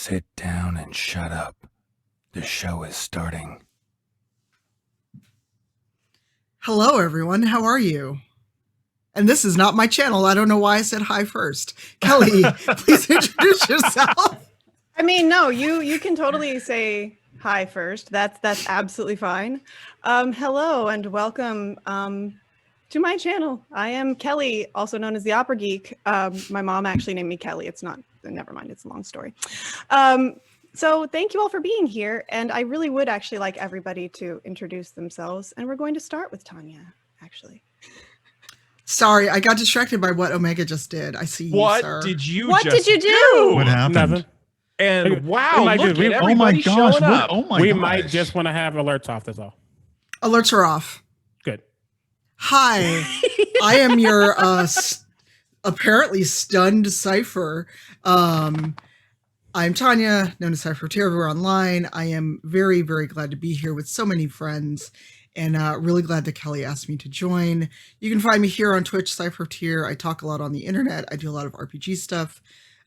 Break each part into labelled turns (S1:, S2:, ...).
S1: Sit down and shut up. The show is starting.
S2: Hello, everyone. How are you? And this is not my channel. I don't know why I said hi first. Kelly, please introduce yourself.
S3: I mean, no, you can totally say hi first. That's absolutely fine. Hello and welcome to my channel. I am Kelly, also known as the Opera Geek. My mom actually named me Kelly. It's not, never mind, it's a long story. So thank you all for being here. And I really would actually like everybody to introduce themselves. And we're going to start with Tanya, actually.
S2: Sorry, I got distracted by what Omega just did. I see you,
S4: What
S2: sir.
S4: did you
S3: What
S4: just
S3: did you do?
S5: What happened?
S6: Nothing.
S4: And wow,
S6: might
S4: look
S6: just-
S4: at
S6: we-
S4: everybody
S5: oh my gosh!
S4: showing up.
S5: Oh my
S6: we
S5: gosh.
S6: might just want to have alerts off, that's all.
S2: Alerts are off.
S6: Good.
S2: Hi, I am your apparently stunned Cypher. I'm Tanya, known as Cypher everywhere online. I am very, very glad to be here with so many friends, and really glad that Kelly asked me to join. You can find me here on Twitch, Cypher Tier. I talk a lot on the internet. I do a lot of RPG stuff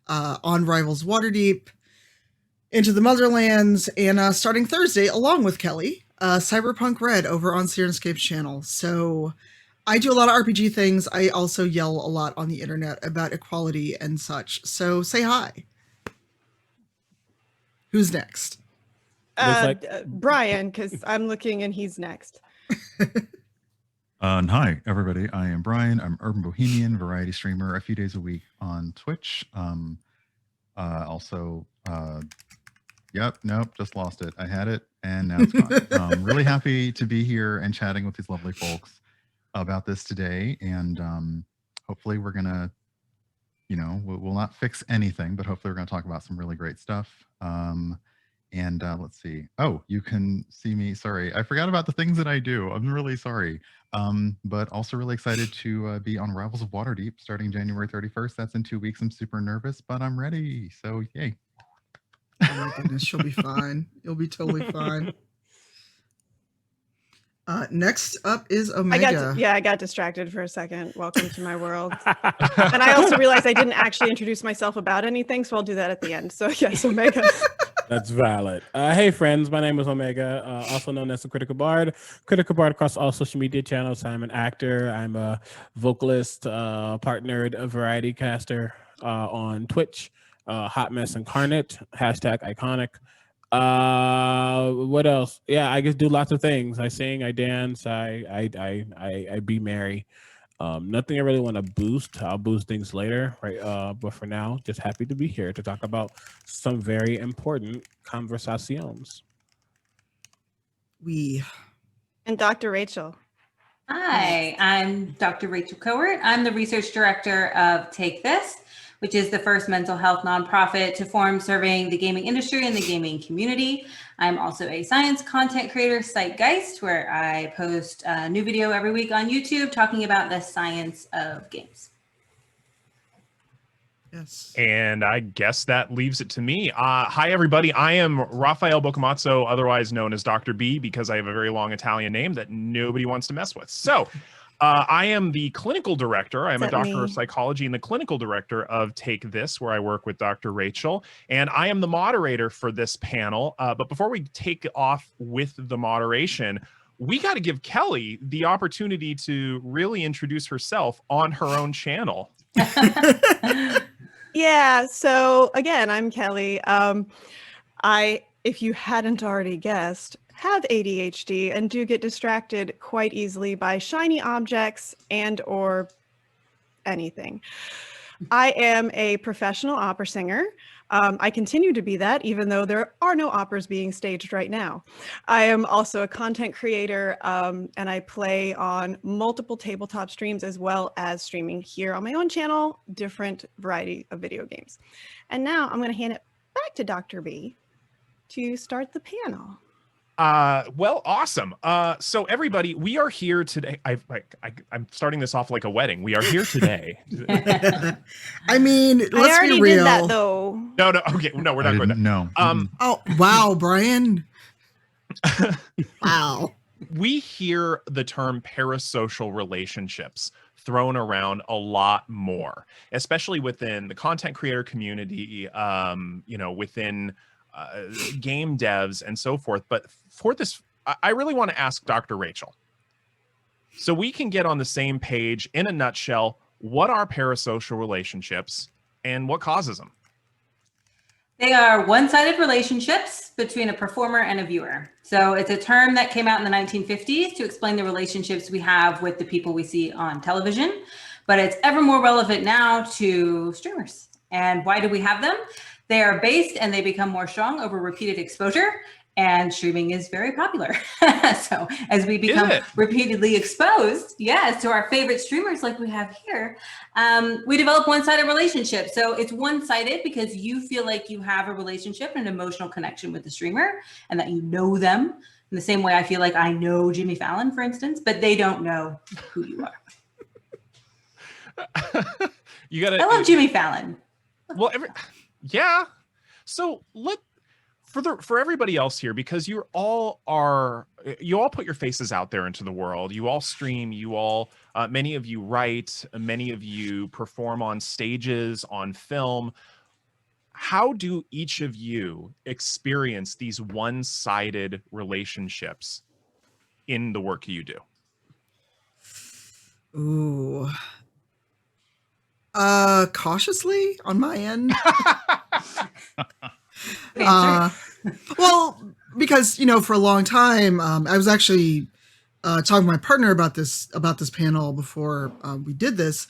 S2: on Rivals Waterdeep, Into the Motherlands, and starting Thursday, along with Kelly, Cyberpunk Red over on Sirenscape's channel. So I do a lot of RPG things. I also yell a lot on the internet about equality and such. So say hi. Who's next?
S3: Brian, because I'm looking and he's next.
S5: And hi, everybody. I am Brian. I'm Urban Bohemian, variety streamer, a few days a week on Twitch. Yep, nope, just lost it. I had it, and now it's gone. Really happy to be here and chatting with these lovely folks about this today. And hopefully we're going to, we'll not fix anything, but hopefully we're going to talk about some really great stuff. Let's see. Oh, you can see me. Sorry, I forgot about the things that I do. I'm really sorry. But also really excited to be on Rivals of Waterdeep starting January 31st. That's in 2 weeks. I'm super nervous, but I'm ready. So yay.
S2: Oh my goodness, you'll be fine. You'll be totally fine. Next up is Omega.
S3: I got distracted for a second. Welcome to my world. And I also realized I didn't actually introduce myself about anything, so I'll do that at the end. So yes, Omega.
S6: That's valid. Hey friends, my name is Omega, also known as the Critical Bard. Critical Bard across all social media channels. I'm an actor. I'm a vocalist, partnered a variety caster on Twitch. Hot Mess Incarnate, #iconic. What else? Yeah, I just do lots of things. I sing, I dance, I be merry. Nothing I really want to boost. I'll boost things later, right? But for now, just happy to be here to talk about some very important conversations.
S3: And Dr. Rachel.
S7: Hi, I'm Dr. Rachel Curate. I'm the research director of Take This, which is the first mental health nonprofit to form serving the gaming industry and the gaming community. I'm also a science content creator, Psychgeist, where I post a new video every week on YouTube talking about the science of games.
S2: Yes.
S4: And I guess that leaves it to me. Hi, everybody. I am Rafael Bocamazzo, otherwise known as Dr. B, because I have a very long Italian name that nobody wants to mess with. So I am the clinical director. I'm a doctor of psychology and the clinical director of Take This, where I work with Dr. Rachel. And I am the moderator for this panel. But before we take off with the moderation, we got to give Kelly the opportunity to really introduce herself on her own channel.
S3: Yeah, so again, I'm Kelly. If you hadn't already guessed, have ADHD and do get distracted quite easily by shiny objects and or anything. I am a professional opera singer. I continue to be that, even though there are no operas being staged right now. I am also a content creator, and I play on multiple tabletop streams as well as streaming here on my own channel, different variety of video games. And now I'm going to hand it back to Dr. B to start the panel.
S4: Well, awesome. So everybody, we are here today. I'm starting this off like a wedding. We are here today.
S2: I mean, let's
S3: I already
S2: be real.
S3: did that though.
S4: No, okay, no, we're not going to.
S5: No.
S2: Oh, wow, Brian. Wow.
S4: We hear the term parasocial relationships thrown around a lot more, especially within the content creator community, within game devs and so forth. But for this, I really want to ask Dr. Rachel, so we can get on the same page in a nutshell, what are parasocial relationships and what causes them?
S7: They are one-sided relationships between a performer and a viewer. So it's a term that came out in the 1950s to explain the relationships we have with the people we see on television, but it's ever more relevant now to streamers. And why do we have them? They are based and they become more strong over repeated exposure, and streaming is very popular. So as we become repeatedly exposed, yes, to our favorite streamers like we have here, we develop one-sided relationships. So it's one-sided because you feel like you have a relationship and an emotional connection with the streamer and that you know them in the same way I feel like I know Jimmy Fallon, for instance, but they don't know who you are. I love Jimmy Fallon.
S4: Well, yeah. So for everybody else here, because you all put your faces out there into the world. You all stream. You all, many of you write. Many of you perform on stages, on film. How do each of you experience these one-sided relationships in the work you do?
S2: Ooh. Cautiously on my end. Well, because, for a long time, I was actually talking to my partner about this panel before we did this.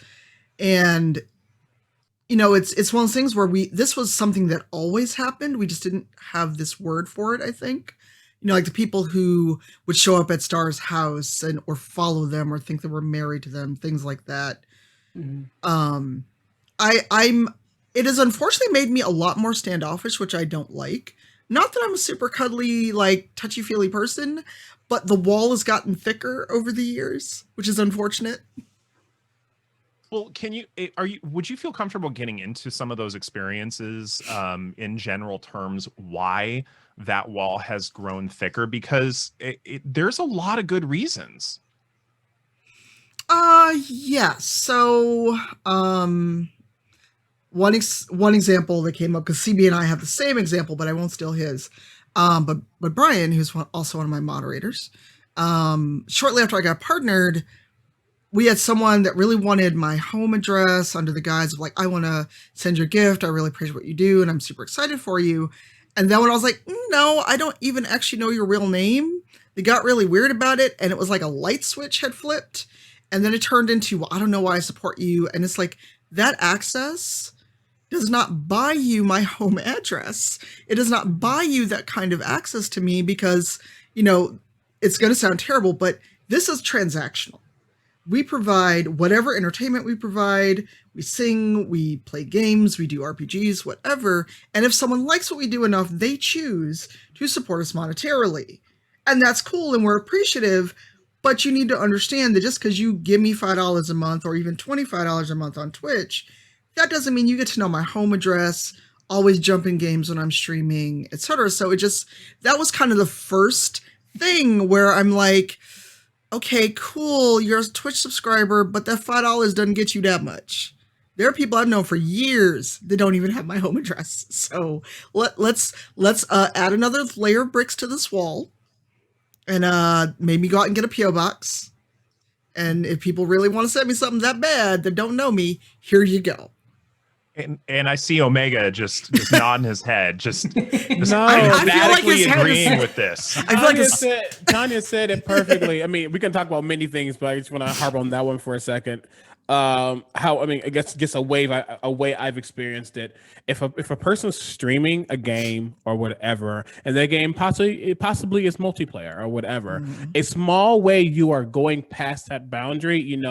S2: And, it's one of those things where this was something that always happened. We just didn't have this word for it, I think. Like the people who would show up at Star's house or follow them or think they were married to them, things like that. Mm-hmm. It has unfortunately made me a lot more standoffish, which I don't like. Not that I'm a super cuddly, touchy-feely person, but the wall has gotten thicker over the years, which is unfortunate.
S4: Well, would you feel comfortable getting into some of those experiences in general terms, why that wall has grown thicker? Because there's a lot of good reasons.
S2: Yeah. So, one example that came up, because CB and I have the same example, but I won't steal his. But Brian, who's also one of my moderators, shortly after I got partnered, we had someone that really wanted my home address under the guise of I want to send you a gift. I really appreciate what you do, and I'm super excited for you. And then when I was like, no, I don't even actually know your real name, they got really weird about it, and it was like a light switch had flipped. And then it turned into, well, I don't know why I support you. And it's like, that access does not buy you my home address. It does not buy you that kind of access to me because, it's going to sound terrible, but this is transactional. We provide whatever entertainment we provide. We sing, we play games, we do RPGs, whatever. And if someone likes what we do enough, they choose to support us monetarily. And that's cool and we're appreciative. But you need to understand that just because you give me $5 a month or even $25 a month on Twitch, that doesn't mean you get to know my home address, always jump in games when I'm streaming, etc. So that was kind of the first thing where I'm like, okay, cool, you're a Twitch subscriber, but that $5 doesn't get you that much. There are people I've known for years that don't even have my home address. So let's add another layer of bricks to this wall. And maybe go out and get a P.O. box. And if people really want to send me something that bad that don't know me, here you go.
S4: And I see Omega just nodding his head, just
S6: emphatically
S4: agreeing with this.
S6: I feel like Tanya said it perfectly. I mean, we can talk about many things, but I just want to harp on that one for a second. I guess just a way I've experienced it. If a person's streaming a game or whatever, and that game possibly is multiplayer or whatever, a small way you are going past that boundary, you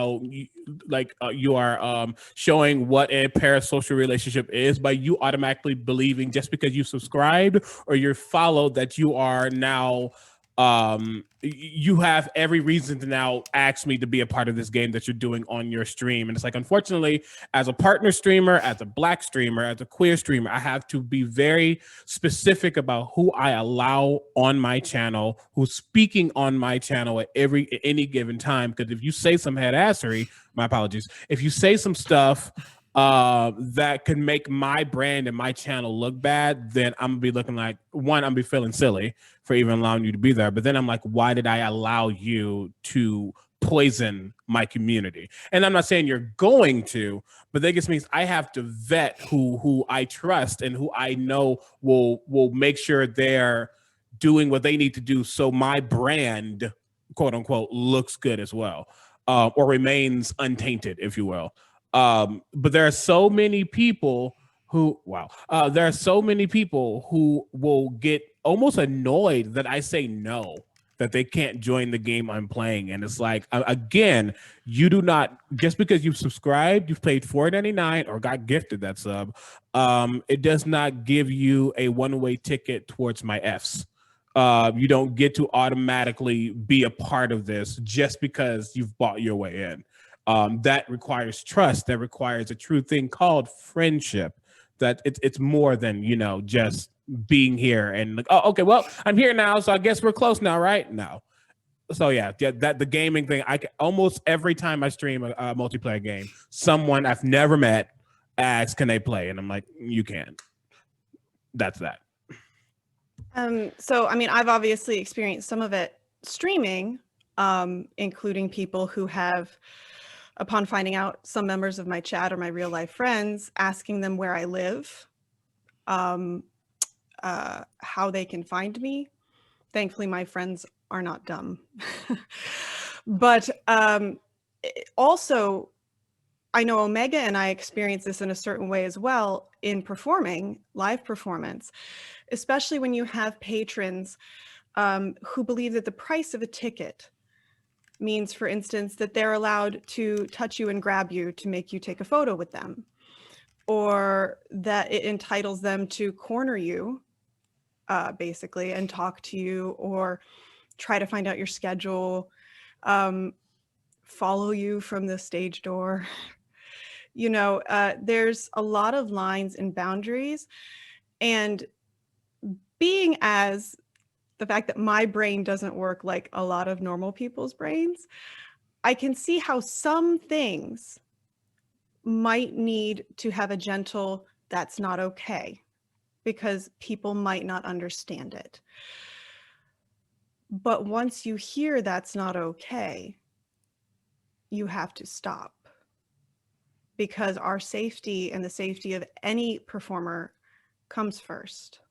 S6: are showing what a parasocial relationship is by you automatically believing just because you subscribed or you're followed that you are now you have every reason to now ask me to be a part of this game that you're doing on your stream. And it's like, unfortunately, as a partner streamer, as a Black streamer, as a queer streamer, I have to be very specific about who I allow on my channel, who's speaking on my channel at any given time. Because if you say some headassery, my apologies, if you say some stuff that could make my brand and my channel look bad, then I'm gonna be looking like, one, I'm gonna be feeling silly for even allowing you to be there. But then I'm like, why did I allow you to poison my community? And I'm not saying you're going to, but that just means I have to vet who I trust and who I know will make sure they're doing what they need to do so my brand, quote unquote, looks good as well, or remains untainted, if you will. But there are so many people who, there are so many people who will get almost annoyed that I say no, that they can't join the game I'm playing. And it's like, again, you do not, just because you've subscribed, you've paid $4.99 or got gifted that sub, it does not give you a one-way ticket towards my Fs. You don't get to automatically be a part of this just because you've bought your way in. That requires trust. That requires a true thing called friendship. That it's more than, you know, just being here and like, oh, okay, well, I'm here now, so I guess we're close now, right? No. So yeah, that the gaming thing. Almost every time I stream a multiplayer game, someone I've never met asks, "Can they play?" And I'm like, "You can." That's that.
S3: So I mean, I've obviously experienced some of it streaming, including people who have, upon finding out some members of my chat or my real life friends, asking them where I live, how they can find me. Thankfully, my friends are not dumb. But also, I know Omega and I experience this in a certain way as well in performing, live performance, especially when you have patrons who believe that the price of a ticket means, for instance, that they're allowed to touch you and grab you to make you take a photo with them, or that it entitles them to corner you, basically, and talk to you, or try to find out your schedule, follow you from the stage door. You know, there's a lot of lines and boundaries, and being as the fact that my brain doesn't work like a lot of normal people's brains, I can see how some things might need to have a gentle, that's not okay, because people might not understand it. But once you hear that's not okay, you have to stop, because our safety and the safety of any performer comes first.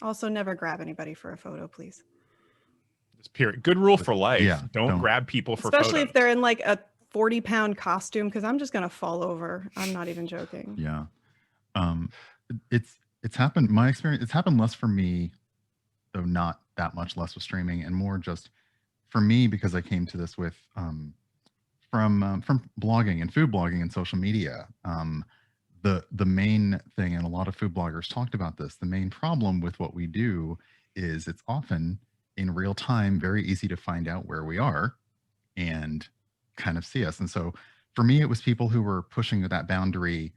S3: Also, never grab anybody for a photo, please.
S4: Period. Good rule for life.
S5: Yeah,
S4: don't grab people for
S3: Especially
S4: photos.
S3: if they're in like a 40-pound costume, because I'm just going to fall over. I'm not even joking.
S5: Yeah. It's happened, my experience, it's happened less for me, though not that much less with streaming, and more just for me because I came to this with from blogging and food blogging and social media. The main thing, and a lot of food bloggers talked about this, the main problem with what we do is it's often in real time very easy to find out where we are and kind of see us. And so for me, it was people who were pushing that boundary,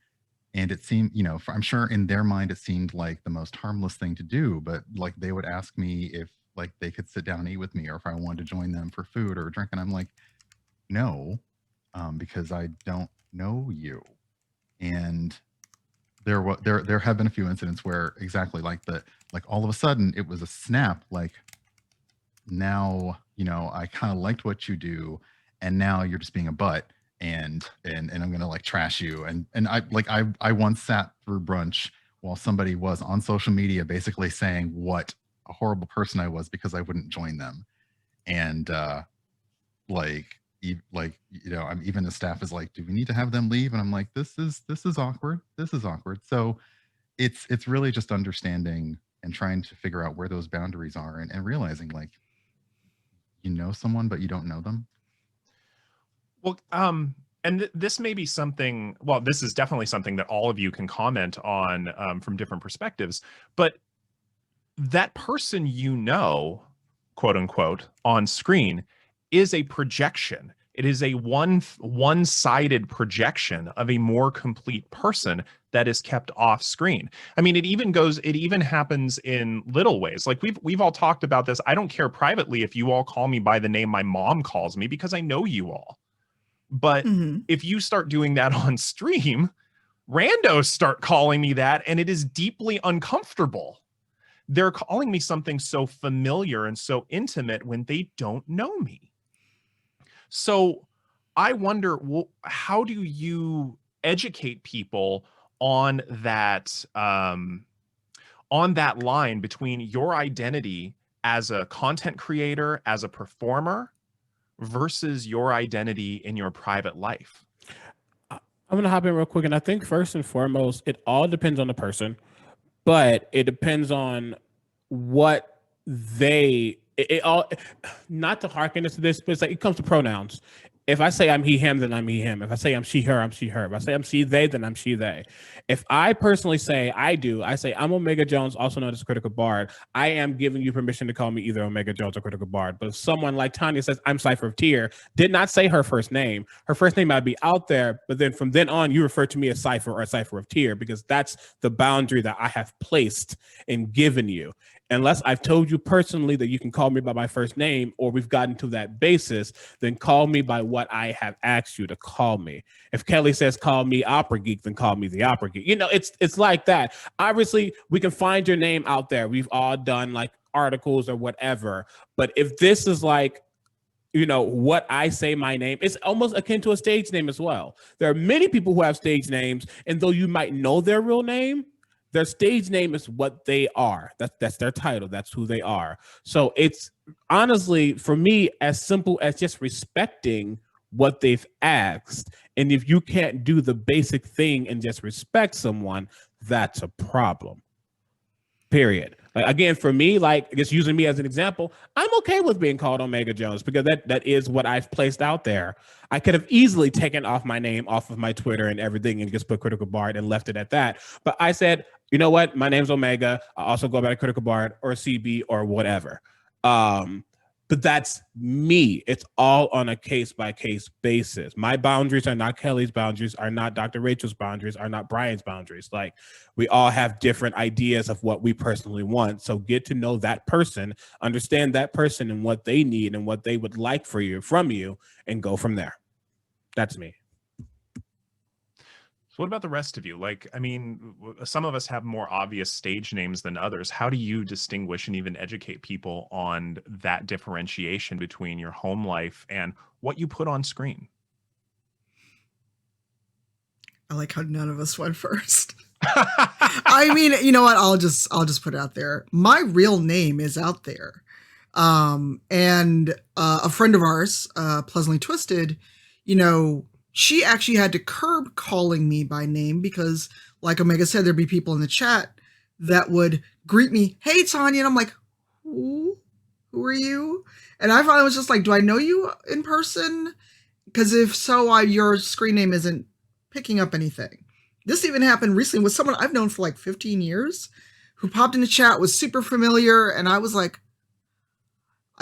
S5: and it seemed, you know, I'm sure in their mind it seemed like the most harmless thing to do, but like they would ask me if like they could sit down and eat with me, or if I wanted to join them for food or a drink, and I'm like, no, because I don't know you. And there have been a few incidents where exactly like all of a sudden it was a snap, like now, you know, I kind of liked what you do, and now you're just being a butt, and I'm gonna like trash you. And I once sat through brunch while somebody was on social media basically saying what a horrible person I was because I wouldn't join them. And you know, I'm even the staff is like, do we need to have them leave? And I'm like, this is awkward. This is awkward. So it's really just understanding and trying to figure out where those boundaries are, and realizing like, you know someone, but you don't know them.
S4: Well, and this may be something, well, this is definitely something that all of you can comment on from different perspectives, but that person, quote unquote, on screen is a projection. It is a one-sided projection of a more complete person that is kept off screen. I mean, it even happens in little ways. Like we've all talked about this. I don't care privately if you all call me by the name my mom calls me, because I know you all. But if you start doing that on stream, randos start calling me that, and it is deeply uncomfortable. They're calling me something so familiar and so intimate when they don't know me. So I wonder, how do you educate people on that line between your identity as a content creator, as a performer, versus your identity in your private life?
S6: I'm going to hop in real quick. And I think first and foremost, it all depends on the person, but it depends on what it all, not to hearken to this, but it's like, it comes to pronouns. If I say I'm he, him, then I'm he, him. If I say I'm she, her, I'm she, her. If I say I'm she, they, then I'm she, they. If I personally say I say I'm Omega Jones, also known as Critical Bard, I am giving you permission to call me either Omega Jones or Critical Bard. But if someone like Tanya says I'm Cypher of Tyr, did not say her first name might be out there, but then from then on, you refer to me as Cypher or Cypher of Tyr, because that's the boundary that I have placed and given you. Unless I've told you personally that you can call me by my first name, or we've gotten to that basis, then call me by what I have asked you to call me. If Kelly says call me Opera Geek, then call me the Opera Geek. It's like that. Obviously, we can find your name out there. We've all done like articles or whatever. But if this is like, what I say my name, it's almost akin to a stage name as well. There are many people who have stage names, and though you might know their real name, their stage name is what they are. That's their title. That's who they are. So it's honestly, for me, as simple as just respecting what they've asked. And if you can't do the basic thing and just respect someone, that's a problem. Period. Again, for me, like just using me as an example, I'm okay with being called Omega Jones, because that is what I've placed out there. I could have easily taken off my name off of my Twitter and everything and just put Critical Bard and left it at that. But I said, you know what? My name's Omega. I also go by Critical Bard or CB or whatever. But that's me. It's all on a case-by-case basis. My boundaries are not Kelly's boundaries, are not Dr. Rachel's boundaries, are not Brian's boundaries. Like, we all have different ideas of what we personally want. So get to know that person, understand that person and what they need and what they would like from you, and go from there. That's me.
S4: What about the rest of you? Like, I mean, some of us have more obvious stage names than others. How do you distinguish and even educate people on that differentiation between your home life and what you put on screen?
S2: I like how none of us went first. I mean, you know what? I'll just put it out there. My real name is out there. And a friend of ours, Pleasantly Twisted, she actually had to curb calling me by name because, like Omega said, there'd be people in the chat that would greet me, "Hey, Tanya," and I'm like, who are you? And I finally was just like, do I know you in person? Because if so, your screen name isn't picking up anything. This even happened recently with someone I've known for like 15 years who popped in the chat, was super familiar, and I was like,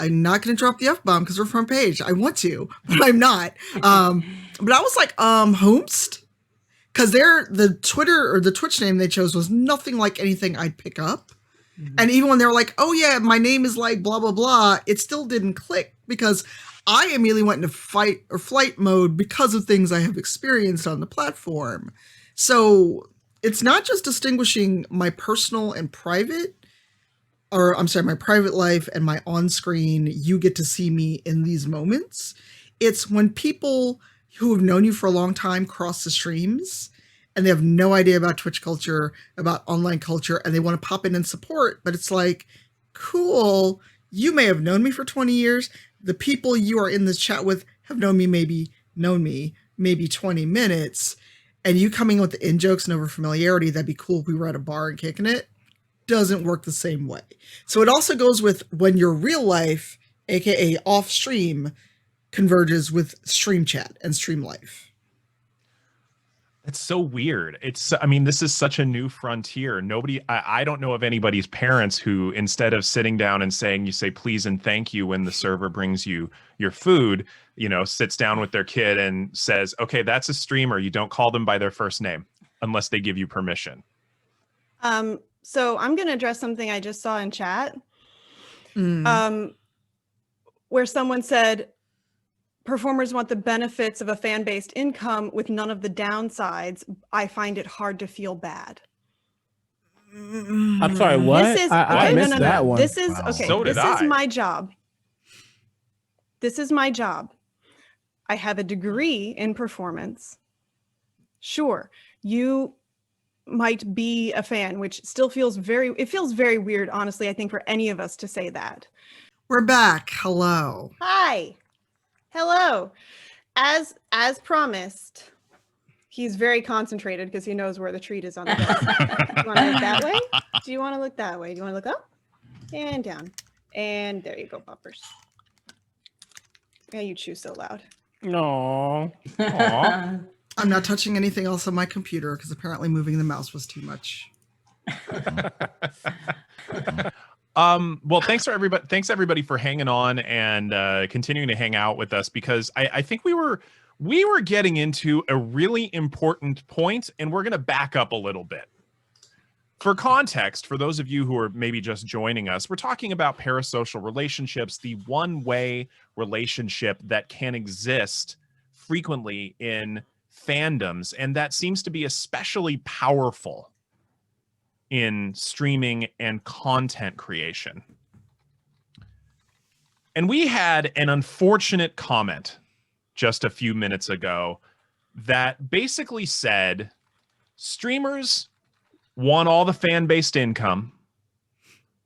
S2: I'm not going to drop the F-bomb because we're front page. I want to, but I'm not. But I was like, whomst? Because the Twitter or the Twitch name they chose was nothing like anything I'd pick up. Mm-hmm. And even when they were like, oh yeah, my name is like blah, blah, blah, it still didn't click because I immediately went into fight or flight mode because of things I have experienced on the platform. So it's not just distinguishing my personal and private, my private life and my on-screen, you get to see me in these moments. It's when people who have known you for a long time cross the streams and they have no idea about Twitch culture, about online culture, and they want to pop in and support. But it's like, cool, you may have known me for 20 years. The people you are in this chat with have known me maybe 20 minutes. And you coming with the in-jokes and over familiarity, that'd be cool if we were at a bar and kicking it. Doesn't work the same way. So it also goes with when your real life, aka off stream, converges with stream chat and stream life.
S4: It's so weird. I mean, this is such a new frontier. I don't know of anybody's parents who, instead of sitting down and saying, you say please and thank you when the server brings you your food, sits down with their kid and says, okay, that's a streamer. You don't call them by their first name unless they give you permission.
S3: So I'm going to address something I just saw in chat, where someone said, performers want the benefits of a fan-based income with none of the downsides. I find it hard to feel bad.
S6: I'm sorry, what? I missed that one.
S3: This is okay.
S4: So did
S3: this is
S4: I.
S3: my job. This is my job. I have a degree in performance. Sure, you might be a fan, which still feels very weird, honestly, I think, for any of us to say that.
S2: We're back. Hello.
S3: Hi. Hello. As promised, he's very concentrated because he knows where the treat is on the desk. Do you want to look that way? Do you want to look that way? Do you want to look up and down? And there you go, Poppers. Yeah, you chew so loud.
S6: No.
S2: I'm not touching anything else on my computer because apparently moving the mouse was too much.
S4: Well, thanks everybody for hanging on and continuing to hang out with us, because I think we were getting into a really important point, and we're going to back up a little bit. For context, for those of you who are maybe just joining us, we're talking about parasocial relationships, the one-way relationship that can exist frequently in fandoms, and that seems to be especially powerful in streaming and content creation. And we had an unfortunate comment just a few minutes ago that basically said streamers want all the fan-based income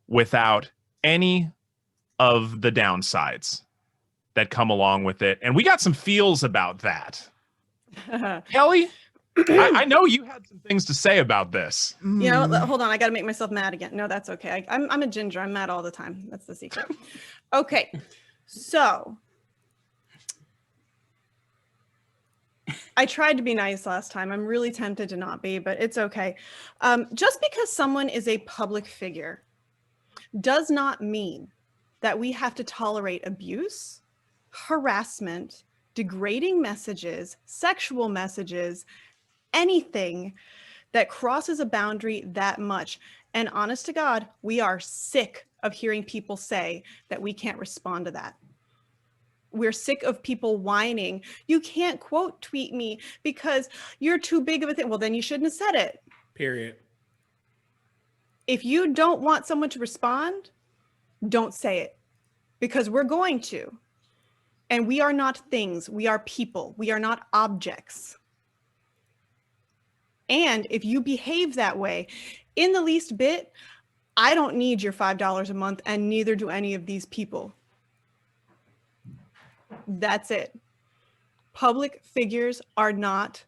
S4: without any of the downsides that come along with it. And we got some feels about that. Kelly, I know you had some things to say about this.
S3: You know, hold on. I got to make myself mad again. No, that's okay. I'm a ginger. I'm mad all the time. That's the secret. Okay. So I tried to be nice last time. I'm really tempted to not be, but it's okay. Just because someone is a public figure does not mean that we have to tolerate abuse, harassment, degrading messages, sexual messages, anything that crosses a boundary that much. And honest to God, we are sick of hearing people say that we can't respond to that. We're sick of people whining, you can't quote tweet me because you're too big of a thing. Well, then you shouldn't have said it.
S6: Period.
S3: If you don't want someone to respond, don't say it, because we're going to. And we are not things, we are people, we are not objects. And if you behave that way in the least bit, I don't need your $5 a month, and neither do any of these people. That's it. Public figures are not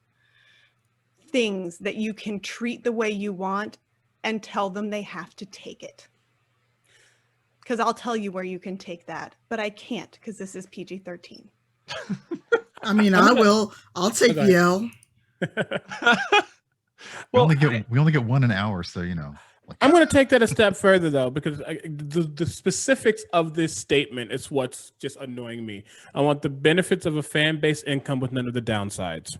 S3: things that you can treat the way you want and tell them they have to take it. Because I'll tell you where you can take that, but I can't because this is PG-13.
S2: I mean, I'll take the L.
S5: We only get one an hour, so you know.
S6: I'm going to take that a step further, though, because the specifics of this statement is what's just annoying me. I want the benefits of a fan-based income with none of the downsides.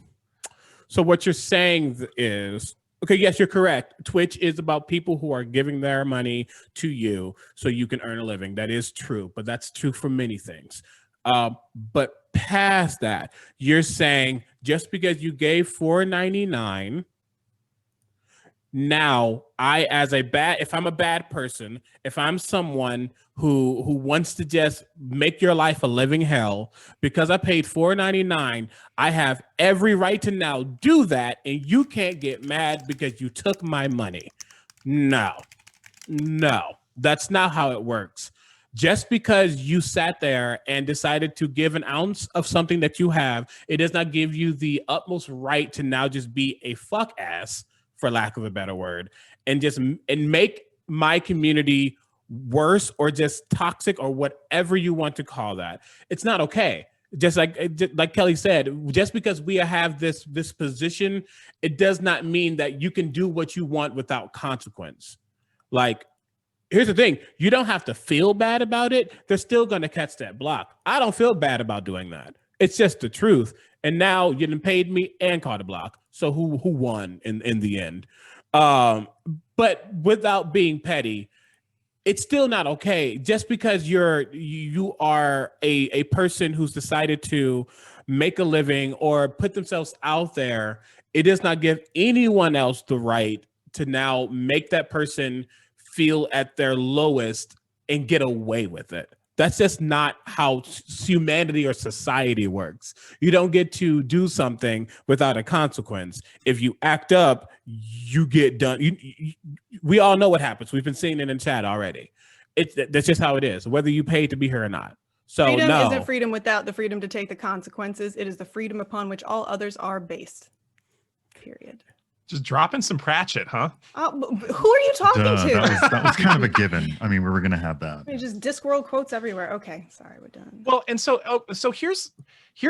S6: So what you're saying is, okay, yes, you're correct. Twitch is about people who are giving their money to you so you can earn a living. That is true, but that's true for many things. But past that, you're saying just because you gave $4.99, now if I'm a bad person, if I'm someone who wants to just make your life a living hell, because I paid $4.99, I have every right to now do that, and you can't get mad because you took my money. No, that's not how it works. Just because you sat there and decided to give an ounce of something that you have, it does not give you the utmost right to now just be a fuck ass, for lack of a better word, and make my community worse or just toxic or whatever you want to call that. It's not okay. just like Kelly said, just because we have this position, it does not mean that you can do what you want without consequence. Like, here's the thing: you don't have to feel bad about it. They're still going to catch that block. I don't feel bad about doing that. It's just the truth. And now you done paid me and caught a block. So who won in the end? But without being petty, it's still not okay. Just because you are a person who's decided to make a living or put themselves out there, it does not give anyone else the right to now make that person feel at their lowest and get away with it. That's just not how humanity or society works. You don't get to do something without a consequence. If you act up, you get done. We all know what happens. We've been seeing it in chat already. That's just how it is, whether you pay to be here or not. So
S3: freedom
S6: no.
S3: isn't freedom without the freedom to take the consequences. It is the freedom upon which all others are based. Period.
S4: Just dropping some Pratchett, huh?
S3: Who are you talking to?
S5: That was kind of a given. I mean, we were going to have that.
S3: Just Discworld quotes everywhere. Okay, sorry, we're done.
S4: Well, and so here's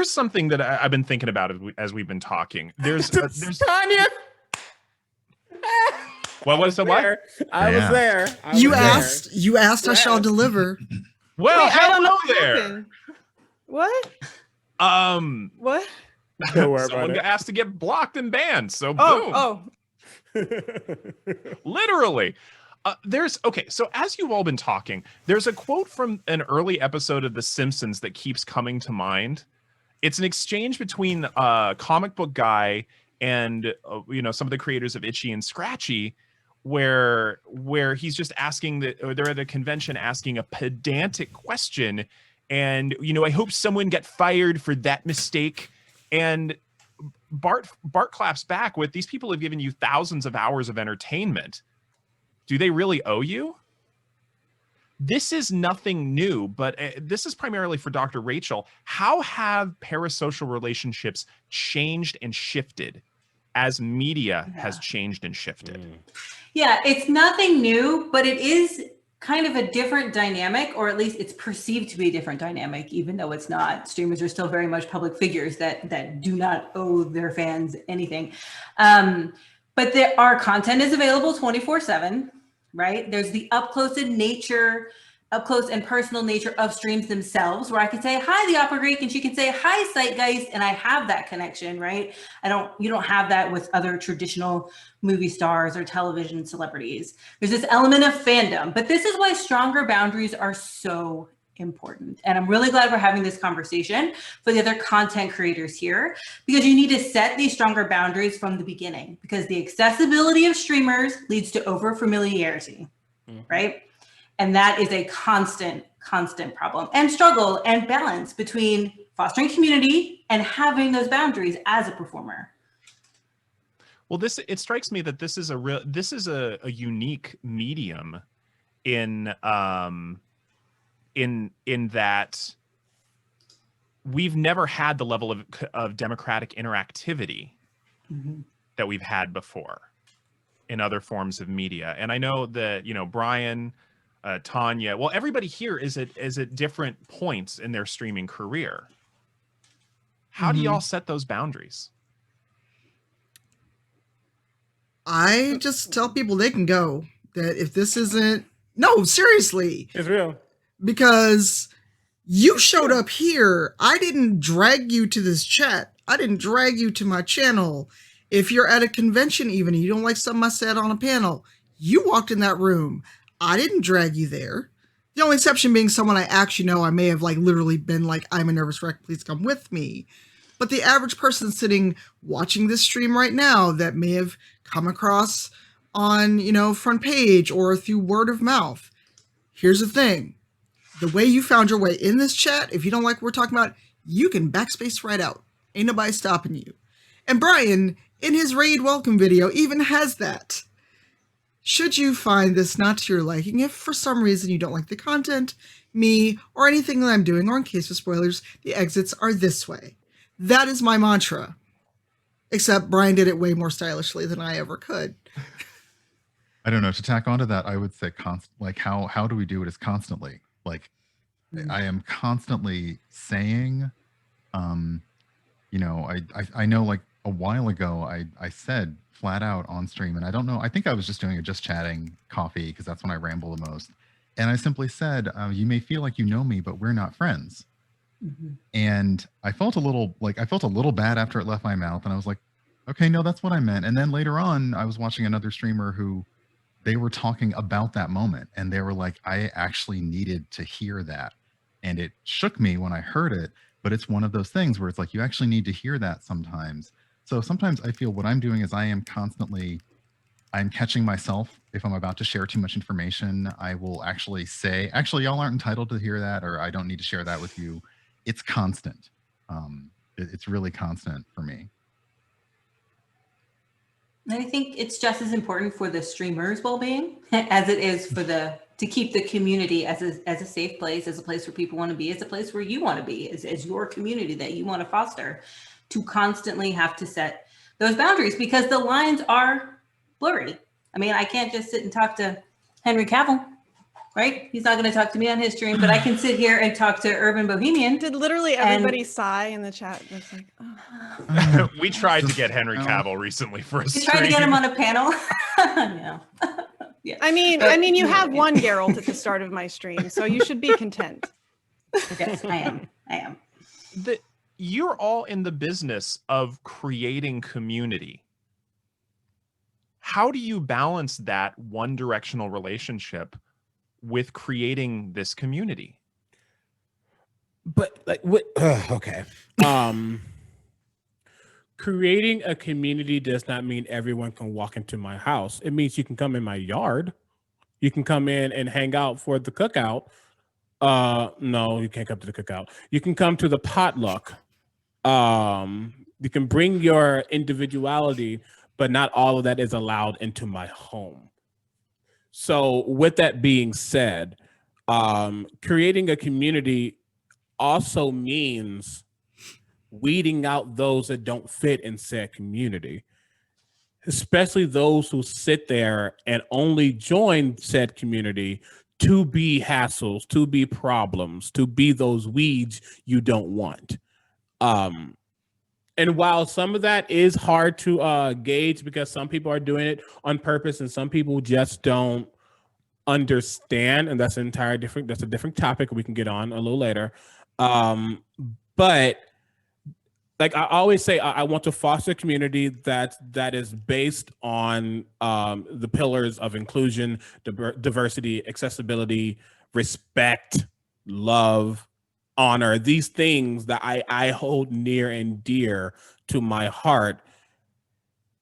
S4: something that I've been thinking about as we've been talking. There's
S6: Tanya.
S4: What was the what?
S6: I was there.
S2: You asked, I shall deliver.
S4: Well,
S3: Wait, I don't know
S4: hello there.
S3: happened. What? What?
S6: Don't worry
S4: Someone
S6: about
S4: got asked to get blocked and banned. So boom.
S3: Oh.
S4: Literally. So as you've all been talking, there's a quote from an early episode of The Simpsons that keeps coming to mind. It's an exchange between a comic book guy and some of the creators of Itchy and Scratchy, where he's just asking they're at a convention asking a pedantic question, and I hope someone got fired for that mistake. And Bart claps back with, these people have given you thousands of hours of entertainment. Do they really owe you? This is nothing new, but this is primarily for Dr. Rachel. How have parasocial relationships changed and shifted as media has changed and shifted?
S7: Yeah, it's nothing new, but it is kind of a different dynamic, or at least it's perceived to be a different dynamic, even though it's not. Streamers are still very much public figures that do not owe their fans anything. But our content is available 24/7, right? There's the up close and personal nature of streams themselves, where I can say, hi, the Opera Greek, and she can say, hi, Psychgeist, and I have that connection, right? You don't have that with other traditional movie stars or television celebrities. There's this element of fandom, but this is why stronger boundaries are so important. And I'm really glad we're having this conversation for the other content creators here, because you need to set these stronger boundaries from the beginning, because the accessibility of streamers leads to over familiarity, right? And that is a constant problem and struggle and balance between fostering community and having those boundaries as a performer.
S4: Well, it strikes me that this is a unique medium in that we've never had the level of democratic interactivity that we've had before in other forms of media. And I know that, Brian, Tanya, well, everybody here is at different points in their streaming career. How do y'all set those boundaries?
S2: I just tell people they can go. That if this isn't, no, seriously.
S6: It's real.
S2: Because you showed up here. I didn't drag you to this chat. I didn't drag you to my channel. If you're at a convention even and you don't like something I said on a panel, you walked in that room. I didn't drag you there. The only exception being someone I actually know. I may have literally been like, I'm a nervous wreck, please come with me. But the average person sitting watching this stream right now that may have come across on, front page or through word of mouth. Here's the thing. The way you found your way in this chat, if you don't like what we're talking about, you can backspace right out. Ain't nobody stopping you. And Brian, in his raid welcome video, even has that. Should you find this not to your liking, if for some reason you don't like the content, me, or anything that I'm doing, or in case of spoilers, the exits are this way. That is my mantra. Except Brian did it way more stylishly than I ever could.
S5: I don't know. To tack onto that, I would say how do we do it is constantly. I am constantly saying You know, I know like a while ago, I said flat out on stream, and I don't know, I think I was just doing a just chatting coffee because that's when I ramble the most. And I simply said, you may feel like you know me, but we're not friends. And I felt a little bad after it left my mouth. And I was like, okay, no, that's what I meant. And then later on, I was watching another streamer who they were talking about that moment. And they were like, I actually needed to hear that. And it shook me when I heard it. But it's one of those things where it's like, you actually need to hear that sometimes. So sometimes I feel what I'm doing is I'm catching myself. If I'm about to share too much information, I will actually say, actually, y'all aren't entitled to hear that, or I don't need to share that with you. It's constant. It's really constant for me.
S7: And I think it's just as important for the streamer's well-being as it is for to keep the community as a safe place, as a place where people want to be, as a place where you want to be, as your community that you want to foster, to constantly have to set those boundaries because the lines are blurry. I mean, I can't just sit and talk to Henry Cavill, right? He's not going to talk to me on his stream, but I can sit here and talk to Urban Bohemian.
S3: Did literally everybody sigh in the chat? It's like,
S4: We tried to get Henry Cavill recently for a stream.
S7: We tried to get him on a panel. No. Yeah.
S3: I mean, you have one Geralt at the start of my stream, so you should be content.
S7: Yes, I am.
S4: You're all in the business of creating community. How do you balance that one-directional relationship with creating this community?
S6: But like, okay. Creating a community does not mean everyone can walk into my house. It means you can come in my yard. You can come in and hang out for the cookout. No, you can't come to the cookout. You can come to the potluck. You can bring your individuality, but not all of that is allowed into my home. So with that being said, creating a community also means weeding out those that don't fit in said community, especially those who sit there and only join said community to be hassles, to be problems, to be those weeds you don't want. And while some of that is hard to gauge because some people are doing it on purpose and some people just don't understand, and that's a different topic we can get on a little later. But like I always say, I want to foster a community that is based on the pillars of inclusion, diversity, accessibility, respect, love, honor, these things that I hold near and dear to my heart.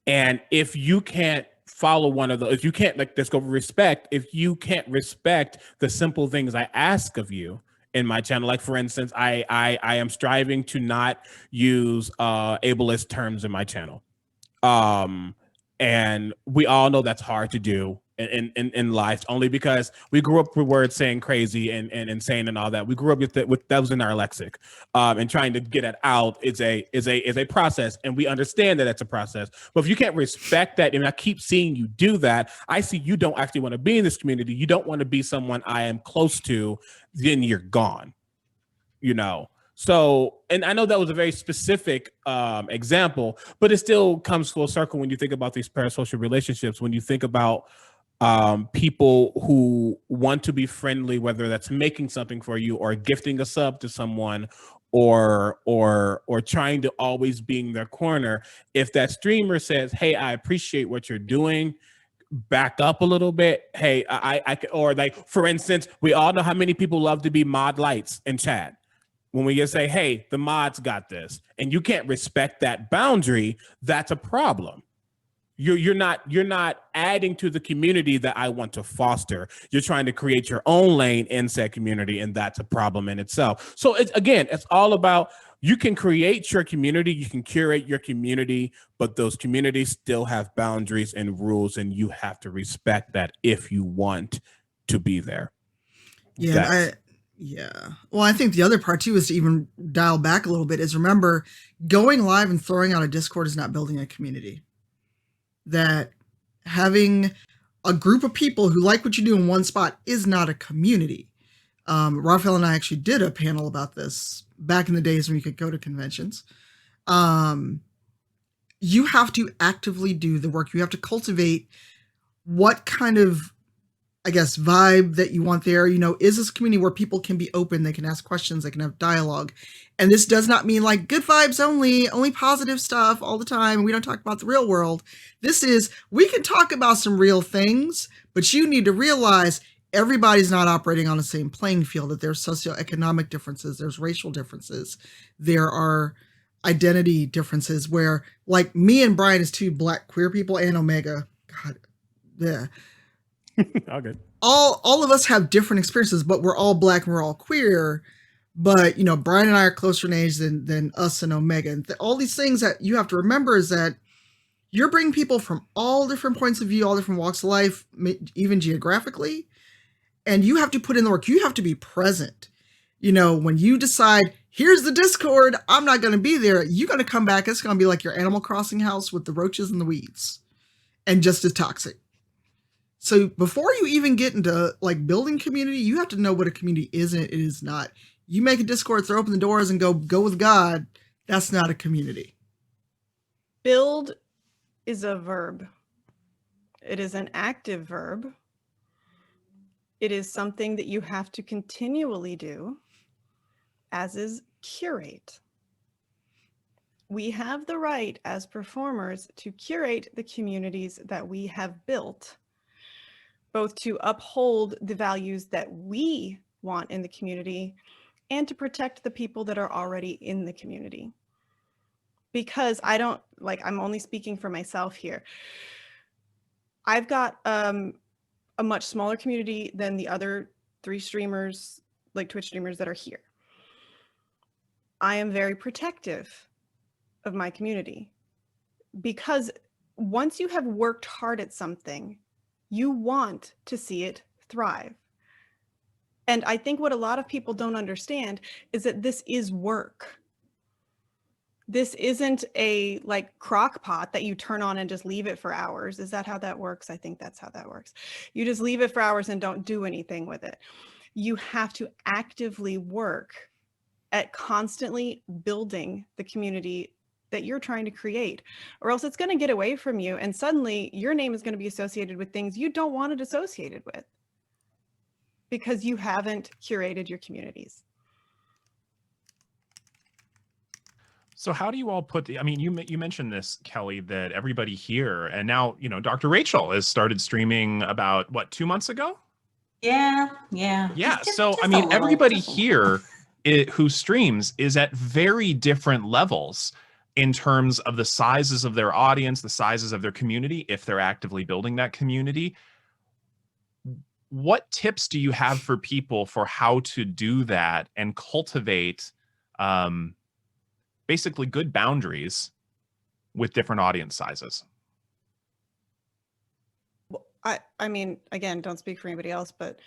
S6: And if you can't follow one of those, if you can't, like, let's go respect, if you can't respect the simple things I ask of you in my channel, like for instance, I am striving to not use ableist terms in my channel. And we all know that's hard to do in life, only because we grew up with words saying crazy and insane and all that. We grew up with that was in our lexic, and trying to get it out is a process, and we understand that it's a process. But if you can't respect that, and I keep seeing you do that, I see you don't actually want to be in this community. You don't want to be someone I am close to. Then you're gone, you know. So, and I know that was a very specific example, but it still comes full circle when you think about these parasocial relationships. When you think about people who want to be friendly, whether that's making something for you or gifting a sub to someone, or trying to always be in their corner. If that streamer says, "Hey, I appreciate what you're doing," back up a little bit. Hey, I or like, for instance, we all know how many people love to be mod lights in chat. When we just say, "Hey, the mods got this," and you can't respect that boundary, that's a problem. You're not adding to the community that I want to foster. You're trying to create your own lane in said community, and that's a problem in itself. So it's all about, you can create your community, you can curate your community, but those communities still have boundaries and rules, and you have to respect that if you want to be there.
S2: Yeah. Well, I think the other part too is to even dial back a little bit is, remember, going live and throwing out a Discord is not building a community. That having a group of people who like what you do in one spot is not a community. Raphael and I actually did a panel about this back in the days when you could go to conventions. You have to actively do the work. You have to cultivate what kind of, I guess, vibe that you want there. You know, is this a community where people can be open, they can ask questions, they can have dialogue? And this does not mean like good vibes only positive stuff all the time. We don't talk about the real world. This is, we can talk about some real things, but you need to realize everybody's not operating on the same playing field, that there's socioeconomic differences, there's racial differences, there are identity differences where, like, me and Brian is two Black queer people, and Omega, God, yeah.
S6: All good.
S2: All of us have different experiences, but we're all Black and we're all queer. But, you know, Brian and I are closer in age than us and Omega. And all these things that you have to remember is that you're bringing people from all different points of view, all different walks of life, even geographically. And you have to put in the work. You have to be present. You know, when you decide, here's the Discord, I'm not going to be there, you're going to come back. It's going to be like your Animal Crossing house with the roaches and the weeds, and just as toxic. So before you even get into like building community, you have to know what a community is and it is not. You make a Discord, throw open the doors and go with God. That's not a community.
S3: Build is a verb. It is an active verb. It is something that you have to continually do, as is curate. We have the right as performers to curate the communities that we have built, both to uphold the values that we want in the community and to protect the people that are already in the community. Because I'm only speaking for myself here. I've got a much smaller community than the other 3 streamers, like Twitch streamers that are here. I am very protective of my community because once you have worked hard at something, you want to see it thrive. And I think what a lot of people don't understand is that this is work. This isn't a like crock pot that you turn on and just leave it for hours. Is that how that works? I think that's how that works. You just leave it for hours and don't do anything with it. You have to actively work at constantly building the community that you're trying to create, or else it's going to get away from you. And suddenly your name is going to be associated with things you don't want it associated with because you haven't curated your communities.
S4: So how do you all put I mean, you mentioned this, Kelly, that everybody here, and now, you know, Dr. Rachel has started streaming about, what, 2 months ago?
S7: Yeah.
S4: So, I mean, everybody here who streams is at very different levels in terms of the sizes of their audience, the sizes of their community, if they're actively building that community. What tips do you have for people for how to do that and cultivate basically good boundaries with different audience sizes?
S3: Well, I mean, again, don't speak for anybody else, but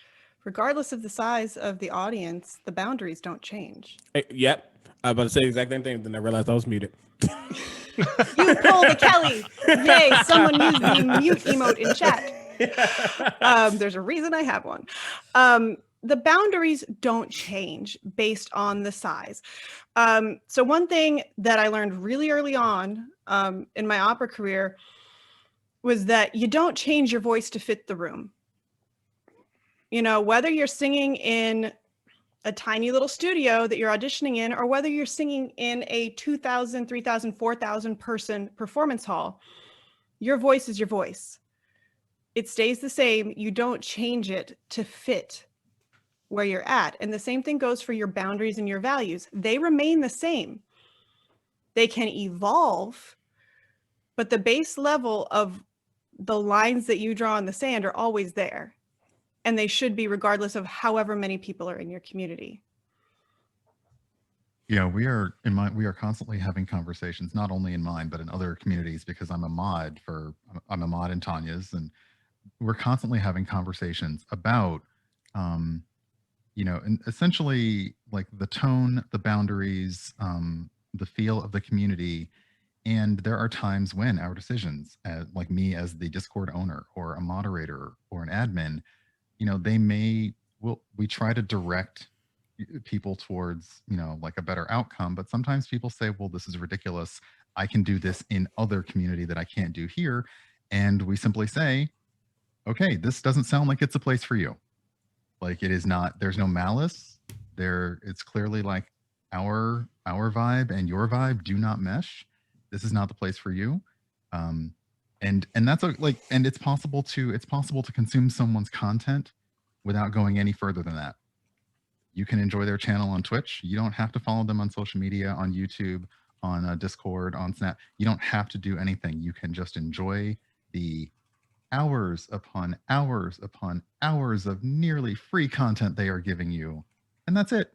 S3: regardless of the size of the audience, the boundaries don't change.
S6: Yep. I was about to say the exact same thing, then I realized I was muted.
S3: You pulled the Kelly. Yay, someone used the mute emote in chat. There's a reason I have one. The boundaries don't change based on the size. So one thing that I learned really early on in my opera career was that you don't change your voice to fit the room. You know, whether you're singing in a tiny little studio that you're auditioning in, or whether you're singing in a 2,000, 3,000, 4,000 person performance hall, your voice is your voice. It stays the same. You don't change it to fit where you're at. And the same thing goes for your boundaries and your values. They remain the same. They can evolve, but the base level of the lines that you draw in the sand are always there. And they should be regardless of however many people are in your community.
S5: Yeah, we are constantly having conversations, not only in mine, but in other communities, because I'm a mod in Tanya's, and we're constantly having conversations about, you know, and essentially like the tone, the boundaries, the feel of the community. And there are times when our decisions, like me as the Discord owner or a moderator or an admin, you know, they may we try to direct people towards, like a better outcome. But sometimes people say, well, this is ridiculous. I can do this in other community that I can't do here. And we simply say, okay, this doesn't sound like it's a place for you. Like, it is not, there's no malice there. It's clearly like our vibe and your vibe do not mesh. This is not the place for you. And that's and it's possible to consume someone's content without going any further than that. You can enjoy their channel on Twitch. You don't have to follow them on social media, on YouTube, on Discord, on Snap. You don't have to do anything. You can just enjoy the hours upon hours upon hours of nearly free content they are giving you. And that's it.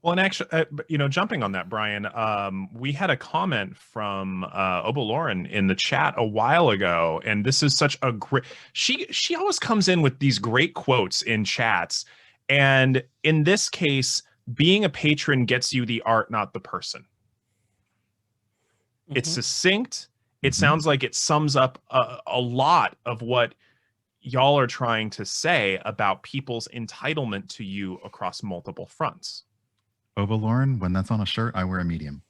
S4: Well, and actually, jumping on that, Brian, we had a comment from Oba Lauren in the chat a while ago, and this is such a great. She always comes in with these great quotes in chats, and in this case, being a patron gets you the art, not the person. Mm-hmm. It's succinct. It sounds like it sums up a lot of what y'all are trying to say about people's entitlement to you across multiple fronts.
S5: Oba Lauren, when that's on a shirt, I wear a medium.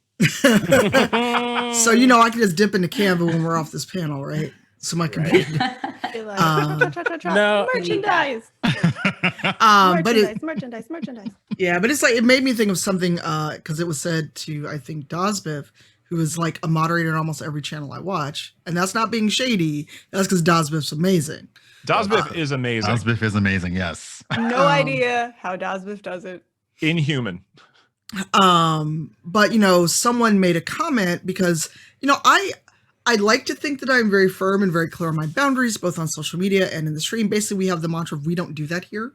S2: So, I can just dip into Canva when we're off this panel, right? So my computer.
S3: No merchandise. Merchandise.
S2: Yeah, but it's like, it made me think of something because it was said to, I think, Dazbiv, who is like a moderator in almost every channel I watch. And that's not being shady. That's because Dazbiv's amazing.
S4: Dazbiv is amazing.
S5: Dazbiv is amazing, yes.
S3: No idea how Dazbiv does it.
S4: Inhuman.
S2: But someone made a comment because I like to think that I'm very firm and very clear on my boundaries, both on social media and in the stream. Basically, we have the mantra of we don't do that here.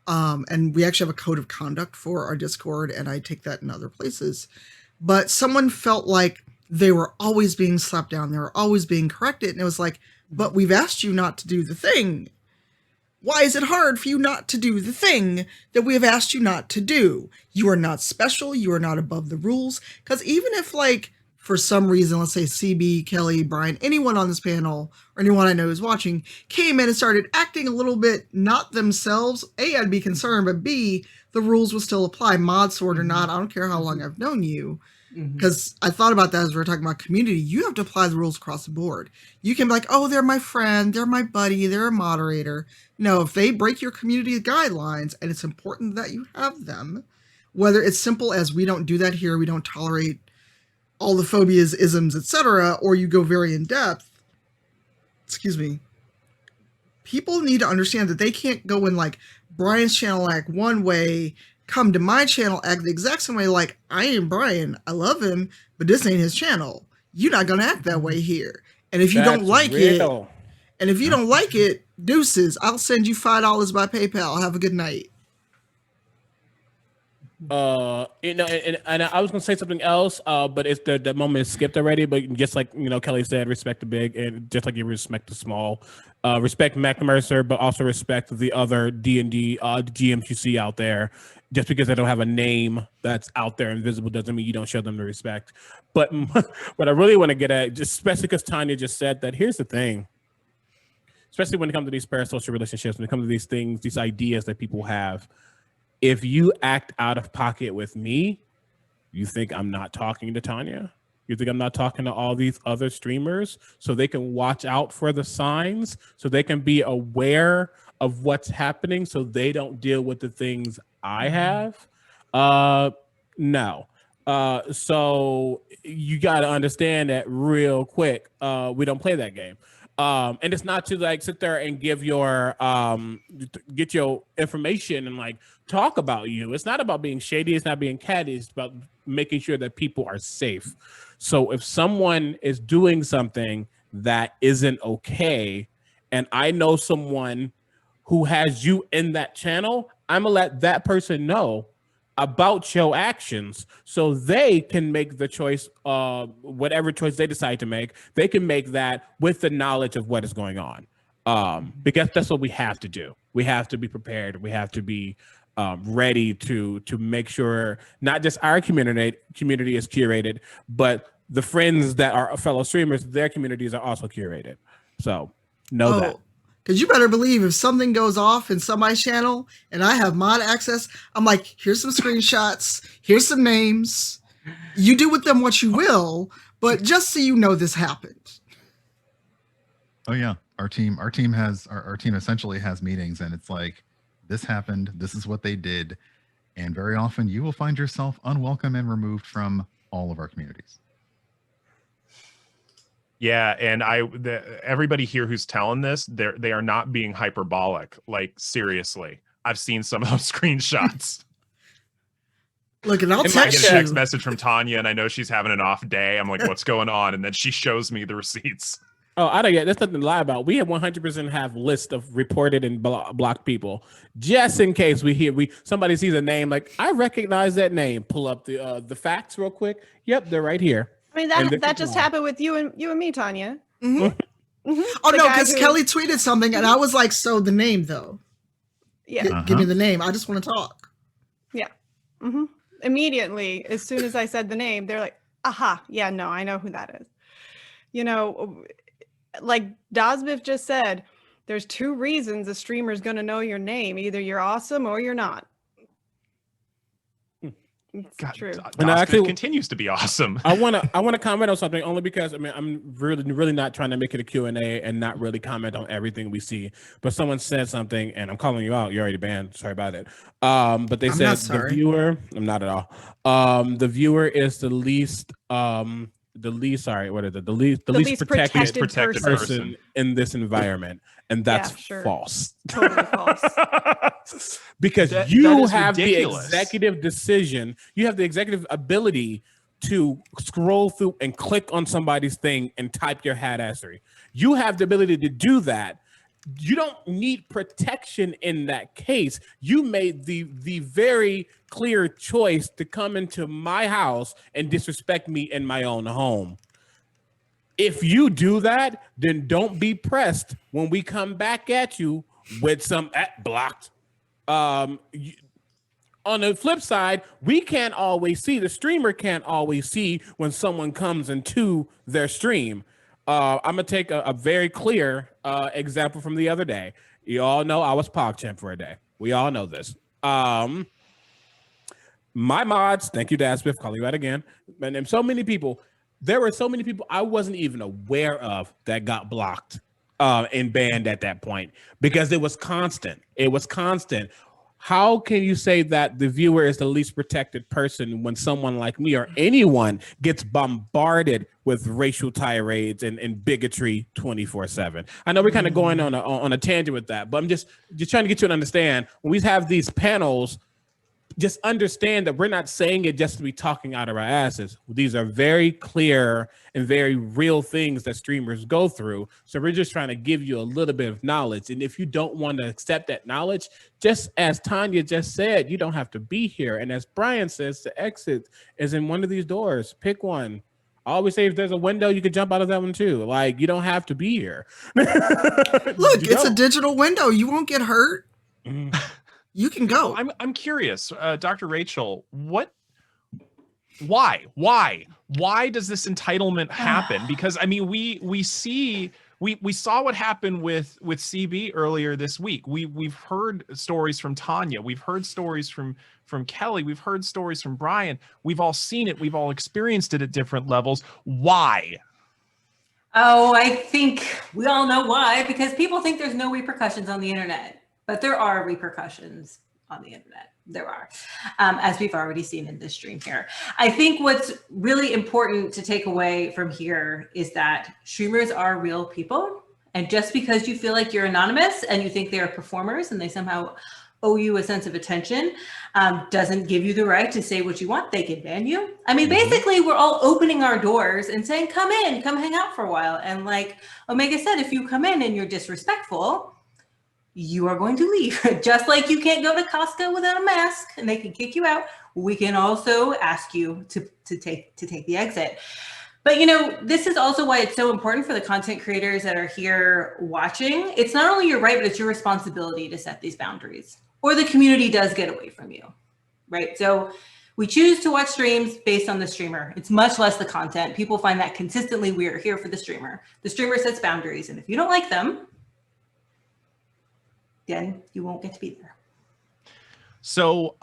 S2: And we actually have a code of conduct for our Discord, and I take that in other places. But someone felt like they were always being slapped down. They were always being corrected. And it was like, but we've asked you not to do the thing. Why is it hard for you not to do the thing that we have asked you not to do? You are not special. You are not above the rules. Because even if, like, for some reason, let's say CB, Kelly, Brian, anyone on this panel, or anyone I know who's watching, came in and started acting a little bit not themselves, A, I'd be concerned, but B, the rules will still apply, mod sword or not. I don't care how long I've known you. Because I thought about that as we were talking about community. You have to apply the rules across the board. You can be like, oh, they're my friend, they're my buddy, they're a moderator. No, if they break your community guidelines, and it's important that you have them, whether it's simple as we don't do that here, we don't tolerate all the phobias, isms, etc., or you go very in depth, people need to understand that they can't go in like Brian's channel act one way, come to my channel act the exact same way. Like, I ain't Brian, I love him, but this ain't his channel. You're not gonna act that way here. And if you don't like it, deuces, I'll send you $5 by PayPal. Have a good night.
S6: And I was gonna say something else, but it's the moment is skipped already. But just like Kelly said, respect the big, and just like you respect the small. Respect Mac Mercer, but also respect the other D&D GMs you see out there. Just because they don't have a name that's out there invisible doesn't mean you don't show them the respect. But what I really want to get at, just especially because Tanya just said that, here's the thing. Especially when it comes to these parasocial relationships, when it comes to these things, these ideas that people have, if you act out of pocket with me, you think I'm not talking to Tanya? You think I'm not talking to all these other streamers so they can watch out for the signs, so they can be aware of what's happening, so they don't deal with the things I have? No. So you got to understand that real quick. We don't play that game. And it's not to like sit there and give your get your information and like talk about you. It's not about being shady. It's not being catty. It's about making sure that people are safe. So if someone is doing something that isn't okay, and I know someone who has you in that channel, I'm gonna let that person know about your actions so they can make the choice, whatever choice they decide to make, they can make that with the knowledge of what is going on. Because that's what we have to do. We have to be prepared. We have to be ready to make sure not just our community is curated, but the friends that are fellow streamers, their communities are also curated. So know that.
S2: Because you better believe if something goes off in somebody's channel and I have mod access, I'm like, here's some screenshots, here's some names. You do with them what you will, but just so you know this happened.
S5: Oh yeah, our team has our team essentially has meetings, and it's like, this happened, this is what they did, and very often you will find yourself unwelcome and removed from all of our communities.
S4: Yeah, and everybody here who's telling this, they are not being hyperbolic. Like, seriously, I've seen some of those screenshots.
S2: Look, and I'll
S4: I
S2: text
S4: get a text
S2: you.
S4: message from Tanya, and I know she's having an off day. I'm like, what's going on? And then she shows me the receipts.
S6: Oh, I don't get. There's nothing to lie about. We have 100% have list of reported and blocked people, just in case somebody sees a name like, I recognize that name. Pull up the facts real quick. Yep, they're right here.
S3: I mean, that just happened with you and me, Tanya.
S2: Mm-hmm. Oh, no, because Kelly tweeted something, and I was like, so the name, though.
S3: Yeah.
S2: Give me the name. I just want to talk.
S3: Yeah. Mm-hmm. Immediately, as soon as I said the name, they're like, aha, yeah, no, I know who that is. You know, like Dazbiff just said, there's two reasons a streamer is going to know your name. Either you're awesome or you're not. It's true.
S4: And actually continues to be awesome.
S6: I want to comment on something only because I'm really not trying to make it a Q&A and not really comment on everything we see. But someone said something, and I'm calling you out. You're already banned. Sorry about it. But they said the viewer. I'm not at all. The viewer is the least least protected person in this environment, and that's false.
S3: Totally false.
S6: Because you have ridiculous. The executive decision, you have the executive ability to scroll through and click on somebody's thing and type your hadassery. You have the ability to do that. You don't need protection in that case. You made the very clear choice to come into my house and disrespect me in my own home. If you do that, then don't be pressed when we come back at you with some blocked. On the flip side, we can't always see, the streamer can't always see when someone comes into their stream. I'm going to take a very clear example from the other day. You all know I was PogChamp for a day. We all know this. My mods, thank you, Daspif, calling you out again. And so many people, there were so many people I wasn't even aware of that got blocked and banned at that point because it was constant. It was constant. How can you say that the viewer is the least protected person when someone like me or anyone gets bombarded with racial tirades and bigotry 24/7? I know we're kind of going on a tangent with that, but I'm just trying to get you to understand when we have these panels, just understand that we're not saying it just to be talking out of our asses. These are very clear and very real things that streamers go through. So we're just trying to give you a little bit of knowledge. And if you don't want to accept that knowledge, just as Tanya just said, you don't have to be here. And as Brian says, the exit is in one of these doors. Pick one. I always say if there's a window, you can jump out of that one too. Like, you don't have to be here.
S2: Look, it's a digital window. You won't get hurt. You can go.
S4: I'm curious, Dr. Rachel, why does this entitlement happen? Because I mean, we saw what happened with CB earlier this week. We've heard stories from Tanya. We've heard stories from Kelly. We've heard stories from Brian. We've all seen it. We've all experienced it at different levels. Why?
S7: Oh, I think we all know why, because people think there's no repercussions on the internet. But there are repercussions on the internet. There are, as we've already seen in this stream here. I think what's really important to take away from here is that streamers are real people. And just because you feel like you're anonymous and you think they're performers and they somehow owe you a sense of attention, doesn't give you the right to say what you want. They can ban you. I mean, basically, we're all opening our doors and saying, come in, come hang out for a while. And like Omega said, if you come in and you're disrespectful, you are going to leave. Just like you can't go to Costco without a mask and they can kick you out, we can also ask you to take the exit. But you know, this is also why it's so important for the content creators that are here watching. It's not only your right, but it's your responsibility to set these boundaries, or the community does get away from you, right? So we choose to watch streams based on the streamer. It's much less the content. People find that consistently we are here for the streamer. The streamer sets boundaries, and if you don't like them, then you won't get to be there.
S4: So,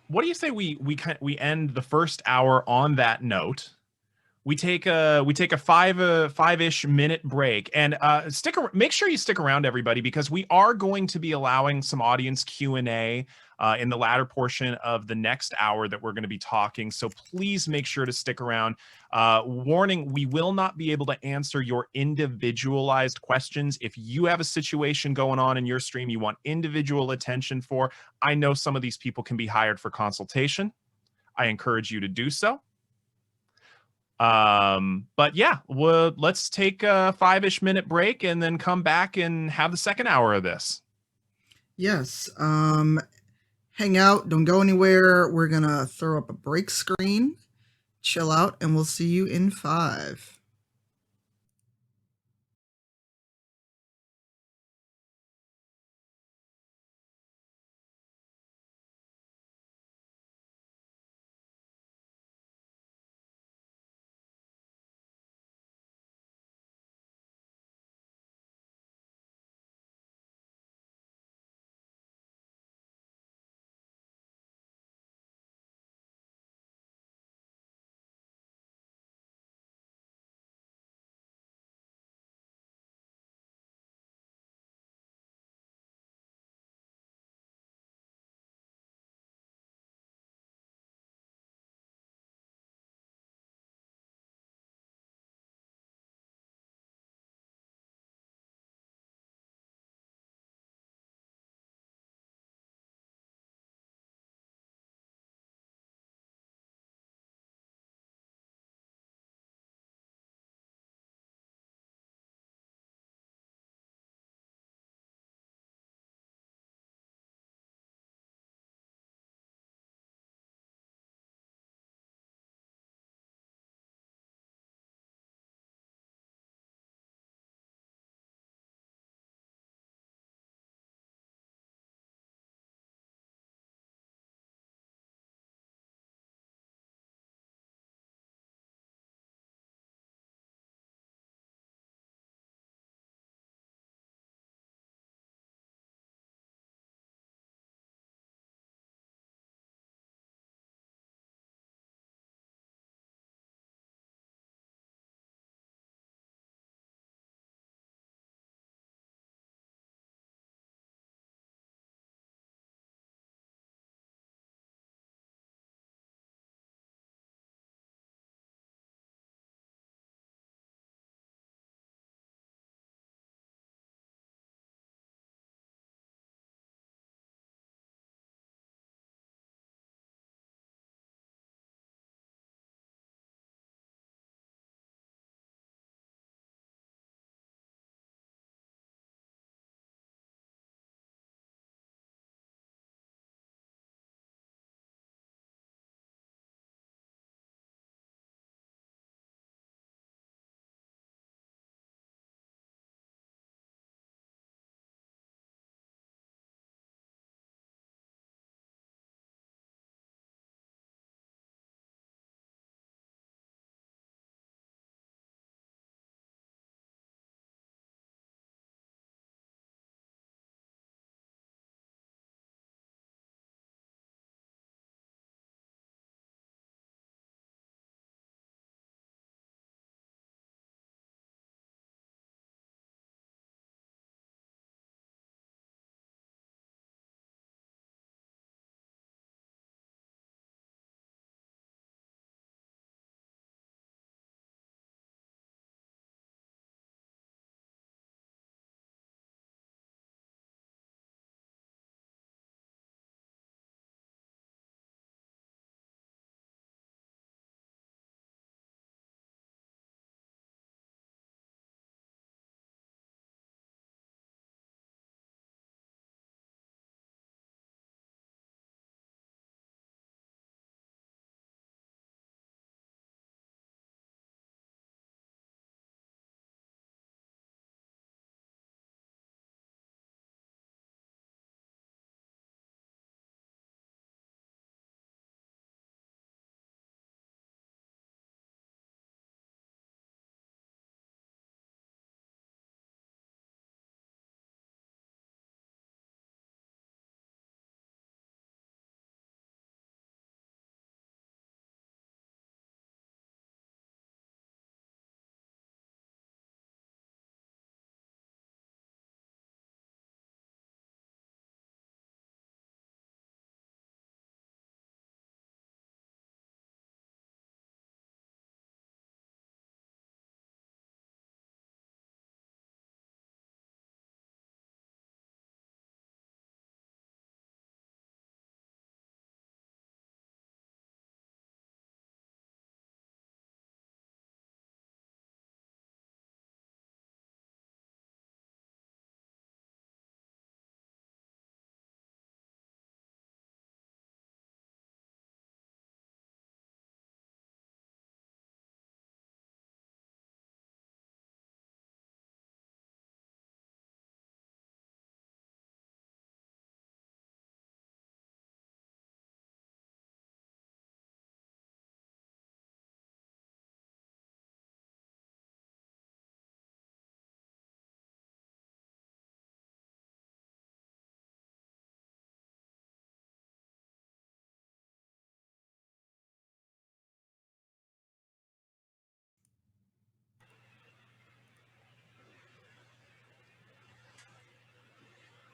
S4: what do you say we end the first hour on that note? We take a five-ish minute break, and make sure you stick around, everybody, because we are going to be allowing some audience Q&A in the latter portion of the next hour that we're going to be talking. So please make sure to stick around. Warning, we will not be able to answer your individualized questions. If you have a situation going on in your stream you want individual attention for, I know some of these people can be hired for consultation. I encourage you to do so. But yeah, let's take a 5-ish minute break and then come back and have the second hour of this.
S2: Yes. Hang out, don't go anywhere. We're gonna throw up a break screen, chill out, and we'll see you in 5.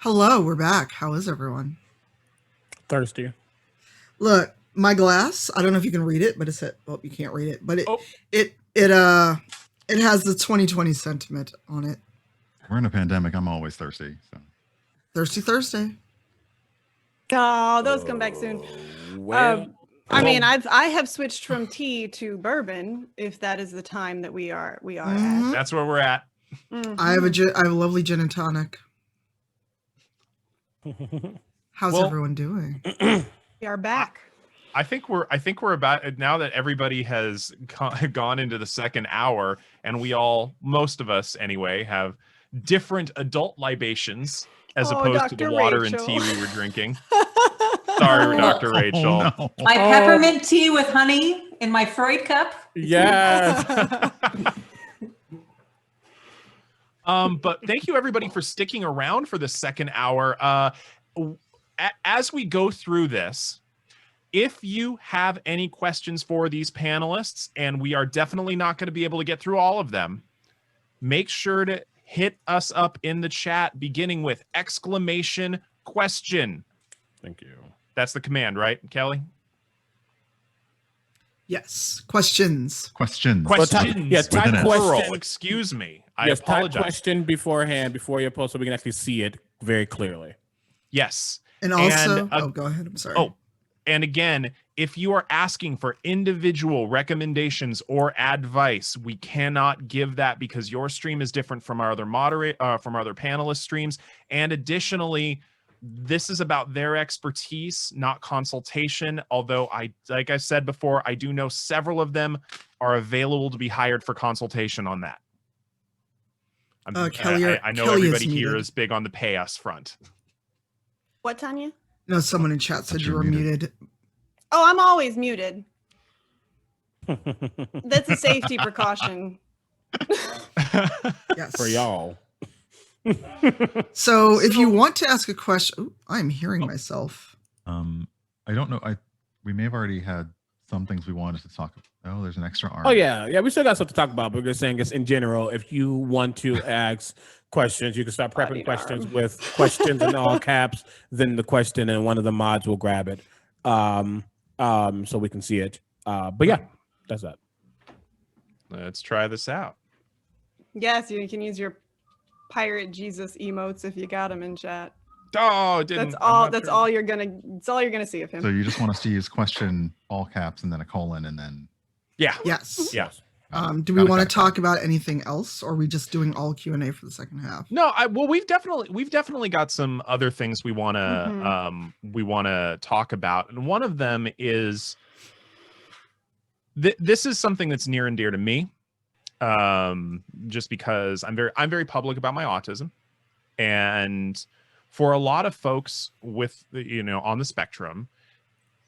S2: Hello, we're back. How is everyone?
S6: Thirsty.
S2: Look, my glass, I don't know if you can read it, but it's well, you can't read it, but
S4: Oh.
S2: it has the 2020 sentiment on it.
S5: We're in a pandemic. I'm always thirsty. So
S2: Thirsty Thursday.
S3: Oh, those come back soon.
S6: Well,
S3: I mean, I have switched from tea to bourbon, if that is the time that we are
S2: Mhm.
S4: That's where we're at.
S3: at.
S2: I have a lovely gin and tonic. How's
S4: Well-
S2: everyone doing?
S3: We are back.
S4: I think we're about, now that everybody has gone into the second hour, and most of us anyway, have different adult libations as
S3: Oh,
S4: opposed to the
S3: Dr.
S4: water
S3: Rachel.
S4: and tea we were drinking. Sorry, Dr. Rachel.
S5: Oh, no.
S7: My peppermint tea with honey in my Freud cup.
S6: yes.
S4: But thank you everybody for sticking around for the second hour. As we go through this, if you have any questions for these panelists, and we are definitely not going to be able to get through all of them, make sure to hit us up in the chat, beginning with !question.
S6: Thank you.
S4: That's the command, right, Kelly?
S2: Yes. Questions.
S5: Questions.
S4: Questions.
S6: yeah, type
S5: Within it.
S4: Plural.
S6: question.
S4: Excuse me. I
S6: Yes, type
S4: apologize.
S6: question beforehand, before you post, so we can actually see it very clearly.
S4: Yes.
S2: And also,
S4: And,
S2: go ahead. I'm sorry.
S4: Oh, and again, if you are asking for individual recommendations or advice, we cannot give that because your stream is different from our other from our other panelist streams. And additionally, this is about their expertise, not consultation. Although like I said before, I do know several of them are available to be hired for consultation on that.
S2: Kelly,
S4: I know
S2: Kelly
S4: everybody
S2: is
S4: here
S2: muted.
S4: is big on the pay us front.
S3: What, Tanya?
S2: No, someone in chat said
S5: Thought
S2: you were muted.
S3: Oh, I'm always muted. That's a safety precaution.
S2: Yes.
S6: For y'all.
S2: So if you want to ask a question, I'm hearing myself.
S5: I don't know. We may have already had some things we wanted to talk about. Oh, there's an extra arm.
S6: Oh yeah, we still got stuff to talk about. But we're saying just in general, if you want to ask questions, you can start prepping
S3: Body
S6: questions
S3: arm.
S6: with questions in all caps. Then the question, and one of the mods will grab it, so we can see it. But yeah, that's that.
S4: Let's try this out.
S3: Yes, you can use your pirate Jesus emotes if you got them in chat.
S4: Oh, it didn't.
S3: That's
S4: I'm
S3: all.
S4: not
S3: That's
S4: sure.
S3: all you're gonna. That's all you're gonna see of him.
S5: So you just want us to use question all caps and then a colon and then.
S4: Yeah.
S2: Yes.
S4: Yeah.
S2: Do we want to talk about anything else, or are we just doing all Q&A for the second half?
S4: No, well, we've definitely got some other things we want to talk about, and one of them is this is something that's near and dear to me, just because I'm very public about my autism, and for a lot of folks with on the spectrum,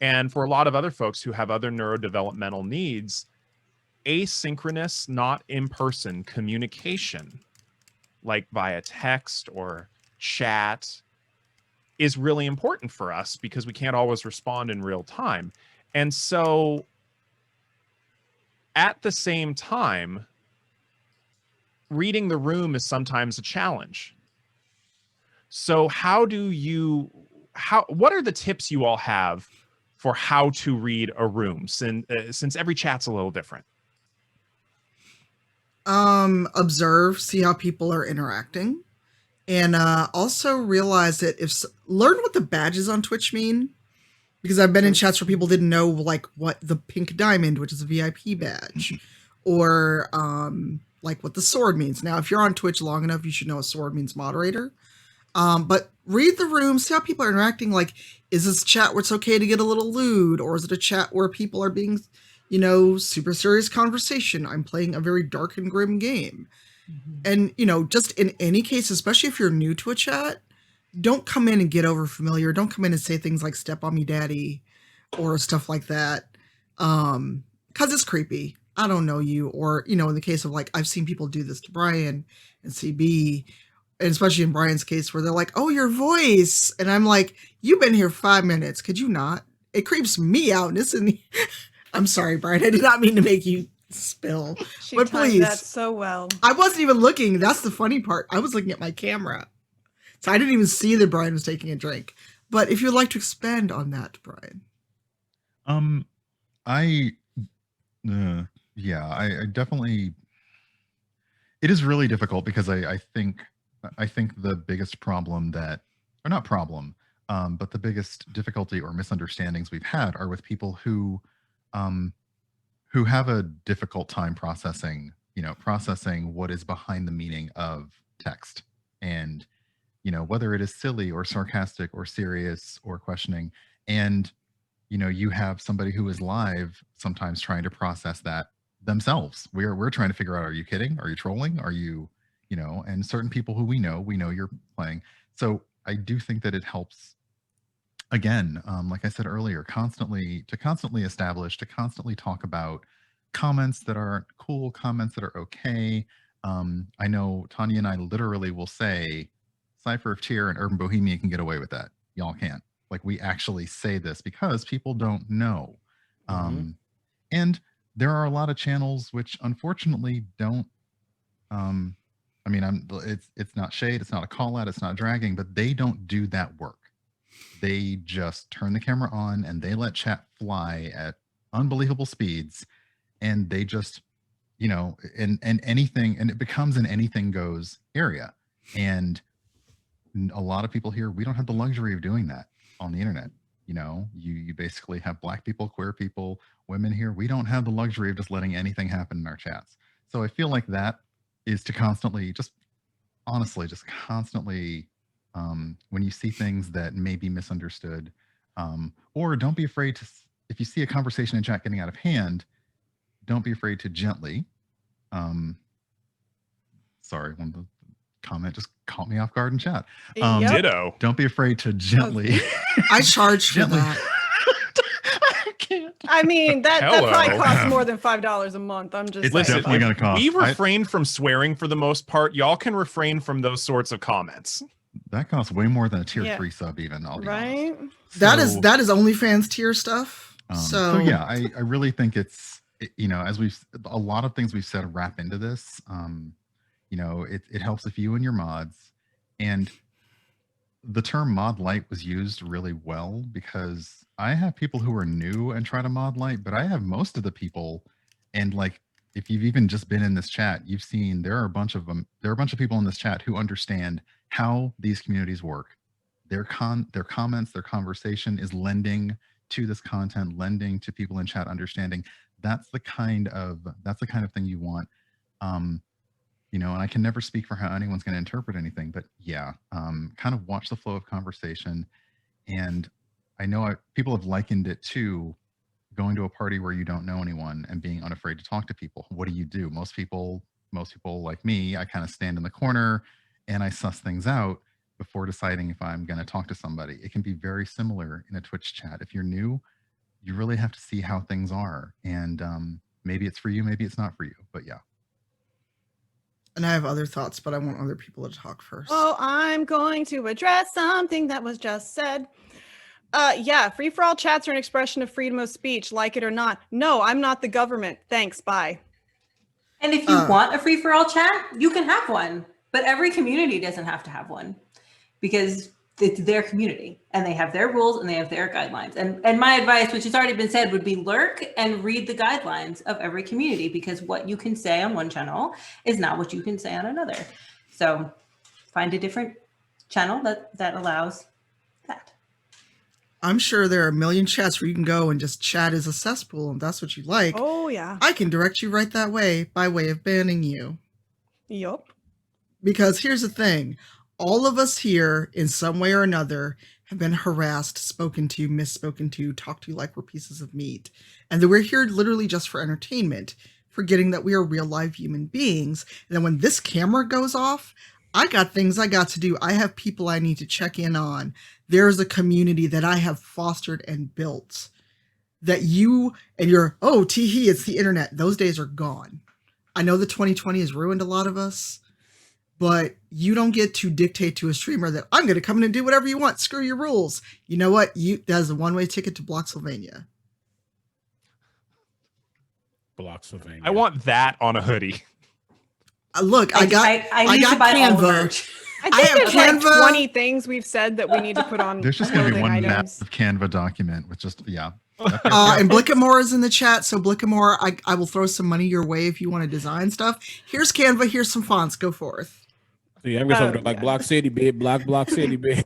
S4: and for a lot of other folks who have other neurodevelopmental needs, asynchronous, not in-person communication, like via text or chat, is really important for us because we can't always respond in real time. And so at the same time, reading the room is sometimes a challenge. So what are the tips you all have for how to read a room, since every chat's a little different?
S2: Observe, see how people are interacting, and also realize that learn what the badges on Twitch mean, because I've been in chats where people didn't know like what the pink diamond, which is a VIP badge, or like what the sword means. Now, if you're on Twitch long enough, you should know a sword means moderator. But read the room, see how people are interacting. Like, is this a chat where it's okay to get a little lewd, or is it a chat where people are being, super serious conversation? I'm playing a very dark and grim game. And, just in any case, especially if you're new to a chat, don't come in and get over familiar. Don't come in and say things like "step on me, daddy," or stuff like that. Cause it's creepy. I don't know you. Or, in the case of like, I've seen people do this to Brian and CB, and especially in Brian's case where they're like, "Oh, your voice." And I'm like, "You've been here 5 minutes. Could you not?" It creeps me out. I'm sorry, Brian. I did not mean to make you spill.
S3: She
S2: but
S3: timed
S2: please.
S3: that so well.
S2: I wasn't even looking. That's the funny part. I was looking at my camera. So I didn't even see that Brian was taking a drink. But if you'd like to expand on that, Brian.
S5: I definitely, it is really difficult because I think the biggest problem or not problem, but the biggest difficulty or misunderstandings we've had are with people who have a difficult time processing what is behind the meaning of text, and whether it is silly or sarcastic or serious or questioning. And you have somebody who is live sometimes trying to process that themselves. We're trying to figure out, are you kidding? Are you trolling? Are you, and certain people who we know you're playing. So I do think that it helps, again, like I said earlier, constantly establish, to constantly talk about comments that aren't cool, comments that are okay. I know Tanya and I literally will say, Cypher of Tyr and Urban Bohemian can get away with that. Y'all can't. Like, we actually say this because people don't know. And there are a lot of channels which unfortunately don't, it's not shade, it's not a call out, it's not dragging, but they don't do that work. They just turn the camera on and they let chat fly at unbelievable speeds, and they just, and anything, and it becomes an anything goes area. And a lot of people here, we don't have the luxury of doing that on the internet. You basically have Black people, queer people, women here. We don't have the luxury of just letting anything happen in our chats. So I feel like that is to constantly, just honestly, just constantly, when you see things that may be misunderstood, or don't be afraid to, if you see a conversation in chat getting out of hand, don't be afraid to gently, sorry, one of the comment just caught me off guard in chat.
S4: Ditto.
S5: Don't be afraid to gently.
S2: I charge for that.
S5: I can't.
S3: I mean, that
S4: Hello.
S3: probably costs more than $5 a month. I'm just
S5: It's
S3: saying.
S5: definitely going to cost.
S4: We refrain from swearing for the most part. Y'all can refrain from those sorts of comments.
S5: That costs way more than a tier
S3: Yeah.
S5: 3 sub, even. I'll be
S3: Right?
S5: honest.
S2: That
S5: So-
S2: is OnlyFans tier stuff.
S5: so yeah, I really think it's, as a lot of things we've said wrap into this. It helps if you and your mods, and the term mod light was used really well, because I have people who are new and try to mod light, but I have most of the people, and like, if you've even just been in this chat, you've seen there are a bunch of people in this chat who understand how these communities work. Their comments, their conversation is lending to this content, lending to people in chat understanding. That's the kind of thing you want. And I can never speak for how anyone's going to interpret anything, but yeah, kind of watch the flow of conversation. And I know people have likened it to going to a party where you don't know anyone and being unafraid to talk to people. What do? Most people like me, I kind of stand in the corner and I suss things out before deciding if I'm going to talk to somebody. It can be very similar in a Twitch chat. If you're new, you really have to see how things are. And maybe it's for you, maybe it's not for you, but yeah.
S2: And I have other thoughts, but I want other people to talk first.
S3: Oh, I'm going to address something that was just said. Yeah, free-for-all chats are an expression of freedom of speech, like it or not. No, I'm not the government. Thanks, bye.
S7: And if you want a free-for-all chat, you can have one. But every community doesn't have to have one, because it's their community and they have their rules and they have their guidelines. And my advice, which has already been said, would be lurk and read the guidelines of every community, because what you can say on one channel is not what you can say on another. So find a different channel that allows that.
S2: I'm sure there are a million chats where you can go and just chat as a cesspool, and that's what you like.
S3: Oh, yeah.
S2: I can direct you right that way by way of banning you.
S3: Yup.
S2: Because here's the thing. All of us here, in some way or another, have been harassed, spoken to, misspoken to, talked to like we're pieces of meat. And that we're here literally just for entertainment, forgetting that we are real live human beings. And then when this camera goes off, I got things I got to do. I have people I need to check in on. There's a community that I have fostered and built. That you and your, oh, tee-hee, it's the internet. Those days are gone. I know that 2020 has ruined a lot of us. But you don't get to dictate to a streamer that I'm going to come in and do whatever you want. Screw your rules. You know what? That's a one-way ticket to Blocksylvania.
S6: Blocksylvania.
S4: I want that on a hoodie.
S2: Look, I
S7: need to buy all the
S2: Canva.
S7: merch.
S3: I
S2: I
S3: think
S2: have
S3: there's like
S2: Canva.
S3: 20 things we've said that we need to put on
S5: There's just going to be
S3: clothing
S5: one
S3: items.
S5: massive Canva document with just, yeah.
S2: And Blickamore is in the chat. So Blickamore, I will throw some money your way if you want to design stuff. Here's Canva. Here's some fonts. Go forth.
S6: See, I'm just over there
S3: Oh,
S6: like
S3: yeah.
S6: Block City, big Block City, big.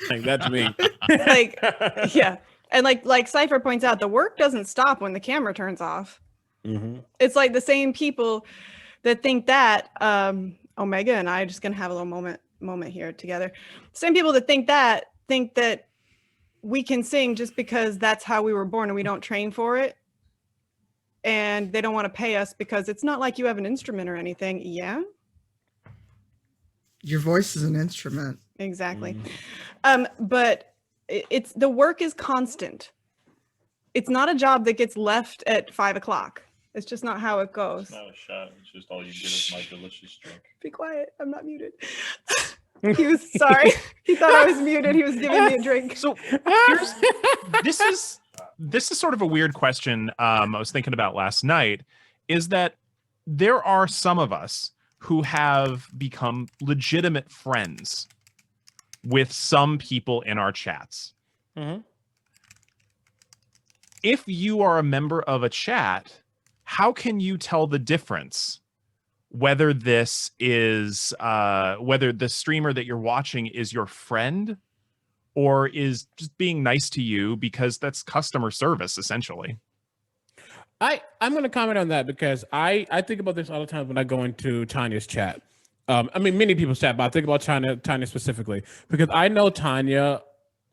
S6: Like that's me.
S3: Like, yeah. And like Cypher points out, the work doesn't stop when the camera turns off.
S6: Mm-hmm.
S3: It's like the same people that think that Omega and I are just gonna have a little moment here together. Same people that think that we can sing just because that's how we were born and we don't train for it. And they don't want to pay us because it's not like you have an instrument or anything. Yeah,
S2: Your voice is an instrument.
S3: exactly. But it's the work is constant. It's not a job that gets left at 5 o'clock. It's just not how it goes.
S8: It's not a shot. It's just all you get is my delicious drink.
S3: Be quiet. I'm not muted. He was sorry. He thought I was muted. He was giving me a drink.
S4: So this is sort of a weird question. I was thinking about last night. Is that there are some of us who have become legitimate friends with some people in our chats.
S6: Mm-hmm.
S4: If you are a member of a chat, how can you tell the difference whether this is whether the streamer that you're watching is your friend or is just being nice to you because that's customer service essentially?
S6: I'm going to comment on that because I think about this all the time when I go into Tanya's chat. I mean, many people's chat, but I think about Tanya specifically because I know Tanya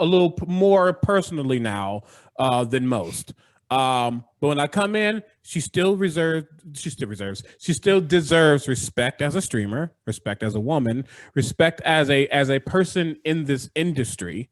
S6: a little more personally now than most. But when I come in, she still deserves respect as a streamer, respect as a woman, respect as a person in this industry.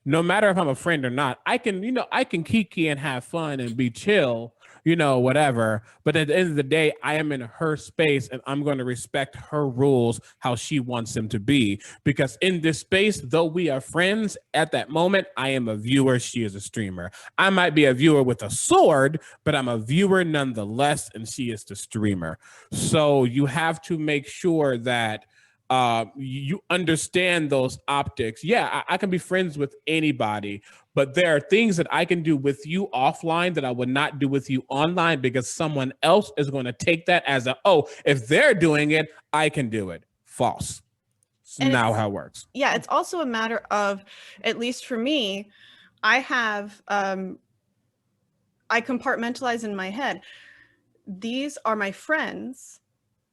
S6: No matter if I'm a friend or not, I can kiki and have fun and be chill, whatever. But at the end of the day, I am in her space and I'm going to respect her rules, how she wants them to be. Because in this space, though we are friends, at that moment, I am a viewer. She is a streamer. I might be a viewer with a sword, but I'm a viewer nonetheless, and she is the streamer. So you have to make sure that you understand those optics. Yeah, I can be friends with anybody, but there are things that I can do with you offline that I would not do with you online because someone else is going to take that as if they're doing it, I can do it. False. It's now how it works.
S3: Yeah, it's also a matter of, at least for me, I have I compartmentalize in my head. These are my friends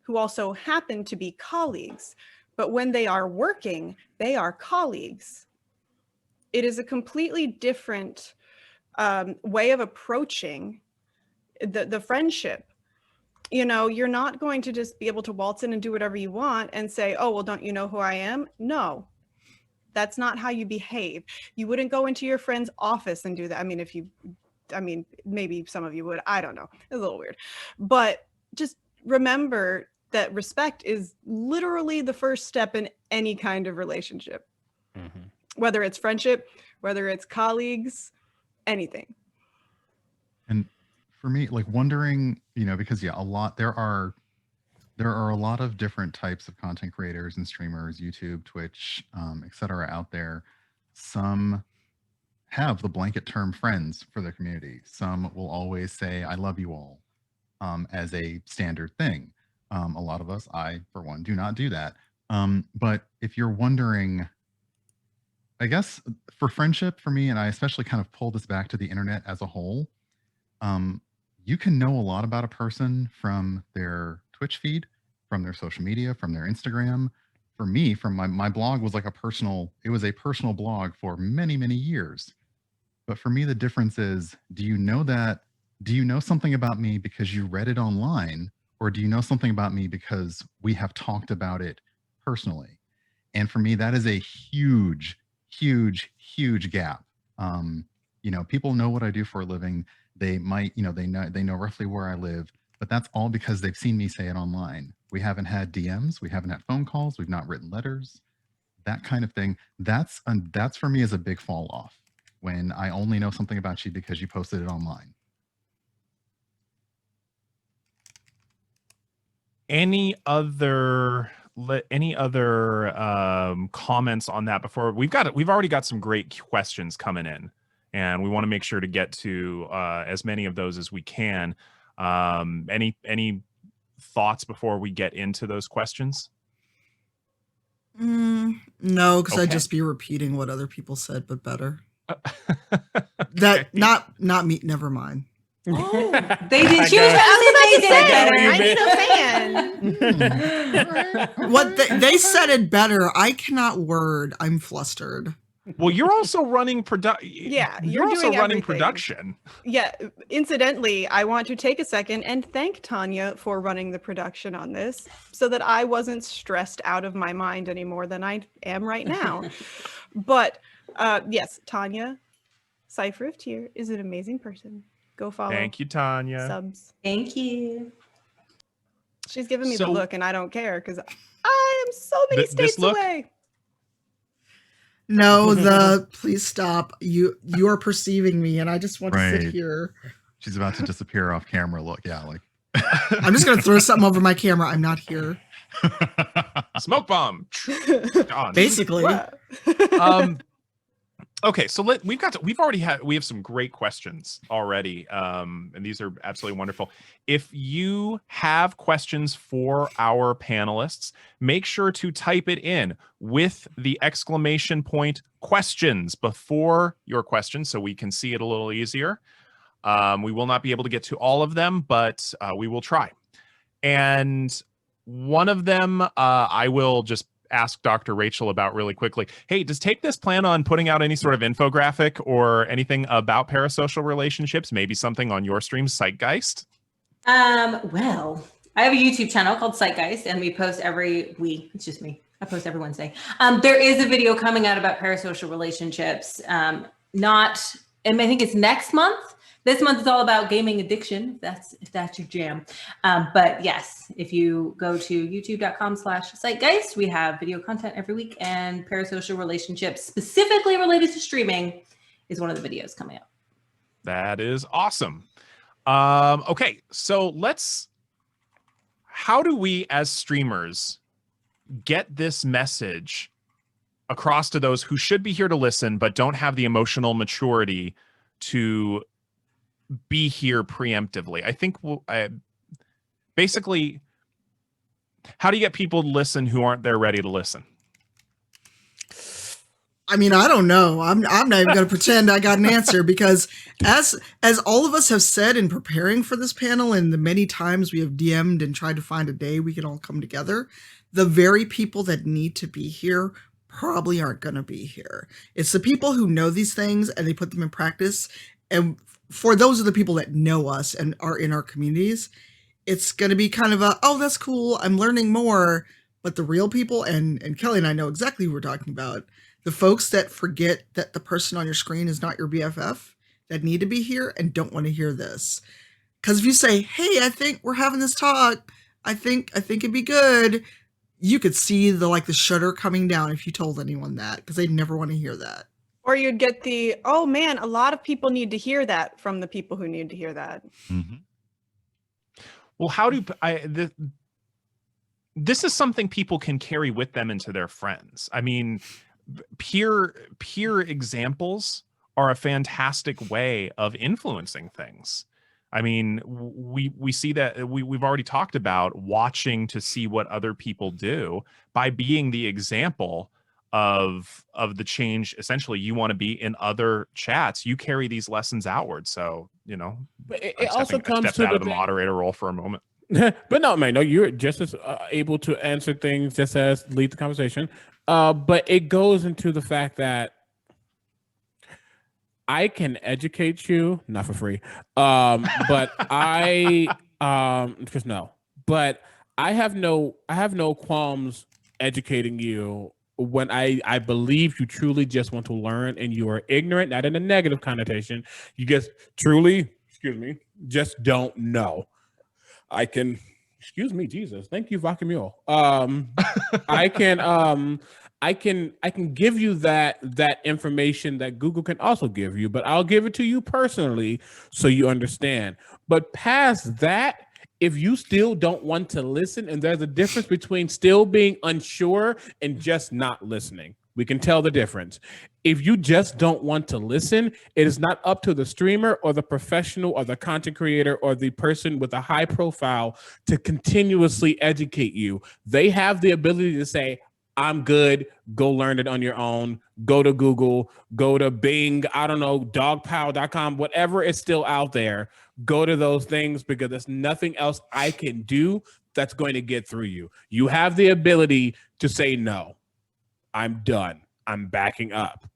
S3: who also happen to be colleagues, but when they are working, they are colleagues. It is a completely different way of approaching the friendship. You're not going to just be able to waltz in and do whatever you want and say, oh, well, don't you know who I am? No, that's not how you behave. You wouldn't go into your friend's office and do that. I mean, maybe some of you would. I don't know. It's a little weird. But just remember that respect is literally the first step in any kind of relationship. Mm-hmm. Whether it's friendship, whether it's colleagues, anything.
S5: And for me, like wondering, because there are a lot of different types of content creators and streamers, YouTube, Twitch, etc. out there. Some have the blanket term friends for their community. Some will always say, I love you all, as a standard thing. A lot of us, I, for one, do not do that. But if you're wondering, I guess for friendship, for me, and I especially kind of pull this back to the internet as a whole, you can know a lot about a person from their Twitch feed, from their social media, from their Instagram. For me, from my blog was like it was a personal blog for many, many years. But for me, the difference is, do you know something about me because you read it online, or do you know something about me because we have talked about it personally? And for me, that is a huge, huge, huge gap. People know what I do for a living. They might, they know roughly where I live, but that's all because they've seen me say it online. We haven't had DMs, we haven't had phone calls, we've not written letters, that kind of thing. That's for me is a big fall off when I only know something about you because you posted it online.
S4: Any other any other comments on that before we've already got some great questions coming in, and we want to make sure to get to as many of those as we can. Any thoughts before we get into those questions?
S2: No, because
S4: Okay.
S2: I'd just be repeating what other people said, but better.
S4: Okay.
S2: Not me. Never mind.
S7: Oh, they did. She was
S3: I was about to say,
S7: they did it better.
S3: I need a fan.
S2: What they said it better. I cannot word. I'm flustered.
S4: Well, you're also running
S3: Yeah,
S4: you're
S3: you're
S4: also
S3: doing
S4: running
S3: everything.
S4: production.
S3: Yeah, incidentally, I want to take a second and thank Tanya for running the production on this so that I wasn't stressed out of my mind any more than I am right now. But yes, Tanya, Cypher of Tear, is an amazing person. Go follow.
S4: Thank you, Tanya.
S3: Subs.
S7: Thank you.
S3: She's giving me
S4: So-
S3: the look and I don't care because I am so many
S4: This
S3: states
S4: look?
S3: away.
S2: No, please stop. You are perceiving me, and I just want to sit
S5: Right.
S2: here.
S5: She's about to disappear off camera. Look, yeah, like
S2: I'm just gonna throw something over my camera. I'm not here.
S4: Smoke bomb. Gone.
S2: Basically,
S3: What?
S4: Okay, so we have some great questions already, and these are absolutely wonderful. If you have questions for our panelists, make sure to type it in with the exclamation point questions before your question so we can see it a little easier. We will not be able to get to all of them, but we will try. And one of them I will just ask Dr. Rachel about really quickly. Hey, does Take This plan on putting out any sort of infographic or anything about parasocial relationships? Maybe something on your stream, Psychgeist?
S7: Well, I have a YouTube channel called Psychgeist, and we post it's just me. I post every Wednesday. There is a video coming out about parasocial relationships. And I think it's next month. This month is all about gaming addiction, if that's your jam. But yes, if you go to youtube.com/Psychgeist, we have video content every week, and parasocial relationships specifically related to streaming is one of the videos coming up.
S4: That is awesome. Okay, so how do we as streamers get this message across to those who should be here to listen but don't have the emotional maturity to be here preemptively? I think basically, how do you get people to listen who aren't there ready to listen?
S2: I mean, I don't know. I'm not even going to pretend I got an answer because as all of us have said in preparing for this panel and the many times we have DM'd and tried to find a day we can all come together, the very people that need to be here probably aren't going to be here. It's the people who know these things and they put them in practice. And for those of the people that know us and are in our communities, it's going to be kind of oh, that's cool, I'm learning more. But the real people, and Kelly and I know exactly who we're talking about, the folks that forget that the person on your screen is not your BFF, that need to be here and don't want to hear this. Because if you say, hey, I think we're having this talk, I think it'd be good, you could see the shutter coming down if you told anyone that, because they'd never want to hear that.
S3: Or you'd get the, oh man, a lot of people need to hear that from the people who need to hear that.
S4: Mm-hmm. Well, how do this is something people can carry with them into their friends. I mean, peer examples are a fantastic way of influencing things. I mean, we see that we've already talked about watching to see what other people do by being the example of the change essentially you want to be in other chats. You carry these lessons outward. So,
S6: But it also comes to
S4: out of the moderator role for a moment.
S6: But no, man, no, you're just as able to answer things, just as lead the conversation. But it goes into the fact that I can educate you, not for free. But but I have no qualms educating you when I believe you truly just want to learn and you are ignorant, not in a negative connotation. You just truly, just don't know. I can, Jesus, thank you, Vodka Mule. I can give you that information that Google can also give you, but I'll give it to you personally so you understand. But past that, if you still don't want to listen, and there's a difference between still being unsure and just not listening. We can tell the difference. If you just don't want to listen, it is not up to the streamer or the professional or the content creator or the person with a high profile to continuously educate you. They have the ability to say, I'm good, go learn it on your own, go to Google, go to Bing, I don't know, dogpile.com, whatever is still out there, go to those things because there's nothing else I can do that's going to get through you. You have the ability to say, no, I'm done, I'm backing up,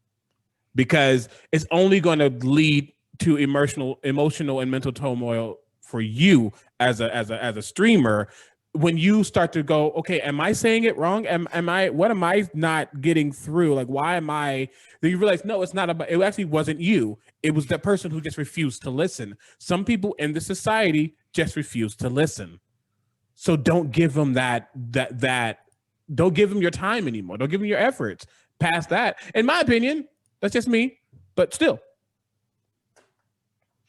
S6: because it's only going to lead to emotional and mental turmoil for you as a streamer. When you start to go, okay, am I saying it wrong? What am I not getting through? Like, why am I? Then you realize, no, it's not about, it actually wasn't you. It was the person who just refused to listen. Some people in the society just refuse to listen. So don't give them don't give them your time anymore. Don't give them your efforts past that. In my opinion, that's just me, but still.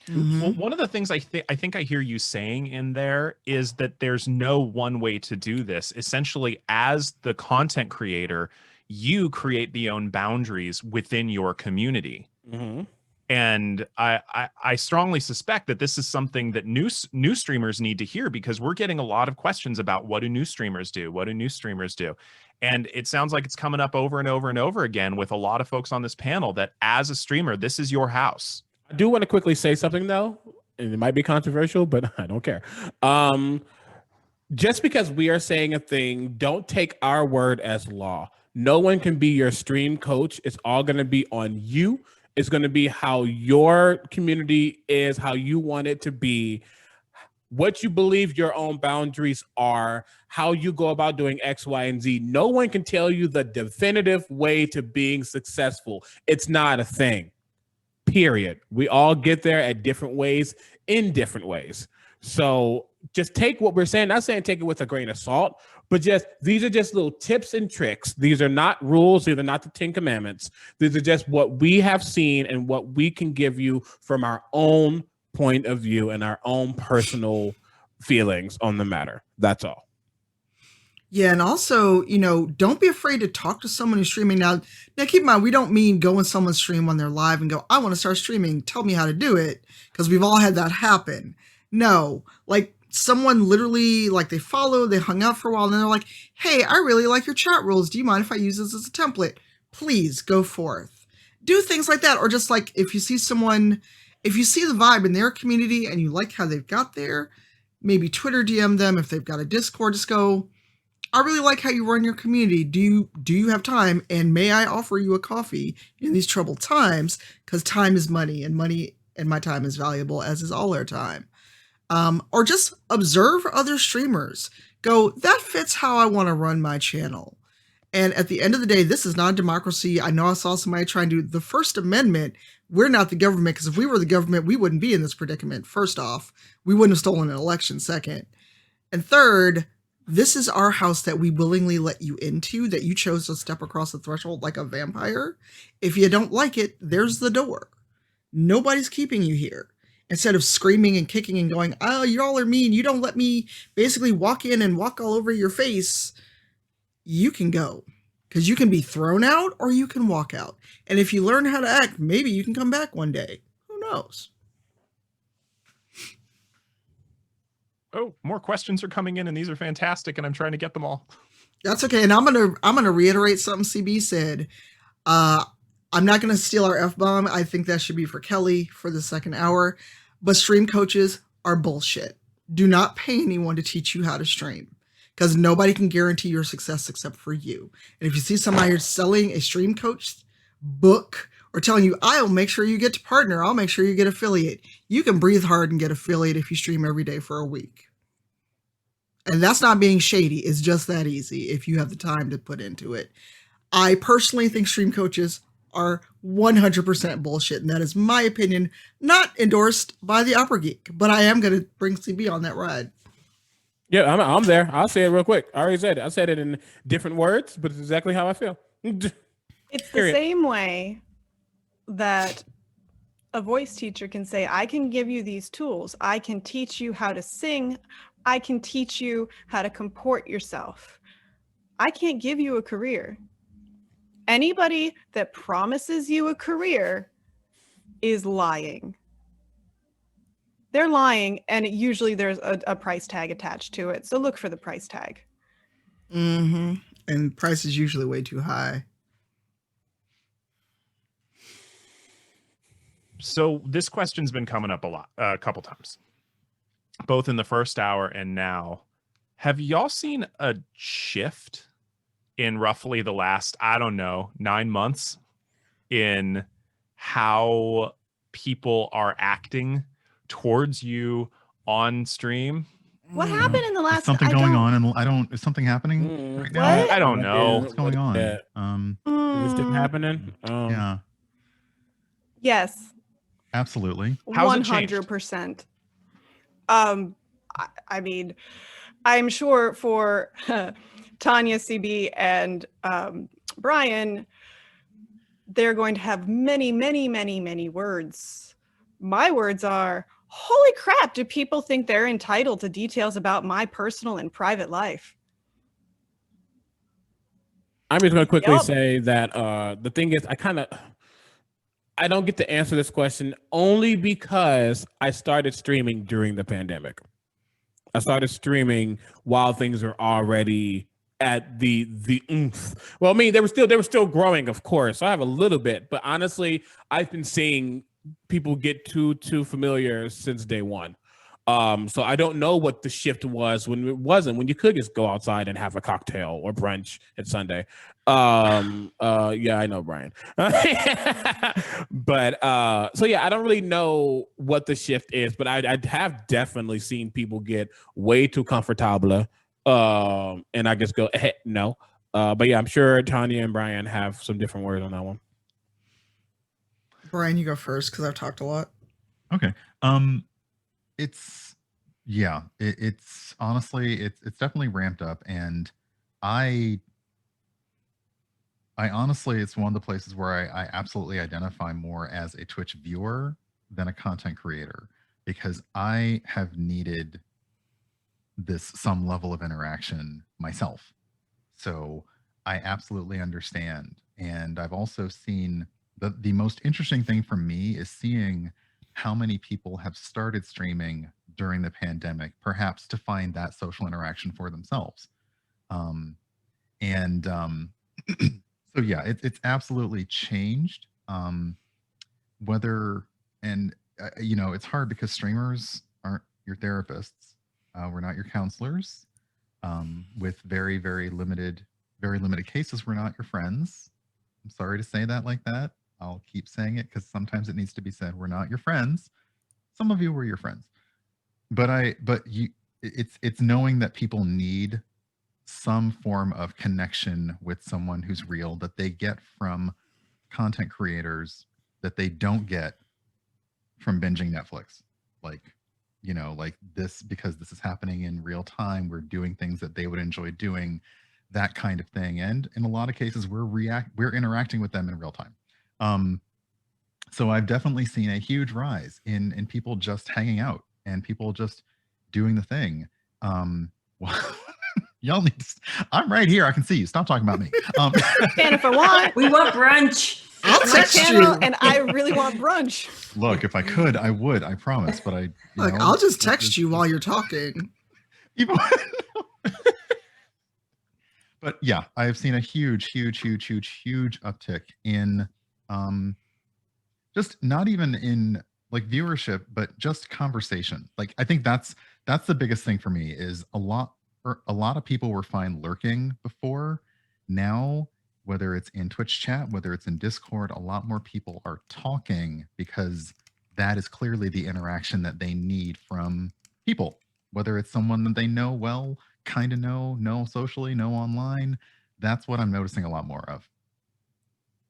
S4: Well, one of the things I think I hear you saying in there is that there's no one way to do this. Essentially, as the content creator, you create the own boundaries within your community. Mm-hmm. And I strongly suspect that this is something that new streamers need to hear, because we're getting a lot of questions about what do new streamers do? What do new streamers do? And it sounds like it's coming up over and over and over again with a lot of folks on this panel that as a streamer, this is your house.
S6: I do want to quickly say something though, and it might be controversial, but I don't care. Just because we are saying a thing, don't take our word as law. No one can be your stream coach. It's all going to be on you. It's going to be how your community is, how you want it to be, what you believe your own boundaries are, how you go about doing X, Y, and Z. No one can tell you the definitive way to being successful. It's not a thing. Period. We all get there at different ways, in different ways. So just take what we're saying, not saying take it with a grain of salt, but these are just little tips and tricks. These are not rules. These are not the 10 Commandments. These are just what we have seen and what we can give you from our own point of view and our own personal feelings on the matter. That's all.
S2: Yeah, and also, don't be afraid to talk to someone who's streaming. Now keep in mind, we don't mean go in someone's stream when they're live and go, I want to start streaming, tell me how to do it, because we've all had that happen. No, like someone literally, like they hung out for a while, and they're like, hey, I really like your chat rules. Do you mind if I use this as a template? Please go forth. Do things like that. Or just like if you see the vibe in their community and you like how they've got there, maybe Twitter DM them. If they've got a Discord, just go, I really like how you run your community. Do you have time? And may I offer you a coffee in these troubled times? Because time is money, and my time is valuable, as is all our time. Or just observe other streamers. Go, that fits how I want to run my channel. And at the end of the day, this is not a democracy. I know I saw somebody trying to do the First Amendment. We're not the government, because if we were the government, we wouldn't be in this predicament. First off, we wouldn't have stolen an election. Second. And third, this is our house that we willingly let you into, that you chose to step across the threshold like a vampire. If you don't like it, there's the door. Nobody's keeping you here. Instead of screaming and kicking and going, oh, y'all are mean, you don't let me basically walk in and walk all over your face, you can go. Because you can be thrown out or you can walk out. And if you learn how to act, maybe you can come back one day. Who knows?
S4: Oh, more questions are coming in, and these are fantastic, and I'm trying to get them all.
S2: That's okay. And I'm gonna reiterate something CB said. I'm not gonna steal our F-bomb. I think that should be for Kelly for the second hour. But stream coaches are bullshit. Do not pay anyone to teach you how to stream, because nobody can guarantee your success except for you. And if you see somebody who's selling a stream coach book or telling you, I'll make sure you get to partner, I'll make sure you get affiliate, you can breathe hard and get affiliate if you stream every day for a week. And that's not being shady. It's just that easy if you have the time to put into it. I personally think stream coaches are 100% bullshit, and that is my opinion, not endorsed by the Opera Geek, but I am going to bring CB on that ride.
S6: Yeah, I'm there. I'll say it real quick. I already said it. I said it in different words, but it's exactly how I feel.
S3: It's the same way that a voice teacher can say, I can give you these tools. I can teach you how to sing. I can teach you how to comport yourself. I can't give you a career. Anybody that promises you a career is lying. They're lying, and usually there's a price tag attached to it. So look for the price tag.
S2: Mm-hmm. And price is usually way too high.
S4: So this question's been coming up a couple times, both in the first hour and now. Have y'all seen a shift in roughly the last, 9 months in how people are acting towards you on stream?
S3: What happened in the last?
S5: Is something going on, and is something happening right now?
S3: What?
S4: I don't know.
S5: What's going on?
S6: Is this happening?
S5: Yeah,
S3: Yes.
S5: absolutely.
S4: How's it changed?
S3: 100%. I mean, I'm sure for Tanya, CB, and Brian, they're going to have many, many, many, many words. My words are, holy crap, do people think they're entitled to details about my personal and private life?
S6: I'm just going to quickly
S3: Yup.
S6: say that the thing is, I don't get to answer this question only because I started streaming during the pandemic. I started streaming while things are already at the oomph. Well, I mean, they were still growing, of course. So I have a little bit, but honestly, I've been seeing people get too familiar since day one. So I don't know what the shift was when you could just go outside and have a cocktail or brunch at Sunday. Yeah, I know, Brian. But so yeah, I don't really know what the shift is, but I have definitely seen people get way too comfortable. And I just go, no. But yeah, I'm sure Tanya and Brian have some different words on that one.
S2: Brian, you go first because I've talked a lot.
S5: Okay. It's honestly, it's definitely ramped up, and I honestly, it's one of the places where I absolutely identify more as a Twitch viewer than a content creator, because I have needed some level of interaction myself. So I absolutely understand. And I've also seen the most interesting thing for me is seeing how many people have started streaming during the pandemic, perhaps to find that social interaction for themselves. So yeah, it's absolutely changed. It's hard because streamers aren't your therapists. We're not your counselors. With very, very limited cases, we're not your friends. I'm sorry to say that like that. I'll keep saying it because sometimes it needs to be said. We're not your friends. Some of you were your friends, it's knowing that people need some form of connection with someone who's real that they get from content creators that they don't get from binging Netflix. Like this, because this is happening in real time. We're doing things that they would enjoy doing, that kind of thing. And in a lot of cases, we're interacting with them in real time. So I've definitely seen a huge rise in people just hanging out and people just doing the thing. Y'all need to, I'm right here. I can see you. Stop talking about me.
S3: And if I want,
S7: We want brunch.
S2: I'll
S3: my
S2: text
S3: channel,
S2: you.
S3: and I really want brunch.
S5: Look, if I could, I would. I promise. But
S2: I'll just text you while you're talking.
S5: But yeah, I have seen a huge uptick in just not even in like viewership, but just conversation. Like I think that's the biggest thing for me is a lot of people were fine lurking before. Now, whether it's in Twitch chat, whether it's in Discord, a lot more people are talking because that is clearly the interaction that they need from people, whether it's someone that they know well, kind of know socially, know online. That's what I'm noticing a lot more of.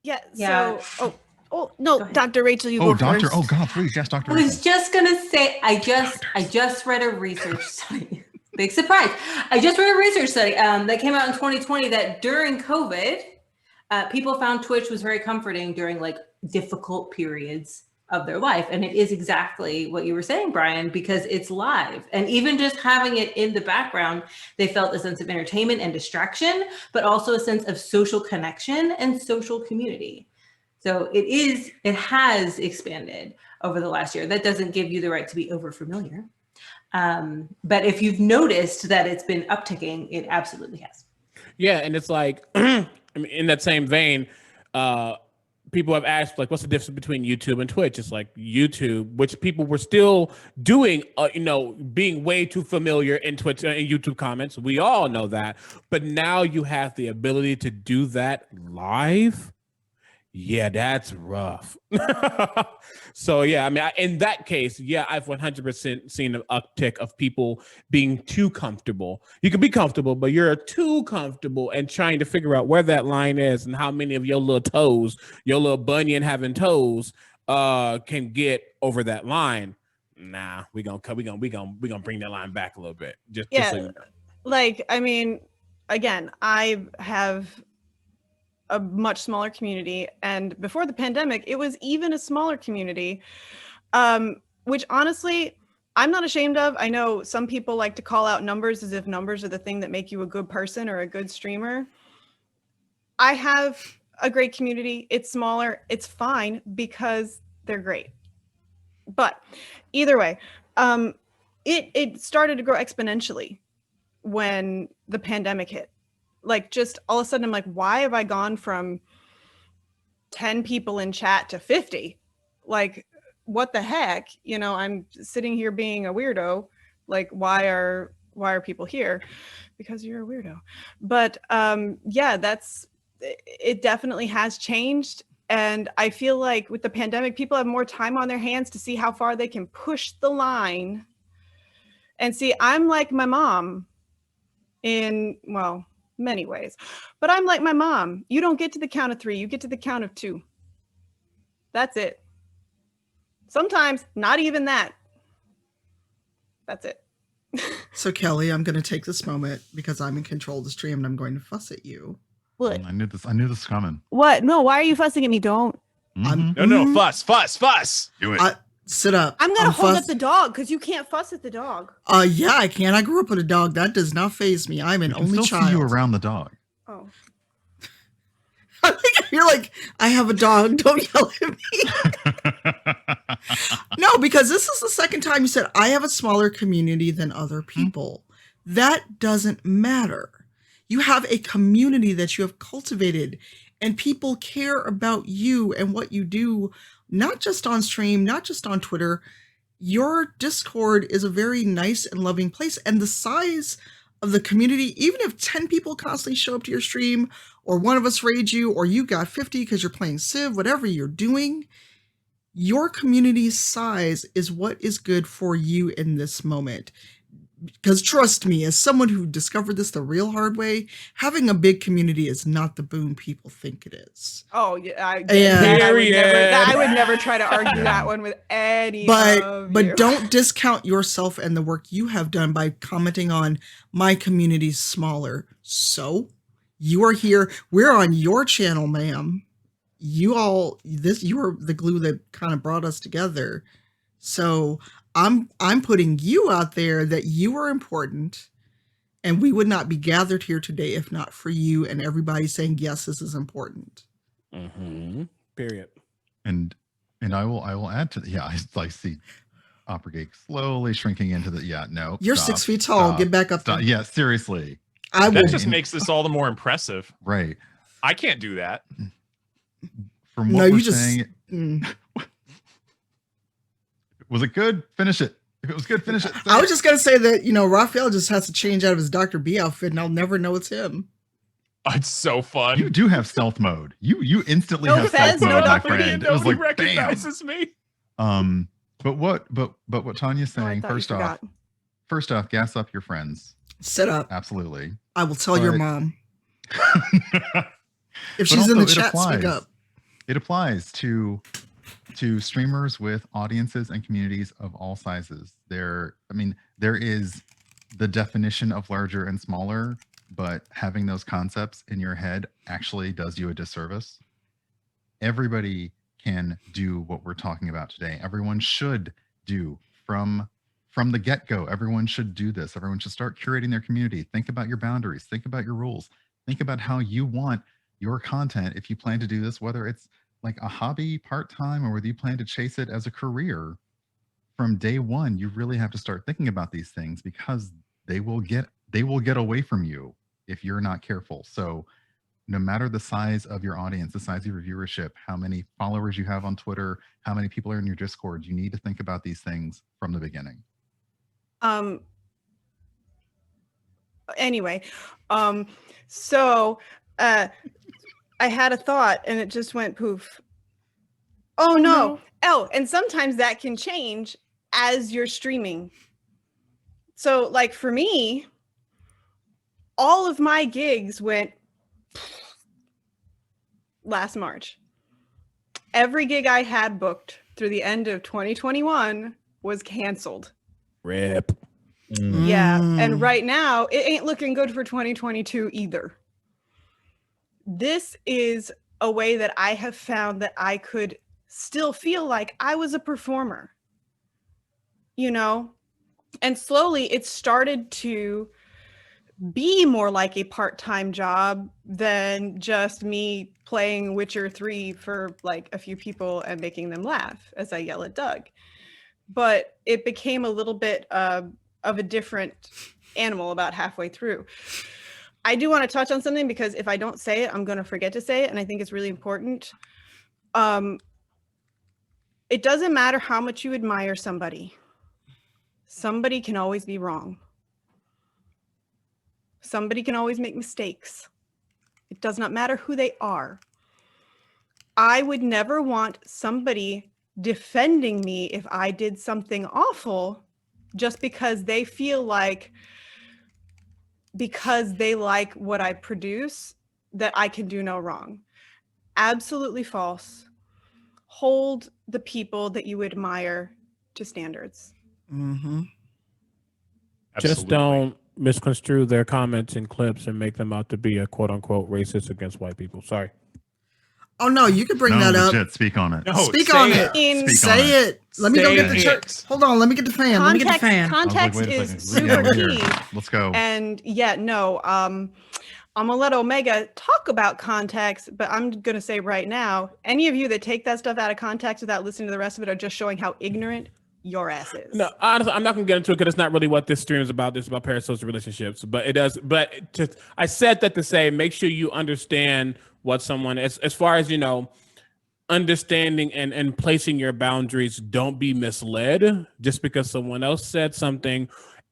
S3: Yeah.
S7: Yeah.
S3: So, oh no, Dr. Rachel, you
S5: Oh,
S3: go
S5: doctor.
S3: first.
S5: Oh God, please. Yes, Dr.
S7: I was just gonna say, I just read a research study. Big surprise. I just read a research study that came out in 2020 that during COVID, people found Twitch was very comforting during like difficult periods. of their life. And it is exactly what you were saying, Brian, because it's live. And even just having it in the background, they felt a sense of entertainment and distraction, but also a sense of social connection and social community. So it has expanded over the last year. That doesn't give you the right to be over familiar. But if you've noticed that it's been upticking, it absolutely has.
S6: Yeah, and it's like, I mean, in that same vein, people have asked, like, what's the difference between YouTube and Twitch? It's like YouTube, which people were still doing, being way too familiar in Twitch and YouTube comments. We all know that. But now you have the ability to do that live. Yeah, that's rough. So, yeah, I mean, in that case, yeah, I've 100% seen an uptick of people being too comfortable. You can be comfortable, but you're too comfortable and trying to figure out where that line is and how many of your little toes, your little bunion having toes, can get over that line. Nah, we gonna bring that line back a little bit. Just so you know.
S3: Like, I mean, again, I have a much smaller community, and before the pandemic it was even a smaller community, which honestly I'm not ashamed of. I know some people like to call out numbers as if numbers are the thing that make you a good person or a good streamer. I have a great community. It's smaller, it's fine because they're great. But either way, it started to grow exponentially when the pandemic hit. Like, just all of a sudden I'm like, why have I gone from 10 people in chat to 50? Like, what the heck? You know, I'm sitting here being a weirdo. Like, why are people here? Because you're a weirdo. But yeah, it definitely has changed. And I feel like with the pandemic, people have more time on their hands to see how far they can push the line. And see, I'm like my mom in, well, many ways, but I'm like my mom. You don't get to the count of 3, you get to the count of 2. That's it. Sometimes not even that. That's it.
S2: So Kelly, I'm going to take this moment because I'm in control of the stream and I'm going to fuss at you.
S3: What?
S5: I knew this coming.
S3: What? No, why are you fussing at me? Don't.
S4: No, fuss.
S5: Do it.
S2: Sit up.
S3: I'm going to hold up the dog because you can't fuss at the dog.
S2: Yeah, I can. I grew up with a dog. That does not faze me. I'm an only child.
S5: See you around the dog.
S3: Oh.
S2: You're like, I have a dog. Don't yell at me. No, because this is the second time you said, I have a smaller community than other people. That doesn't matter. You have a community that you have cultivated, and people care about you and what you do, not just on stream, not just on Twitter. Your Discord is a very nice and loving place. And the size of the community, even if 10 people constantly show up to your stream, or one of us raid you, or you got 50 because you're playing Civ, whatever you're doing, your community's size is what is good for you in this moment. Because trust me, as someone who discovered this the real hard way, having a big community is not the boon people think it is.
S3: Oh, yeah. I
S6: Period.
S3: would never try to argue that one with any
S2: But
S3: you.
S2: don't discount yourself and the work you have done by commenting on my community's smaller. So you are here. We're on your channel, ma'am. You are the glue that kind of brought us together. So I'm putting you out there that you are important, and we would not be gathered here today if not for you and everybody saying, yes, this is important.
S6: Mm-hmm. Period.
S5: And I will add to I see Opera Geek slowly shrinking into the
S2: You're
S5: stop,
S2: 6 feet tall. Get back up there.
S5: Yeah, seriously.
S4: That just makes this all the more impressive.
S5: Right.
S4: I can't do that.
S5: From what we're
S2: just
S5: saying, was it good? Finish it. If it was good, finish it.
S2: I was just gonna say that Raphael just has to change out of his Dr. B outfit, and I'll never know it's him.
S4: Oh, it's so fun.
S5: You do have stealth mode. You instantly have stealth mode, my friend. It was
S4: Nobody
S5: like,
S4: recognizes me.
S5: But what Tanya's saying,
S3: I thought you
S5: first off, gas up your friends.
S2: Sit up.
S5: Absolutely.
S2: I will tell your mom. If she's
S5: also,
S2: in the chat, speak up.
S5: It applies to streamers with audiences and communities of all sizes. There is the definition of larger and smaller, but having those concepts in your head actually does you a disservice. Everybody can do what we're talking about today. Everyone should do from the get-go. Everyone should do this. Everyone should start curating their community. Think about your boundaries. Think about your rules. Think about how you want your content, if you plan to do this, whether it's like a hobby part-time or whether you plan to chase it as a career. From day one, you really have to start thinking about these things because they will get away from you if you're not careful. So no matter the size of your audience, the size of your viewership, how many followers you have on Twitter, how many people are in your Discord, you need to think about these things from the beginning.
S3: Anyway, so I had a thought and it just went poof. Oh no. Oh, and sometimes that can change as you're streaming. So like for me, all of my gigs went last March. Every gig I had booked through the end of 2021 was canceled.
S6: Rip.
S3: Yeah. And right now, it ain't looking good for 2022 either. This is a way that I have found that I could still feel like I was a performer, you know? And slowly it started to be more like a part-time job than just me playing Witcher 3 for like a few people and making them laugh as I yell at Doug. But it became a little bit of a different animal about halfway through. I do want to touch on something because if I don't say it, I'm going to forget to say it. And I think it's really important. It doesn't matter how much you admire somebody. Somebody can always be wrong. Somebody can always make mistakes. It does not matter who they are. I would never want somebody defending me if I did something awful just because they feel like, because they like what I produce, that I can do no wrong. Absolutely false. Hold the people that you admire to standards.
S2: Mm-hmm.
S6: Just don't misconstrue their comments and clips and make them out to be a quote unquote racist against white people. Sorry.
S2: Oh no, you can bring that up.
S5: Legit, speak on it.
S4: No,
S2: Speak
S4: say
S2: on
S4: it.
S2: it.
S5: Speak
S2: Say
S5: on
S2: it. Let me go get the church. Hold on. Let me get the fan. Let me get the fan.
S3: Context
S5: wait a
S3: is
S5: second. Yeah,
S3: super
S5: we're here.
S3: key.
S5: Let's go.
S3: And yeah, no, I'm gonna let Omega talk about context, but I'm gonna say right now, any of you that take that stuff out of context without listening to the rest of it are just showing how ignorant your ass is.
S6: No, honestly, I'm not gonna get into it because it's not really what this stream is about. This is about parasocial relationships, but it does. But I said that to say, make sure you understand what someone, as far as, you know, understanding and placing your boundaries. Don't be misled just because someone else said something,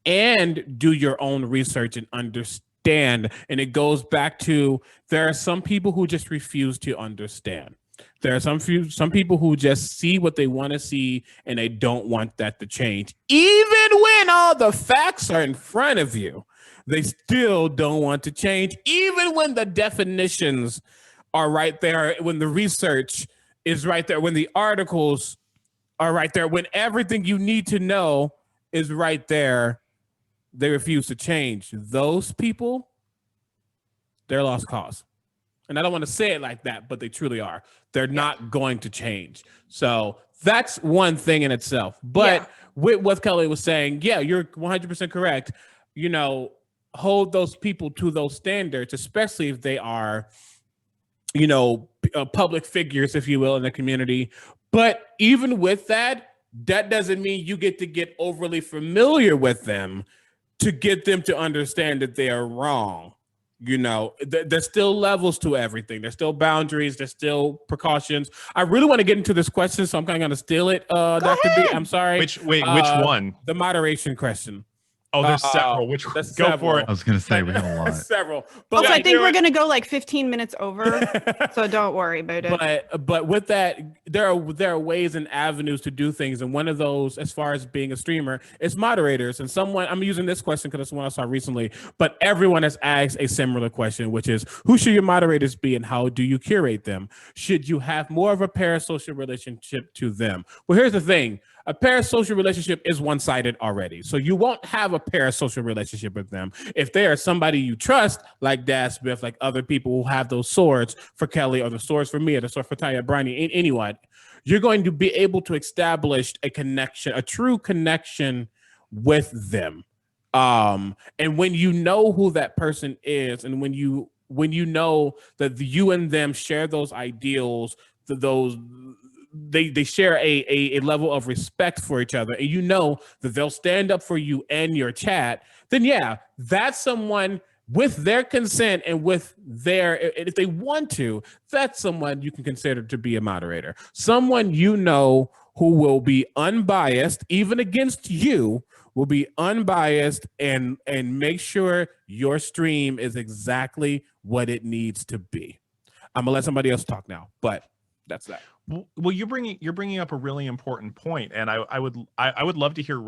S6: and do your own research and understand. And it goes back to, there are some people who just refuse to understand. There are some people who just see what they want to see and they don't want that to change. Even when all the facts are in front of you, they still don't want to change. Even when the definitions are right there, when the research is right there, when the articles are right there, when everything you need to know is right there, they refuse to change. Those people, they're lost cause. And I don't want to say it like that, but they truly are. They're not going to change. So that's one thing in itself. But with what Kelly was saying, yeah, you're 100% correct. You know, hold those people to those standards, especially if they are, you know, public figures, if you will, in the community. But even with that, that doesn't mean you get to get overly familiar with them to get them to understand that they are wrong. You know, there's still levels to everything. There's still boundaries. There's still precautions. I really want to get into this question, so I'm kind of going to steal it, Dr. B. I'm sorry.
S4: Which one?
S6: The moderation question.
S4: Oh, there's several. Go for it.
S5: I was going to say, we have a lot.
S6: Several. But
S3: Also, I think we're going to go like 15 minutes over, so don't worry about it.
S6: But with that, there are ways and avenues to do things, and one of those, as far as being a streamer, is moderators. And someone, I'm using this question because it's one I saw recently, but everyone has asked a similar question, which is, who should your moderators be, and how do you curate them? Should you have more of a parasocial relationship to them? Well, here's the thing. A parasocial relationship is one-sided already. So you won't have a parasocial relationship with them. If they are somebody you trust, like Dad Smith, like other people who have those swords for Kelly, or the swords for me, or the sword for Tanya, Bryony, anyone, you're going to be able to establish a connection, a true connection with them. And when you know who that person is, and when you know that you and them share those ideals, those they share a level of respect for each other, and you know that they'll stand up for you and your chat, then yeah, that's someone with their consent and with their, if they want to, that's someone you can consider to be a moderator. Someone you know who will be unbiased, even against you, will be unbiased and make sure your stream is exactly what it needs to be. I'm gonna let somebody else talk now, but that's that.
S4: Well, you're bringing up a really important point, and I would love to hear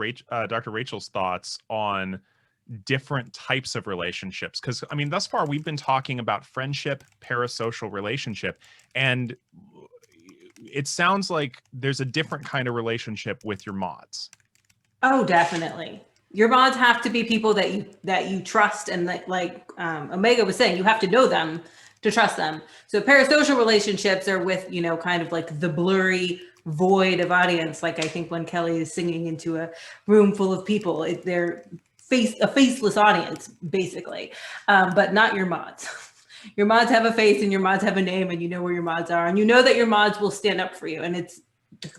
S4: Dr. Rachel's thoughts on different types of relationships, because I mean, thus far we've been talking about friendship, parasocial relationship, and it sounds like there's a different kind of relationship with your mods.
S7: Oh, definitely. Your mods have to be people that you trust, and that, like Omega was saying, you have to know them to trust them. So parasocial relationships are with, you know, kind of like the blurry void of audience. Like I think when Kelly is singing into a room full of people, they're a faceless audience, basically, but not your mods. Your mods have a face, and your mods have a name, and you know where your mods are, and you know that your mods will stand up for you. And it's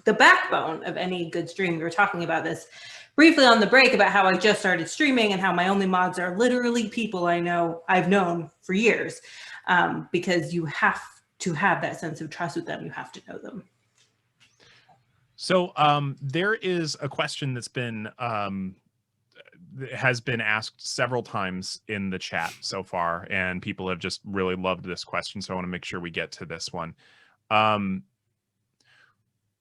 S7: the backbone of any good stream. We were talking about this briefly on the break about how I just started streaming and how my only mods are literally people I've known for years, because you have to have that sense of trust with them. You have to know them.
S4: So there is a question that's been has been asked several times in the chat so far, and people have just really loved this question. So I want to make sure we get to this one.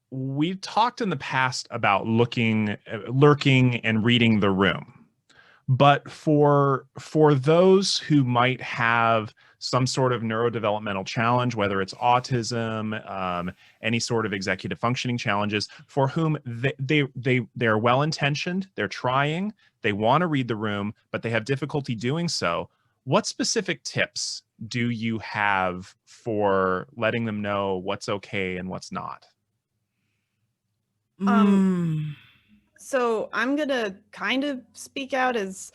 S4: We've talked in the past about lurking and reading the room, but for those who might have some sort of neurodevelopmental challenge, whether it's autism, any sort of executive functioning challenges, for whom they're well-intentioned, they're trying, they want to read the room, but they have difficulty doing so, what specific tips do you have for letting them know what's okay and what's not?
S3: So I'm going to kind of speak out as,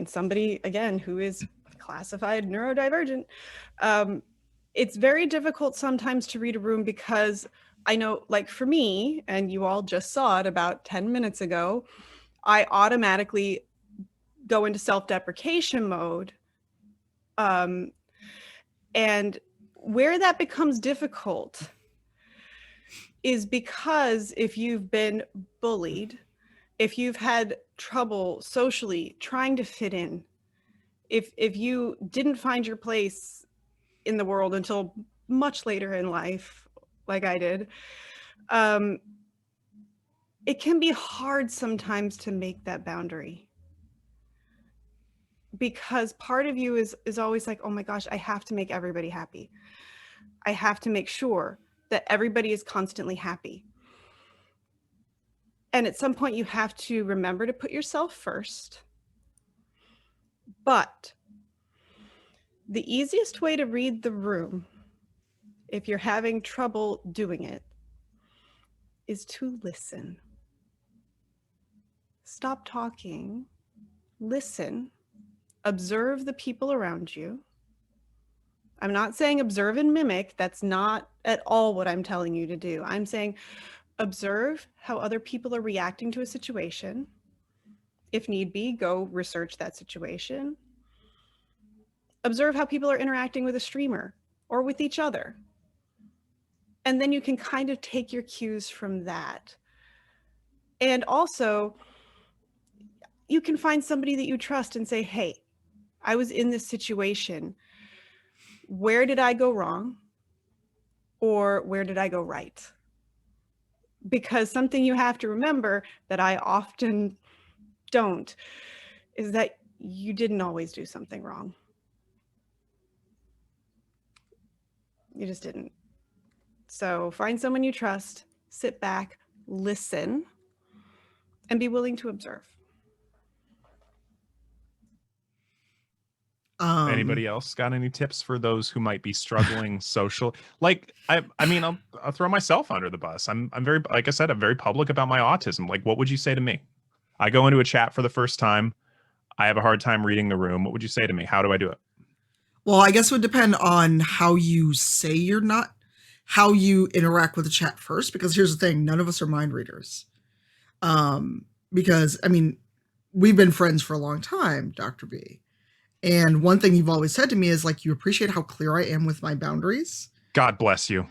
S3: somebody, again, who is classified neurodivergent. It's very difficult sometimes to read a room, because I know, like for me, and you all just saw it about 10 minutes ago, I automatically go into self-deprecation mode. And where that becomes difficult is because if you've been bullied, if you've had trouble socially trying to fit in, if you didn't find your place in the world until much later in life, like I did, it can be hard sometimes to make that boundary, because part of you is always like, oh my gosh, I have to make everybody happy. I have to make sure that everybody is constantly happy. And at some point you have to remember to put yourself first. But the easiest way to read the room, if you're having trouble doing it, is to listen. Stop talking, listen, observe the people around you. I'm not saying observe and mimic. That's not at all what I'm telling you to do. I'm saying observe how other people are reacting to a situation. If need be, go research that situation. Observe how people are interacting with a streamer or with each other. And then you can kind of take your cues from that. And also, you can find somebody that you trust and say, hey, I was in this situation. Where did I go wrong? Or where did I go right? Because something you have to remember that I often don't is that you didn't always do something wrong. You just didn't. So find someone you trust, sit back, listen, and be willing to observe.
S4: Anybody else got any tips for those who might be struggling social? Like, I mean, I'll throw myself under the bus. I'm very, like I said, I'm very public about my autism. Like, what would you say to me? I go into a chat for the first time. I have a hard time reading the room. What would you say to me? How do I do it?
S2: Well, I guess it would depend on how you say you're not, how you interact with the chat first, because here's the thing, none of us are mind readers. Because, I mean, we've been friends for a long time, Dr. B. And one thing you've always said to me is like, you appreciate how clear I am with my boundaries.
S4: God bless you.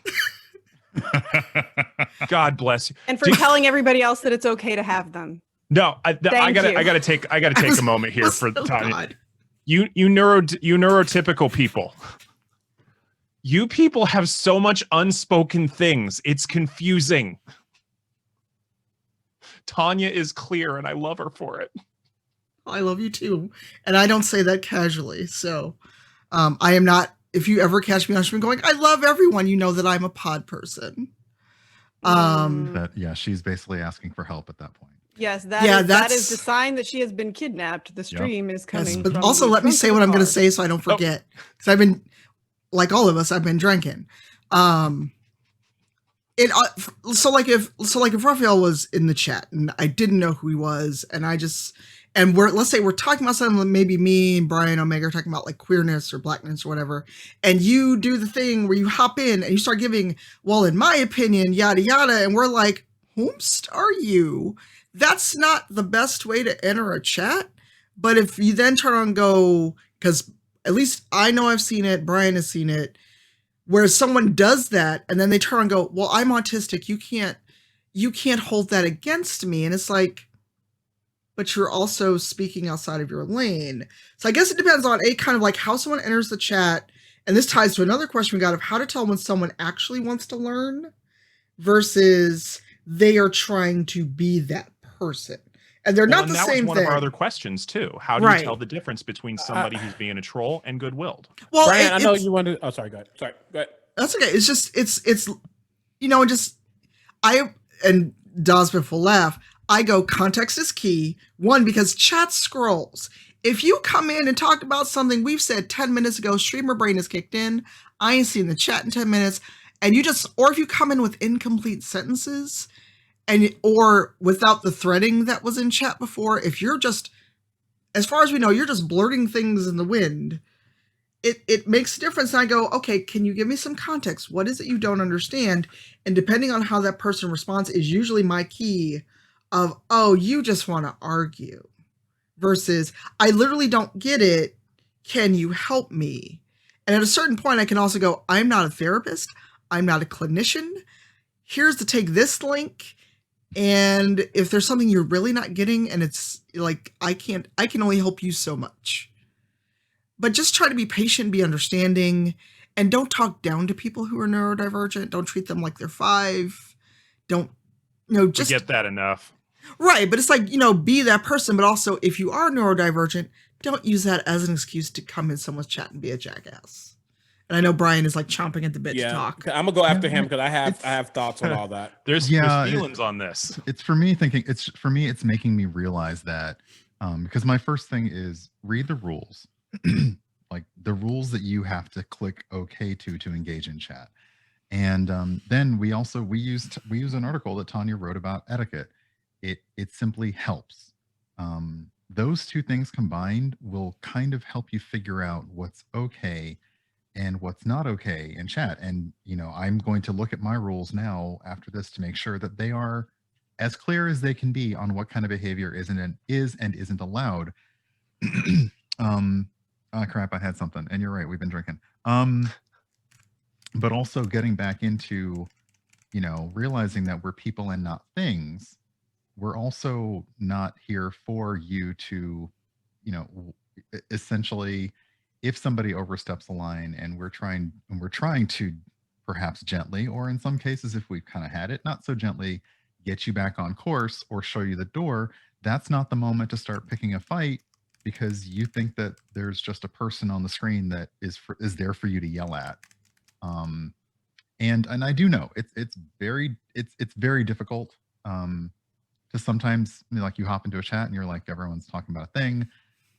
S4: God bless you.
S3: And for telling everybody else that it's okay to have them.
S4: No, I gotta take a moment here for Tanya.
S2: God.
S4: You neurotypical people. You people have so much unspoken things. It's confusing. Tanya is clear, and I love her for it.
S2: I love you too. And I don't say that casually. So I am not, if you ever catch me on stream going, I love everyone, you know that I'm a pod person.
S5: Yeah, she's basically asking for help at that point.
S3: Yes, that is the sign that she has been kidnapped. The stream is coming.
S2: Yes, but also let me say what I'm going to say so I don't forget. Because I've been, like all of us, I've been drinking. So like if Raphael was in the chat and I didn't know who he was, and let's say we're talking about something, maybe me and Brian Omega are talking about like queerness or blackness or whatever, and you do the thing where you hop in and you start giving, well, in my opinion, yada yada, and we're like, whomst are you? That's not the best way to enter a chat. But if you then turn on and go, because at least I know I've seen it, Brian has seen it, where someone does that and then they turn and go, well, I'm autistic, you can't hold that against me. And it's like, but you're also speaking outside of your lane. So I guess it depends on kind of like how someone enters the chat. And this ties to another question we got of how to tell when someone actually wants to learn versus they are trying to be that person. And they're not the same thing. That was one of our
S4: other questions too. How do you tell the difference between somebody who's being a troll and good-willed?
S2: Well,
S6: Brian, I know you wanted. Oh, sorry. Go ahead.
S2: That's okay. It's just it's and Dosbif will laugh. I go, context is key. One, because chat scrolls. If you come in and talk about something we've said 10 minutes ago, streamer brain is kicked in. I ain't seen the chat in 10 minutes. And or if you come in with incomplete sentences or without the threading that was in chat before, if you're just, as far as we know, you're just blurting things in the wind, it makes a difference. And I go, okay, can you give me some context? What is it you don't understand? And depending on how that person responds is usually my key of, oh, you just want to argue versus I literally don't get it. Can you help me? And at a certain point, I can also go, I'm not a therapist. I'm not a clinician. Here's to take this link. And if there's something you're really not getting and it's like, I can only help you so much. But just try to be patient, be understanding, and don't talk down to people who are neurodivergent. Don't treat them like they're 5. Don't, just
S4: get that enough.
S2: Right. But it's like, be that person. But also, if you are neurodivergent, don't use that as an excuse to come in someone's chat and be a jackass. And I know Brian is like chomping at the bit to talk.
S6: I'm gonna go after him because I have thoughts on all that.
S4: There's feelings on this.
S5: It's for me thinking. It's making me realize that because my first thing is read the rules, like the rules that you have to click OK to engage in chat, and then we use an article that Tanya wrote about etiquette. It simply helps. Those two things combined will kind of help you figure out what's okay and what's not okay in chat. And, I'm going to look at my rules now after this to make sure that they are as clear as they can be on what kind of behavior is and isn't allowed. Crap, I had something. And you're right, we've been drinking. But also getting back into, realizing that we're people and not things. We're also not here for you to, essentially, if somebody oversteps the line and we're trying to perhaps gently, or in some cases, if we've kind of had it, not so gently, get you back on course or show you the door, that's not the moment to start picking a fight because you think that there's just a person on the screen that is there for you to yell at. And I do know it's very difficult Because sometimes, like, you hop into a chat and you're like, everyone's talking about a thing.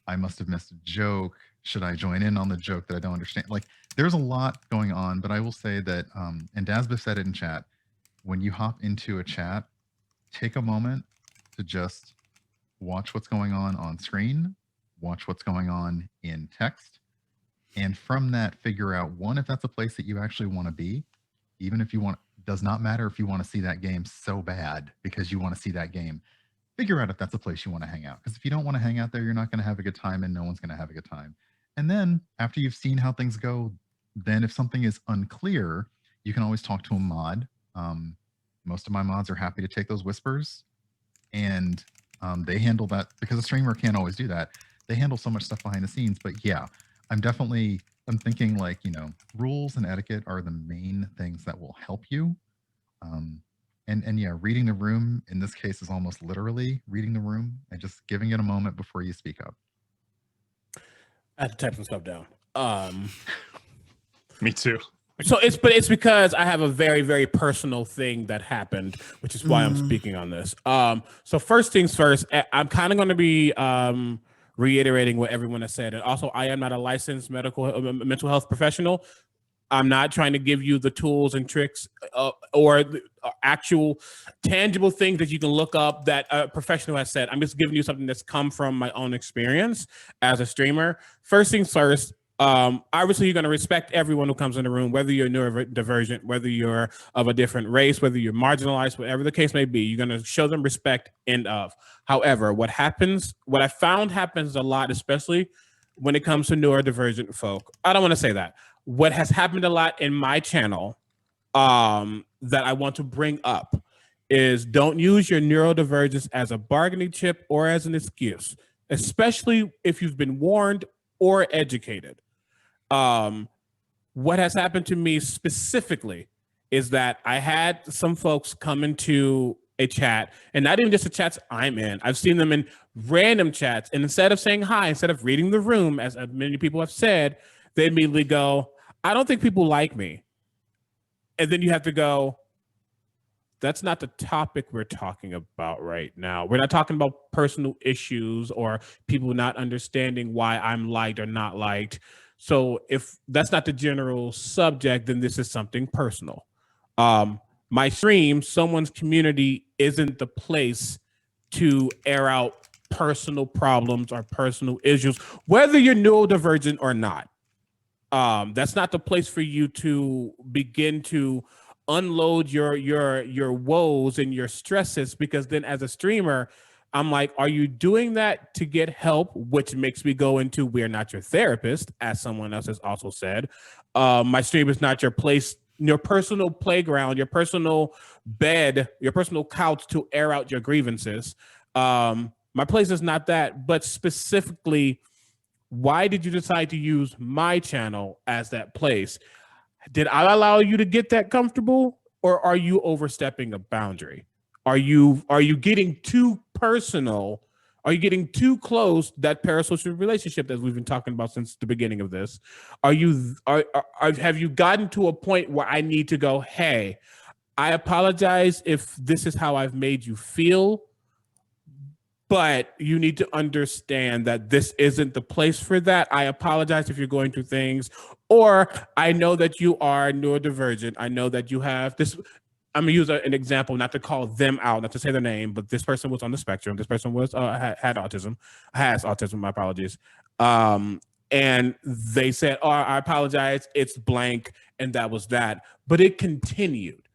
S5: I must have missed a joke. Should I join in on the joke that I don't understand? Like, there's a lot going on, but I will say that, and Dasbeth said it in chat, when you hop into a chat, take a moment to just watch what's going on screen, watch what's going on in text, and from that, figure out, one, if that's a place that you actually want to be, even if you want, does not matter if you want to see that game so bad because you want to see that game. Figure out if that's a place you want to hang out. Because if you don't want to hang out there, you're not going to have a good time and no one's going to have a good time. And then after you've seen how things go, then if something is unclear, you can always talk to a mod. Most of my mods are happy to take those whispers, and they handle that, because a streamer can't always do that. They handle so much stuff behind the scenes. But yeah, I'm thinking, like, rules and etiquette are the main things that will help you. And yeah, reading the room in this case is almost literally reading the room and just giving it a moment before you speak up.
S6: I have to type some stuff down.
S4: Me too.
S6: So it's because I have a very, very personal thing that happened, which is why I'm speaking on this. So first things first, I'm kind of going to be reiterating what everyone has said. And also, I am not a licensed mental health professional. I'm not trying to give you the tools and tricks or the actual tangible things that you can look up that a professional has said. I'm just giving you something that's come from my own experience as a streamer. First things first, obviously you're going to respect everyone who comes in the room, whether you're neurodivergent, whether you're of a different race, whether you're marginalized, whatever the case may be. You're going to show them respect. End of. However, what I found happens a lot, especially when it comes to neurodivergent folk. I don't want to say that. What has happened a lot in my channel that I want to bring up is, don't use your neurodivergence as a bargaining chip or as an excuse, especially if you've been warned or educated. What has happened to me specifically is that I had some folks come into a chat, and not even just the chats I'm in. I've seen them in random chats, and instead of saying hi, instead of reading the room, as many people have said, they immediately go, I don't think people like me. And then you have to go, that's not the topic we're talking about right now. We're not talking about personal issues or people not understanding why I'm liked or not liked. So if that's not the general subject, then this is something personal. My stream, someone's community, isn't the place to air out personal problems or personal issues, whether you're neurodivergent or not. That's not the place for you to begin to unload your woes and your stresses, because then as a streamer, I'm like, are you doing that to get help? Which makes me go into, we're not your therapist, as someone else has also said. My stream is not your place, your personal playground, your personal bed, your personal couch to air out your grievances. My place is not that, but specifically, why did you decide to use my channel as that place? Did I allow you to get that comfortable, or are you overstepping a boundary? Are you getting too personal? Are you getting too close, that parasocial relationship that we've been talking about since the beginning of this? Have you gotten to a point where I need to go, hey, I apologize if this is how I've made you feel, but you need to understand that this isn't the place for that. I apologize if you're going through things, or I know that you are neurodivergent. I know that you have this. I'm gonna use an example, not to call them out, not to say their name, but this person was on the spectrum. This person was had autism, has autism. My apologies. And they said, "Oh, I apologize. It's blank," and that was that. But it continued,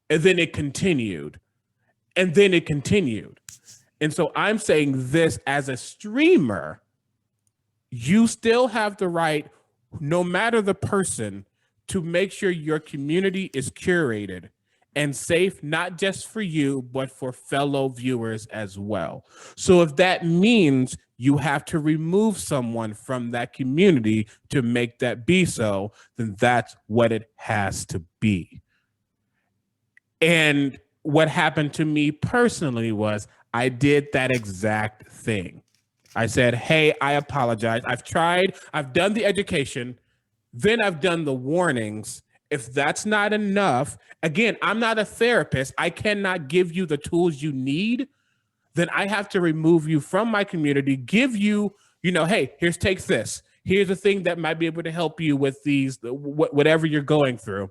S6: and then it continued, and then it continued. And so I'm saying this as a streamer, you still have the right, no matter the person, to make sure your community is curated and safe, not just for you, but for fellow viewers as well. So if that means you have to remove someone from that community to make that be so, then that's what it has to be. And what happened to me personally was, I did that exact thing. I said, hey, I apologize. I've tried, I've done the education, then I've done the warnings, If that's not enough, again, I'm not a therapist. I cannot give you the tools you need. Then I have to remove you from my community, give you, hey, take this. Here's a thing that might be able to help you with these, whatever you're going through.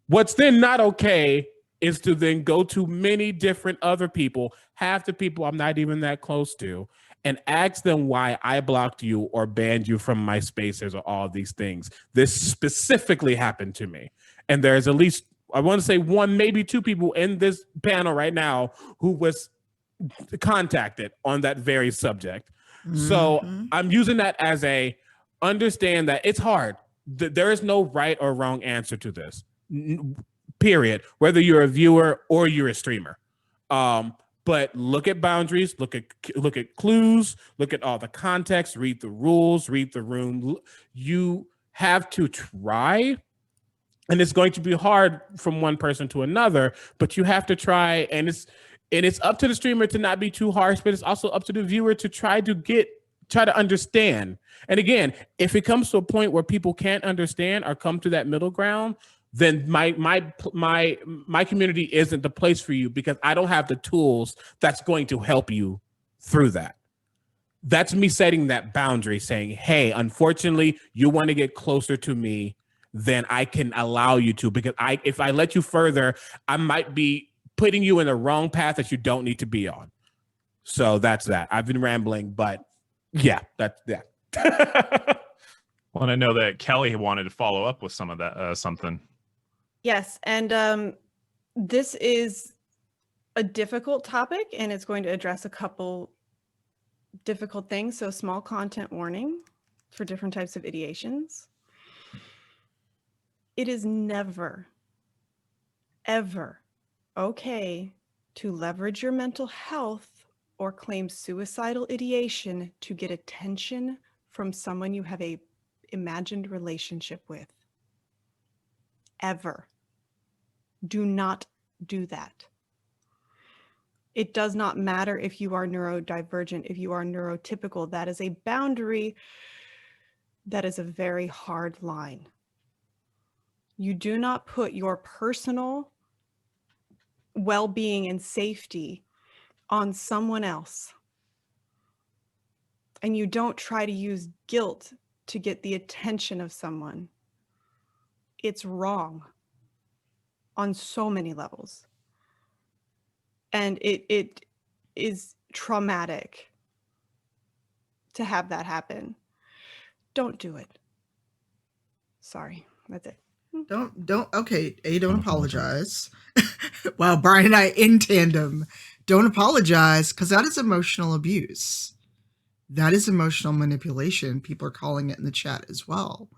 S6: What's then not okay is to then go to many different other people, half the people I'm not even that close to, and ask them why I blocked you or banned you from my spaces or all these things. This specifically happened to me. And there's at least, I want to say one, maybe two people in this panel right now who was contacted on that very subject. So I'm using that as understand that it's hard. There is no right or wrong answer to this, period, whether you're a viewer or you're a streamer. But look at boundaries, look at clues, look at all the context, read the rules, read the room. You have to try, and it's going to be hard from one person to another, but you have to try, and it's up to the streamer to not be too harsh, but it's also up to the viewer to try to understand. And again, if it comes to a point where people can't understand or come to that middle ground, then my community isn't the place for you, because I don't have the tools that's going to help you through that. That's me setting that boundary, saying, hey, unfortunately, you want to get closer to me than I can allow you to, because if I let you further, I might be putting you in the wrong path that you don't need to be on. So that's that. I've been rambling, but yeah, that's that.
S4: Well, and I know that Kelly wanted to follow up with some of that, something.
S3: Yes, and this is a difficult topic, and it's going to address a couple difficult things. So small content warning for different types of ideations. It is never, ever okay to leverage your mental health or claim suicidal ideation to get attention from someone you have a imagined relationship with. Ever. Do not do that. It does not matter if you are neurodivergent, if you are neurotypical. That is a boundary. That is a very hard line. You do not put your personal well-being and safety on someone else. And you don't try to use guilt to get the attention of someone. It's wrong on so many levels. And it is traumatic to have that happen. Don't do it. Sorry, that's it.
S2: Don't apologize. Wow, Brian and I in tandem. Don't apologize, because that is emotional abuse. That is emotional manipulation. People are calling it in the chat as well.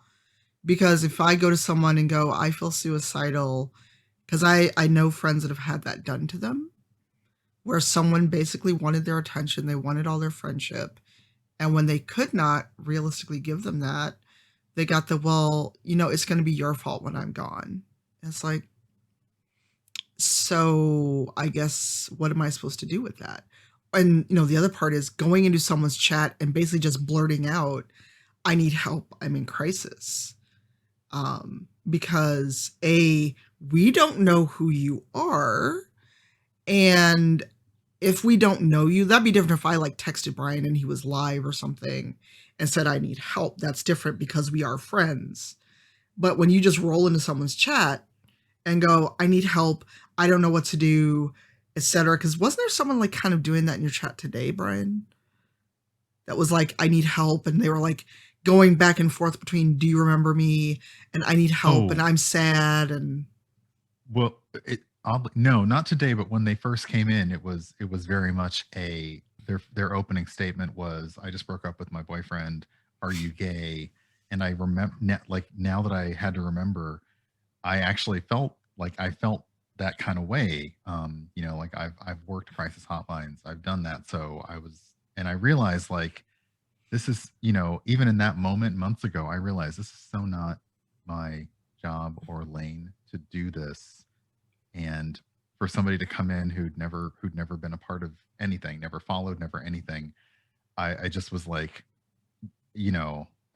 S2: Because if I go to someone and go, I feel suicidal, because I know friends that have had that done to them, where someone basically wanted their attention, they wanted all their friendship, and when they could not realistically give them that, they got the, well, it's going to be your fault when I'm gone. It's like, so I guess what am I supposed to do with that? And, the other part is going into someone's chat and basically just blurting out, I need help, I'm in crisis. Because we don't know who you are. And if we don't know you, that'd be different if I texted Brian and he was live or something and said, I need help. That's different because we are friends. But when you just roll into someone's chat and go, I need help, I don't know what to do, etc. Because wasn't there someone kind of doing that in your chat today, Brian? That was I need help. And they were going back and forth between, do you remember me? And I need help. And I'm sad. And
S5: well, no, not today, but when they first came in, it was very much their opening statement was, I just broke up with my boyfriend. Are you gay? And I remember now that I had to remember, I actually felt that kind of way. I've worked crisis hotlines. I've done that. So I realized this is, even in that moment months ago, I realized this is so not my job or lane to do this. And for somebody to come in who'd never been a part of anything, never followed, never anything, I just was I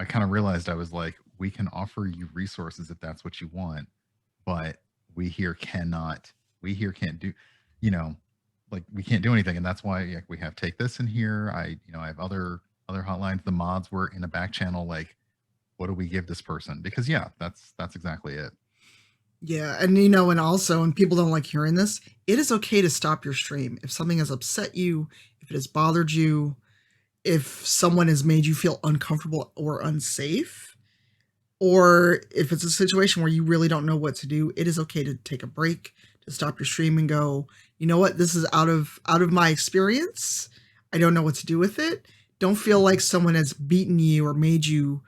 S5: kind of realized I was we can offer you resources if that's what you want, but we here can't do, you know, like we can't do anything. And that's why like, we have Take This in here. I have other hotlines. The mods were in a back channel. Like, what do we give this person? Because yeah, that's exactly it.
S2: Yeah, and and also, and people don't like hearing this, it is okay to stop your stream if something has upset you, if it has bothered you, if someone has made you feel uncomfortable or unsafe, or if it's a situation where you really don't know what to do. It is okay to take a break, to stop your stream and go, you know what, this is out of my experience. I don't know what to do with it. Don't feel like someone has beaten you or made you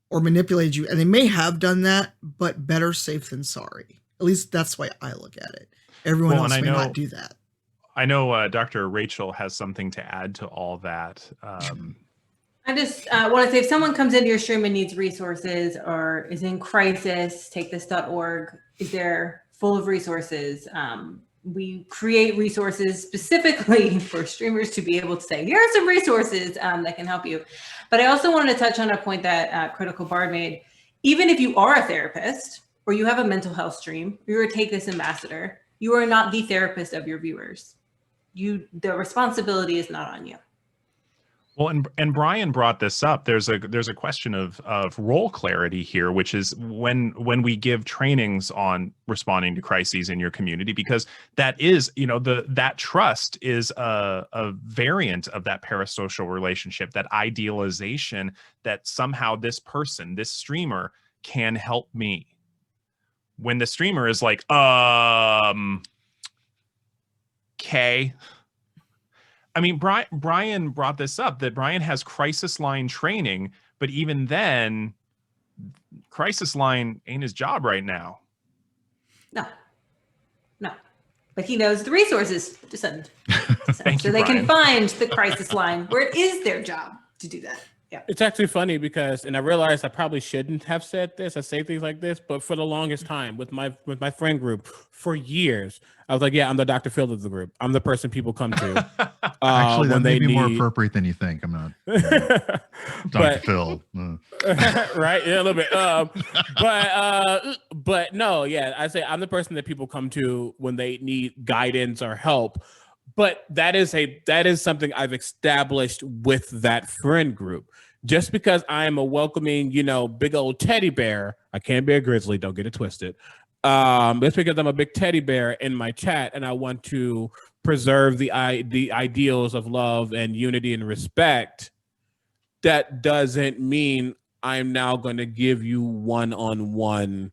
S2: or manipulated you, and they may have done that, but better safe than sorry. At least that's the way I look at it. Everyone else may not do that.
S4: I know Dr. Rachel has something to add to all that.
S7: I just want to say, if someone comes into your stream and needs resources or is in crisis, takethis.org is there full of resources. We create resources specifically for streamers to be able to say, here are some resources that can help you. But I also wanted to touch on a point that Critical Bard made. Even if you are a therapist or you have a mental health stream, you're a Take This ambassador, you are not the therapist of your viewers. The responsibility is not on you.
S4: Well, and Brian brought this up. There's a question of role clarity here, which is when we give trainings on responding to crises in your community, because that is, that trust is a variant of that parasocial relationship, that idealization that somehow this person, this streamer, can help me. When the streamer is like, okay. I mean, Brian brought this up, that Brian has crisis line training, but even then, crisis line ain't his job right now.
S7: No. But he knows the resources to send.
S4: Thank you,
S7: they
S4: Brian.
S7: can find the crisis line where it is their job to do that. Yeah.
S6: It's actually funny because, and I realized I probably shouldn't have said this. I say things like this, but for the longest time with my friend group for years, I was like, yeah, I'm the Dr. Phil of the group. I'm the person people come to.
S5: Actually, that
S6: when
S5: may
S6: they
S5: be more
S6: need...
S5: appropriate than you think. I'm not Dr. Phil.
S6: Right? Yeah, a little bit. But no, yeah, I say I'm the person that people come to when they need guidance or help. But that is something I've established with that friend group. Just because I am a welcoming, big old teddy bear, I can't be a grizzly, don't get it twisted. It's because I'm a big teddy bear in my chat and I want to preserve the ideals of love and unity and respect. That doesn't mean I'm now going to give you one-on-one,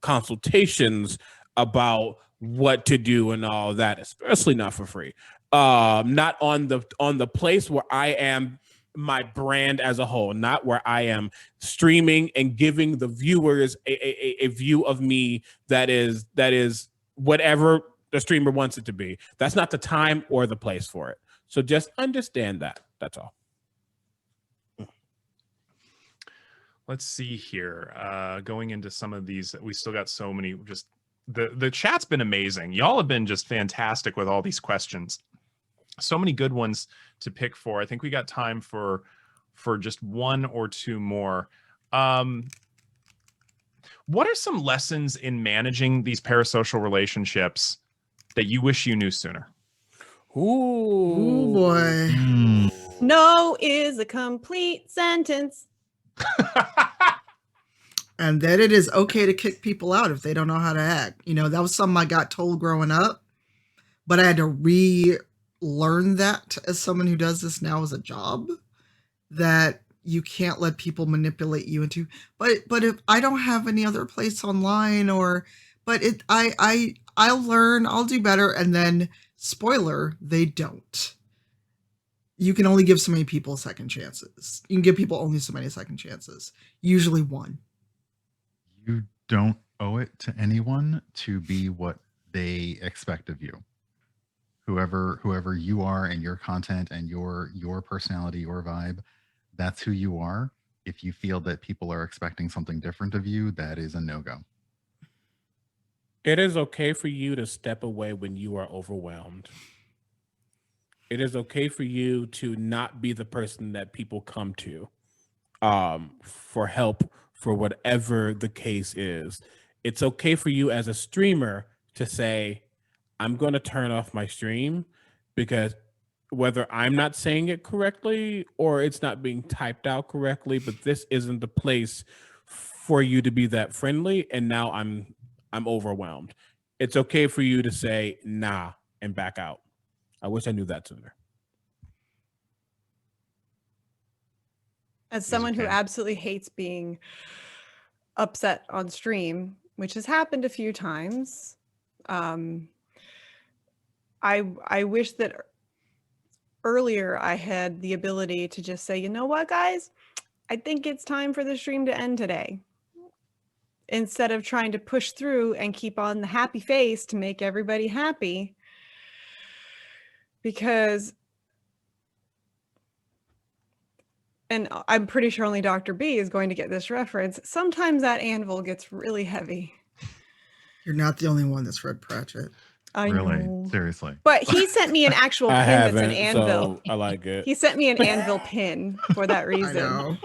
S6: consultations about what to do and all that, especially not for free. Not on the place where I am my brand as a whole, not where I am streaming and giving the viewers a view of me that is whatever the streamer wants it to be. That's not the time or the place for it. So just understand that. That's all.
S4: Let's see here. Going into some of these, we still got so many. Just the chat's been amazing. Y'all have been just fantastic with all these questions. So many good ones to pick for. I think we got time for just one or two more. What are some lessons in managing these parasocial relationships that you wish you knew sooner?
S2: Ooh, boy.
S3: No is a complete sentence.
S2: And that it is okay to kick people out if they don't know how to act. That was something I got told growing up, but I had to relearn that as someone who does this now as a job, that you can't let people manipulate you into, but if I don't have any other place online I'll learn, I'll do better. And then spoiler, they don't. You can only give so many people second chances. You can give people only so many second chances, usually one.
S5: You don't owe it to anyone to be what they expect of you. Whoever you are and your content and your personality, your vibe, that's who you are. If you feel that people are expecting something different of you, that is a no-go.
S6: It is okay for you to step away when you are overwhelmed. It is okay for you to not be the person that people come to for help, for whatever the case is. It's okay for you as a streamer to say, I'm going to turn off my stream because whether I'm not saying it correctly or it's not being typed out correctly, but this isn't the place for you to be that friendly. And now I'm overwhelmed. It's okay for you to say, nah, and back out. I wish I knew that sooner.
S3: As someone who
S5: okay.
S3: absolutely hates being upset on stream, which has happened a few times, I wish that earlier I had the ability to just say, you know what, guys, I think it's time for the stream to end today. Instead of trying to push through and keep on the happy face to make everybody happy. Because, and I'm pretty sure only Dr. B is going to get this reference, sometimes that anvil gets really heavy.
S2: You're not the only one that's read Pratchett.
S3: I
S5: Really?
S3: know.
S5: Seriously.
S3: But he sent me an actual pin
S6: I
S3: that's an
S6: haven't,
S3: anvil.
S6: so I like it.
S3: He sent me an anvil pin for that
S2: I
S3: reason.
S2: know.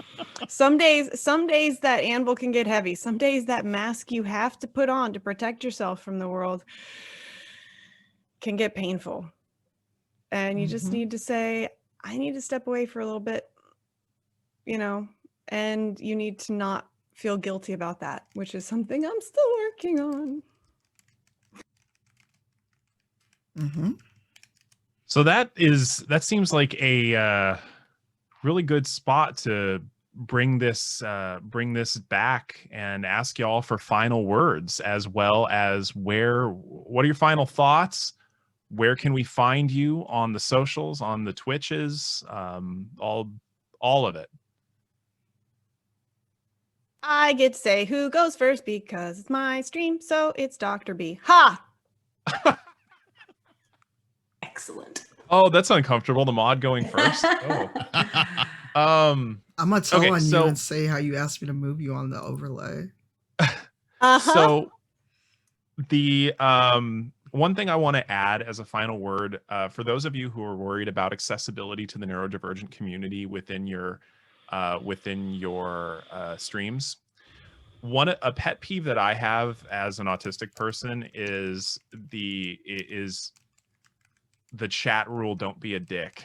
S3: Some days that anvil can get heavy. Some days that mask you have to put on to protect yourself from the world can get painful. And you just need to say, I need to step away for a little bit, you know, and you need to not feel guilty about that, which is something I'm still working on.
S4: So that seems like a really good spot to bring this back and ask y'all for final words, as well as what are your final thoughts? Where can we find you on the socials, on the Twitches, all of it?
S3: I get to say who goes first because it's my stream, so it's Dr. B. Ha!
S7: Excellent.
S4: Oh, that's uncomfortable. The mod going first. Oh.
S2: I'm gonna tell
S4: Okay,
S2: on
S4: so-
S2: you and say how you asked me to move you on the overlay.
S4: So the one thing I want to add as a final word, for those of you who are worried about accessibility to the neurodivergent community within your streams, a pet peeve that I have as an autistic person is the chat rule, don't be a dick,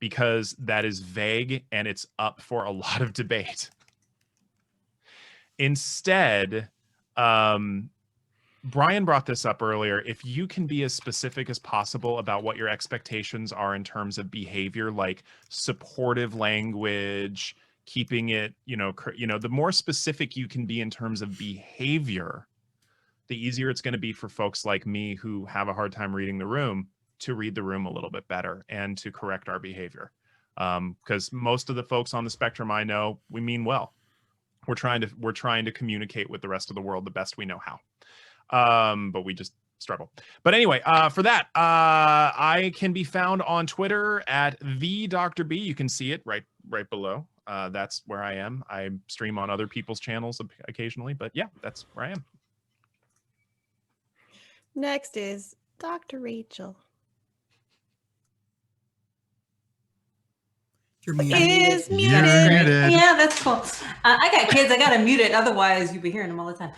S4: because that is vague and it's up for a lot of debate. Instead, Brian brought this up earlier. If you can be as specific as possible about what your expectations are in terms of behavior, like supportive language, keeping it, the more specific you can be in terms of behavior, the easier it's going to be for folks like me who have a hard time reading the room to read the room a little bit better and to correct our behavior. Because most of the folks on the spectrum I know, we mean well. We're trying to communicate with the rest of the world the best we know how. But we just struggle. But anyway, for that, I can be found on Twitter at the Dr. B. You can see it right below. That's where I am. I stream on other people's channels occasionally, but yeah, that's where I am.
S3: Next is Dr. Rachel.
S2: You're muted.
S3: Is muted.
S5: You're muted.
S7: Yeah, that's cool. I got kids. I got to mute it. Otherwise, you'll be hearing them all the time.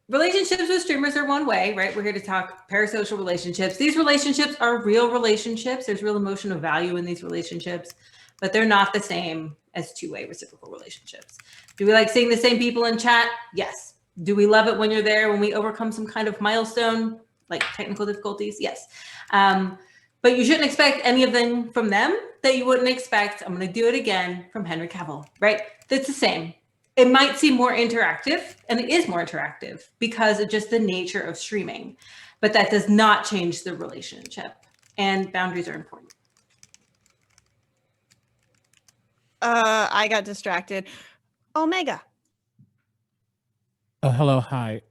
S7: Relationships with streamers are one way, right? We're here to talk parasocial relationships. These relationships are real relationships. There's real emotional value in these relationships, but they're not the same as two-way reciprocal relationships. Do we like seeing the same people in chat? Yes. Do we love it when you're there, when we overcome some kind of milestone, like technical difficulties? Yes. But you shouldn't expect any of them from them that you wouldn't expect, I'm going to do it again, from Henry Cavill, right? That's the same. It might seem more interactive, and it is more interactive because of just the nature of streaming, but that does not change the relationship, and boundaries are important.
S3: I got distracted. Omega.
S6: Oh, hello, hi.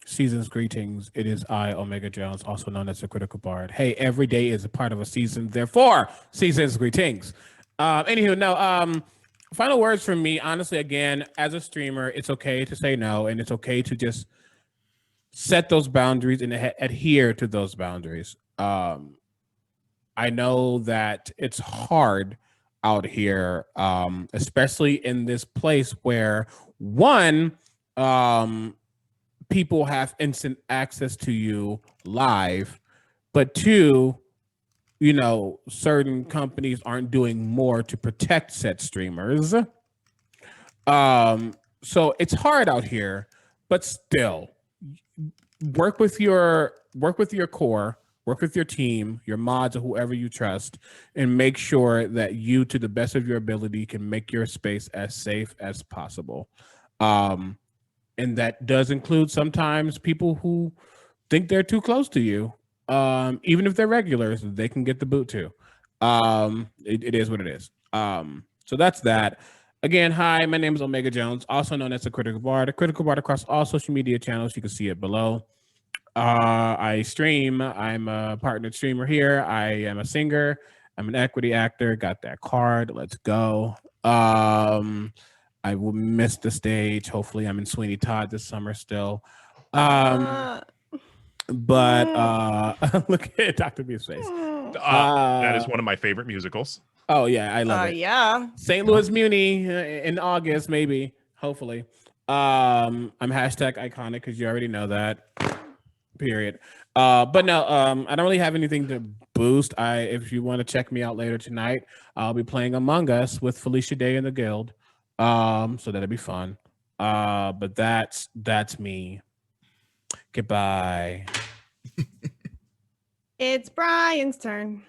S6: Season's greetings. It is I, Omega Jones, also known as the Critical Bard. Hey, every day is a part of a season, therefore, season's greetings. Final words from me. Honestly, again, as a streamer, it's okay to say no, and it's okay to just set those boundaries and adhere to those boundaries. I know that it's hard out here, especially in this place where one, people have instant access to you live, but two, you know, certain companies aren't doing more to protect said streamers. So it's hard out here, but still work with your core, work with your team, your mods, or whoever you trust, and make sure that you, to the best of your ability, can make your space as safe as possible. And that does include sometimes people who think they're too close to you. Even if they're regulars, they can get the boot too. It is what it is. So that's that. Again, hi, my name is Omega Jones, also known as the Critical Bard. A Critical Bard across all social media channels. You can see it below. I stream. I'm a partnered streamer here. I am a singer. I'm an equity actor. Got that card. Let's go. I will miss the stage. Hopefully, I'm in Sweeney Todd this summer still. But look at Dr. B's face.
S4: That is one of my favorite musicals.
S6: Oh yeah, I love it.
S3: Yeah.
S6: St. Louis Muni in August, maybe, hopefully. I'm hashtag iconic because you already know that. Period. But no, I don't really have anything to boost. If you want to check me out later tonight, I'll be playing Among Us with Felicia Day in the guild. So that'll be fun. But that's me. Goodbye.
S3: It's Brian's turn.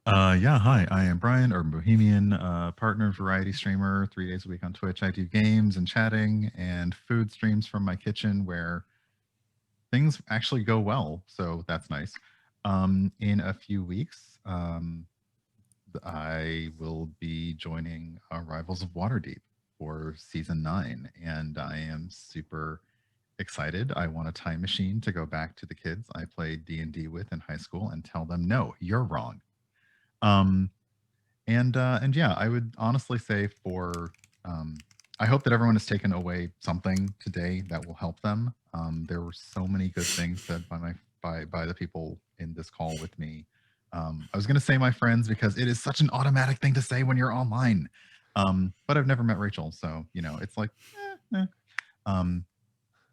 S5: Yeah, hi, I am Brian, Urban Bohemian, partner variety streamer, 3 days a week on Twitch. I do games and chatting and food streams from my kitchen where things actually go well, so that's nice. In a few weeks, I will be joining Rivals of Waterdeep for season 9, and I am super excited. I want a time machine to go back to the kids I played D&D with in high school and tell them, no, you're wrong. And yeah, I would honestly say I hope that everyone has taken away something today that will help them. There were so many good things said by the people in this call with me. I was going to say my friends because it is such an automatic thing to say when you're online. But I've never met Rachel, so you know it's like.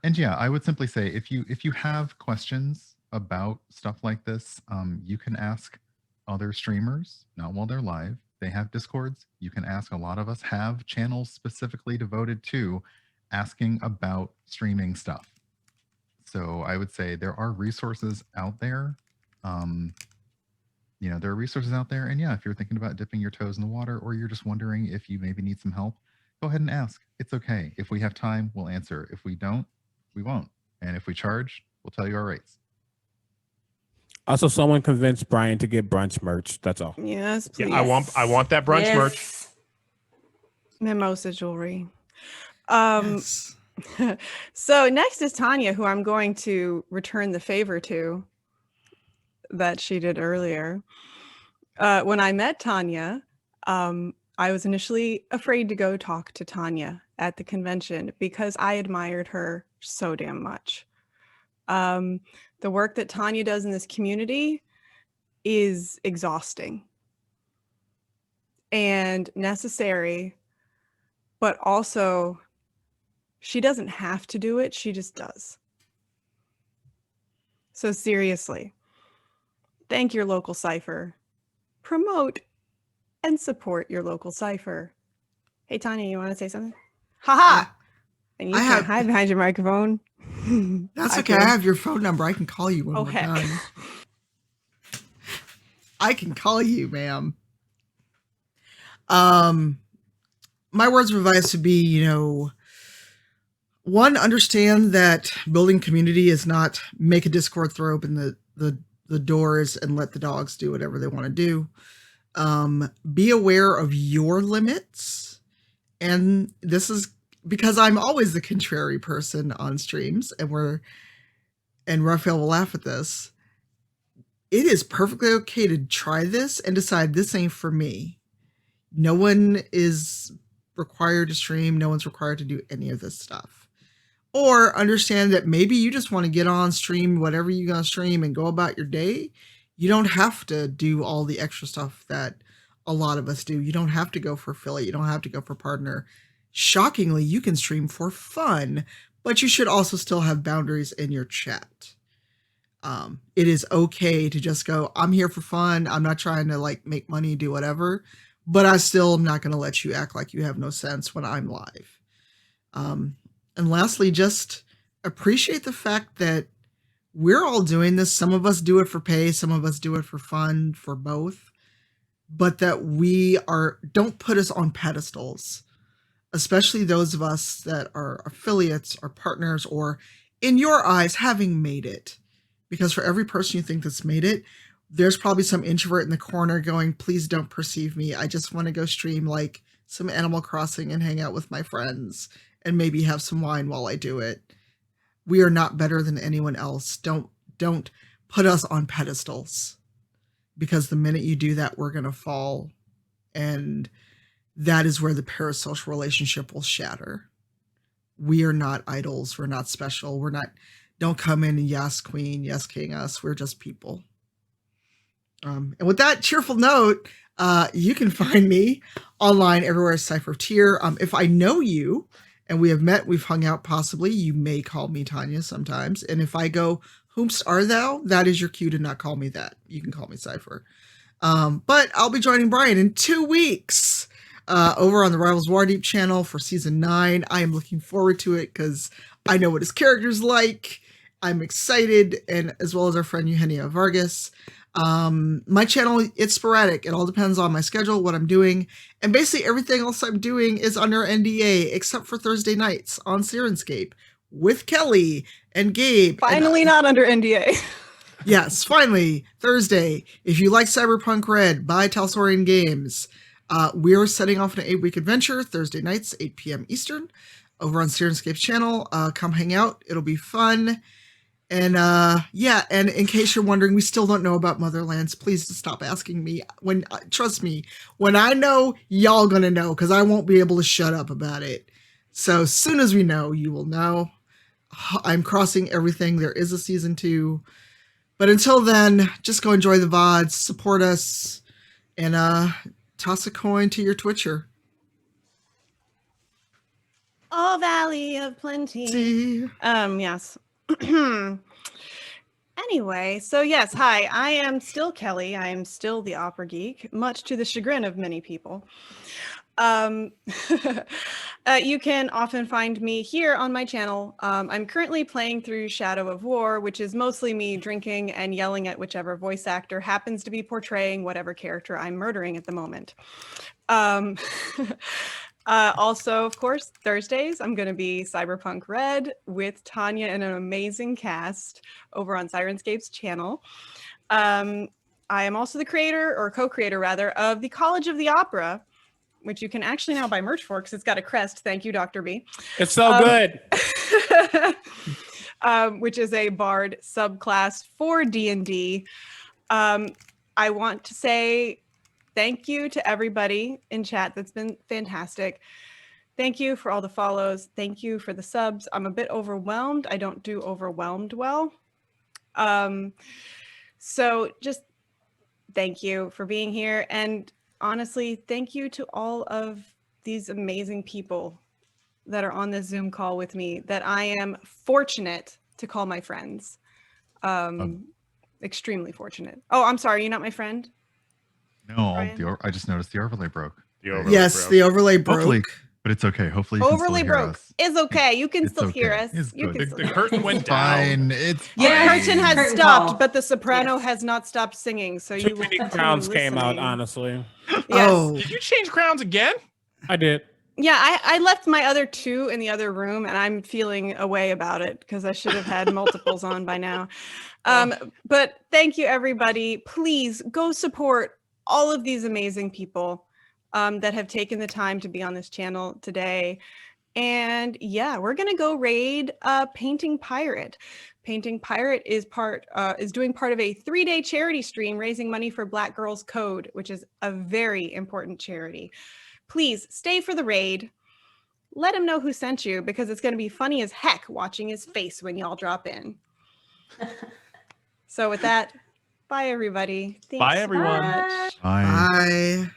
S5: And yeah, I would simply say if you have questions about stuff like this, you can ask other streamers, not while they're live. They have Discords. You can ask. A lot of us have channels specifically devoted to asking about streaming stuff. So I would say there are resources out there. You know, there are resources out there. And yeah, if you're thinking about dipping your toes in the water, or you're just wondering if you maybe need some help, go ahead and ask. It's okay. If we have time, we'll answer. If we don't, we won't. And if we charge, we'll tell you our rates.
S6: Also, someone convinced Brian to get brunch merch. That's all.
S3: Yes, please.
S4: Yeah, I want that brunch merch.
S3: Mimosa jewelry.
S2: Yes.
S3: So next is Tanya, who I'm going to return the favor to that she did earlier. When I met Tanya, I was initially afraid to go talk to Tanya at the convention because I admired her so damn much. The work that Tanya does in this community is exhausting and necessary, but also she doesn't have to do it. She just does. So seriously, thank your local cipher. Promote and support your local cipher. Hey, Tanya, you want to say something? Haha! And you can't hide behind your microphone.
S2: That's okay. I have your phone number. I can call you when we're done. I can call you, ma'am. My words of advice would be, you know, one, understand that building community is not make a Discord, throw open the doors and let the dogs do whatever they want to do. Be aware of your limits. And this is because I'm always the contrary person on streams, and Raphael will laugh at this. It is perfectly okay to try this and decide this ain't for me. No one is required to stream. No one's required to do any of this stuff. Or understand that maybe you just want to get on stream, whatever you're going to stream, and go about your day. You don't have to do all the extra stuff that A lot of us do. You don't have to go for affiliate. You don't have to go for partner. Shockingly, you can stream for fun, but you should also still have boundaries in your chat. It is okay to just go, I'm here for fun. I'm not trying to like make money, do whatever, but I still am not going to let you act like you have no sense when I'm live. And lastly, just appreciate the fact that we're all doing this. Some of us do it for pay. Some of us do it for fun, for both, but that don't put us on pedestals, especially those of us that are affiliates or partners, or in your eyes, having made it. Because for every person you think that's made it, there's probably some introvert in the corner going, please don't perceive me. I just want to go stream like some Animal Crossing and hang out with my friends and maybe have some wine while I do it. We are not better than anyone else. Don't put us on pedestals, because the minute you do that, we're going to fall. And that is where the parasocial relationship will shatter. We are not idols. We're not special. Don't come in and yes, queen, yes, king us. We're just people. And with that cheerful note, you can find me online everywhere, Cypher Tier. If I know you and we have met, we've hung out possibly, you may call me Tanya sometimes. And if I go, whomst are thou? That is your cue to not call me that. You can call me Cypher. But I'll be joining Brian in 2 weeks over on the Rivals Waterdeep channel for season 9. I am looking forward to it because I know what his character's like. I'm excited, and as well as our friend Eugenia Vargas. My channel, it's sporadic. It all depends on my schedule, what I'm doing, and basically everything else I'm doing is under NDA except for Thursday nights on Sirenscape with Kelly and Gabe.
S3: Finally, not under NDA.
S2: Yes, finally, Thursday. If you like Cyberpunk Red, buy Talsorian Games. We're setting off an 8-week adventure Thursday nights, 8 p.m. Eastern, over on Sirenscape's channel. Come hang out. It'll be fun. And and in case you're wondering, we still don't know about Motherlands. Please stop asking me. Trust me, when I know, y'all gonna know, because I won't be able to shut up about it. So as soon as we know, you will know. I'm crossing everything. There is a season 2. But until then, just go enjoy the VODs, support us, and toss a coin to your Twitcher.
S3: Oh, Valley of Plenty.
S2: See?
S3: Yes. Anyway, so yes, hi, I am still Kelly. I am still the opera geek, much to the chagrin of many people. You can often find me here on my channel. I'm currently playing through Shadow of War, which is mostly me drinking and yelling at whichever voice actor happens to be portraying whatever character I'm murdering at the moment. Also, of course, Thursdays, I'm going to be Cyberpunk Red with Tanya and an amazing cast over on Sirenscape's channel. I am also the creator, or co-creator rather, of the College of the Opera, which you can actually now buy merch for because it's got a crest. Thank you, Dr. B.
S6: It's so good.
S3: Which is a bard subclass for D&D. I want to say thank you to everybody in chat. That's been fantastic. Thank you for all the follows. Thank you for the subs. I'm a bit overwhelmed. I don't do overwhelmed well. So just thank you for being here. And honestly, thank you to all of these amazing people that are on this Zoom call with me that I am fortunate to call my friends. Extremely fortunate. Oh, I'm sorry. You're not my friend?
S5: No,
S3: Brian?
S5: I just noticed the overlay broke.
S2: The overlay broke.
S5: Hopefully, but it's okay. Hopefully, you
S3: Overlay
S5: can still hear
S3: broke.
S5: us.
S3: It's okay. You can
S5: It's
S3: still hear
S5: okay.
S3: us.
S5: It's
S3: You
S5: good.
S3: can still
S4: The
S3: hear
S4: curtain
S3: us.
S4: went
S5: It's fine.
S4: down.
S5: It's
S3: The
S7: Yeah.
S5: fine.
S3: curtain has
S7: Curtain
S3: stopped,
S7: call.
S3: but the soprano
S7: Yes.
S3: has not stopped singing. So
S6: Too
S3: you will
S6: many
S3: continue
S6: crowns came out,
S3: listening.
S6: honestly.
S3: Yes.
S2: Oh,
S4: Did you change crowns again?
S6: I did.
S3: Yeah, I left my other 2 in the other room, and I'm feeling a way about it because I should have had multiples on by now. But thank you, everybody. Please go support all of these amazing people that have taken the time to be on this channel today. And yeah, we're gonna go raid Painting Pirate. Painting Pirate is doing part of a 3-day charity stream raising money for Black Girls Code, which is a very important charity. Please stay for the raid. Let him know who sent you because it's going to be funny as heck watching his face when y'all drop in. So with that, bye everybody. Thanks
S4: Bye,
S3: so
S4: everyone.
S3: much.
S5: Bye.
S2: bye.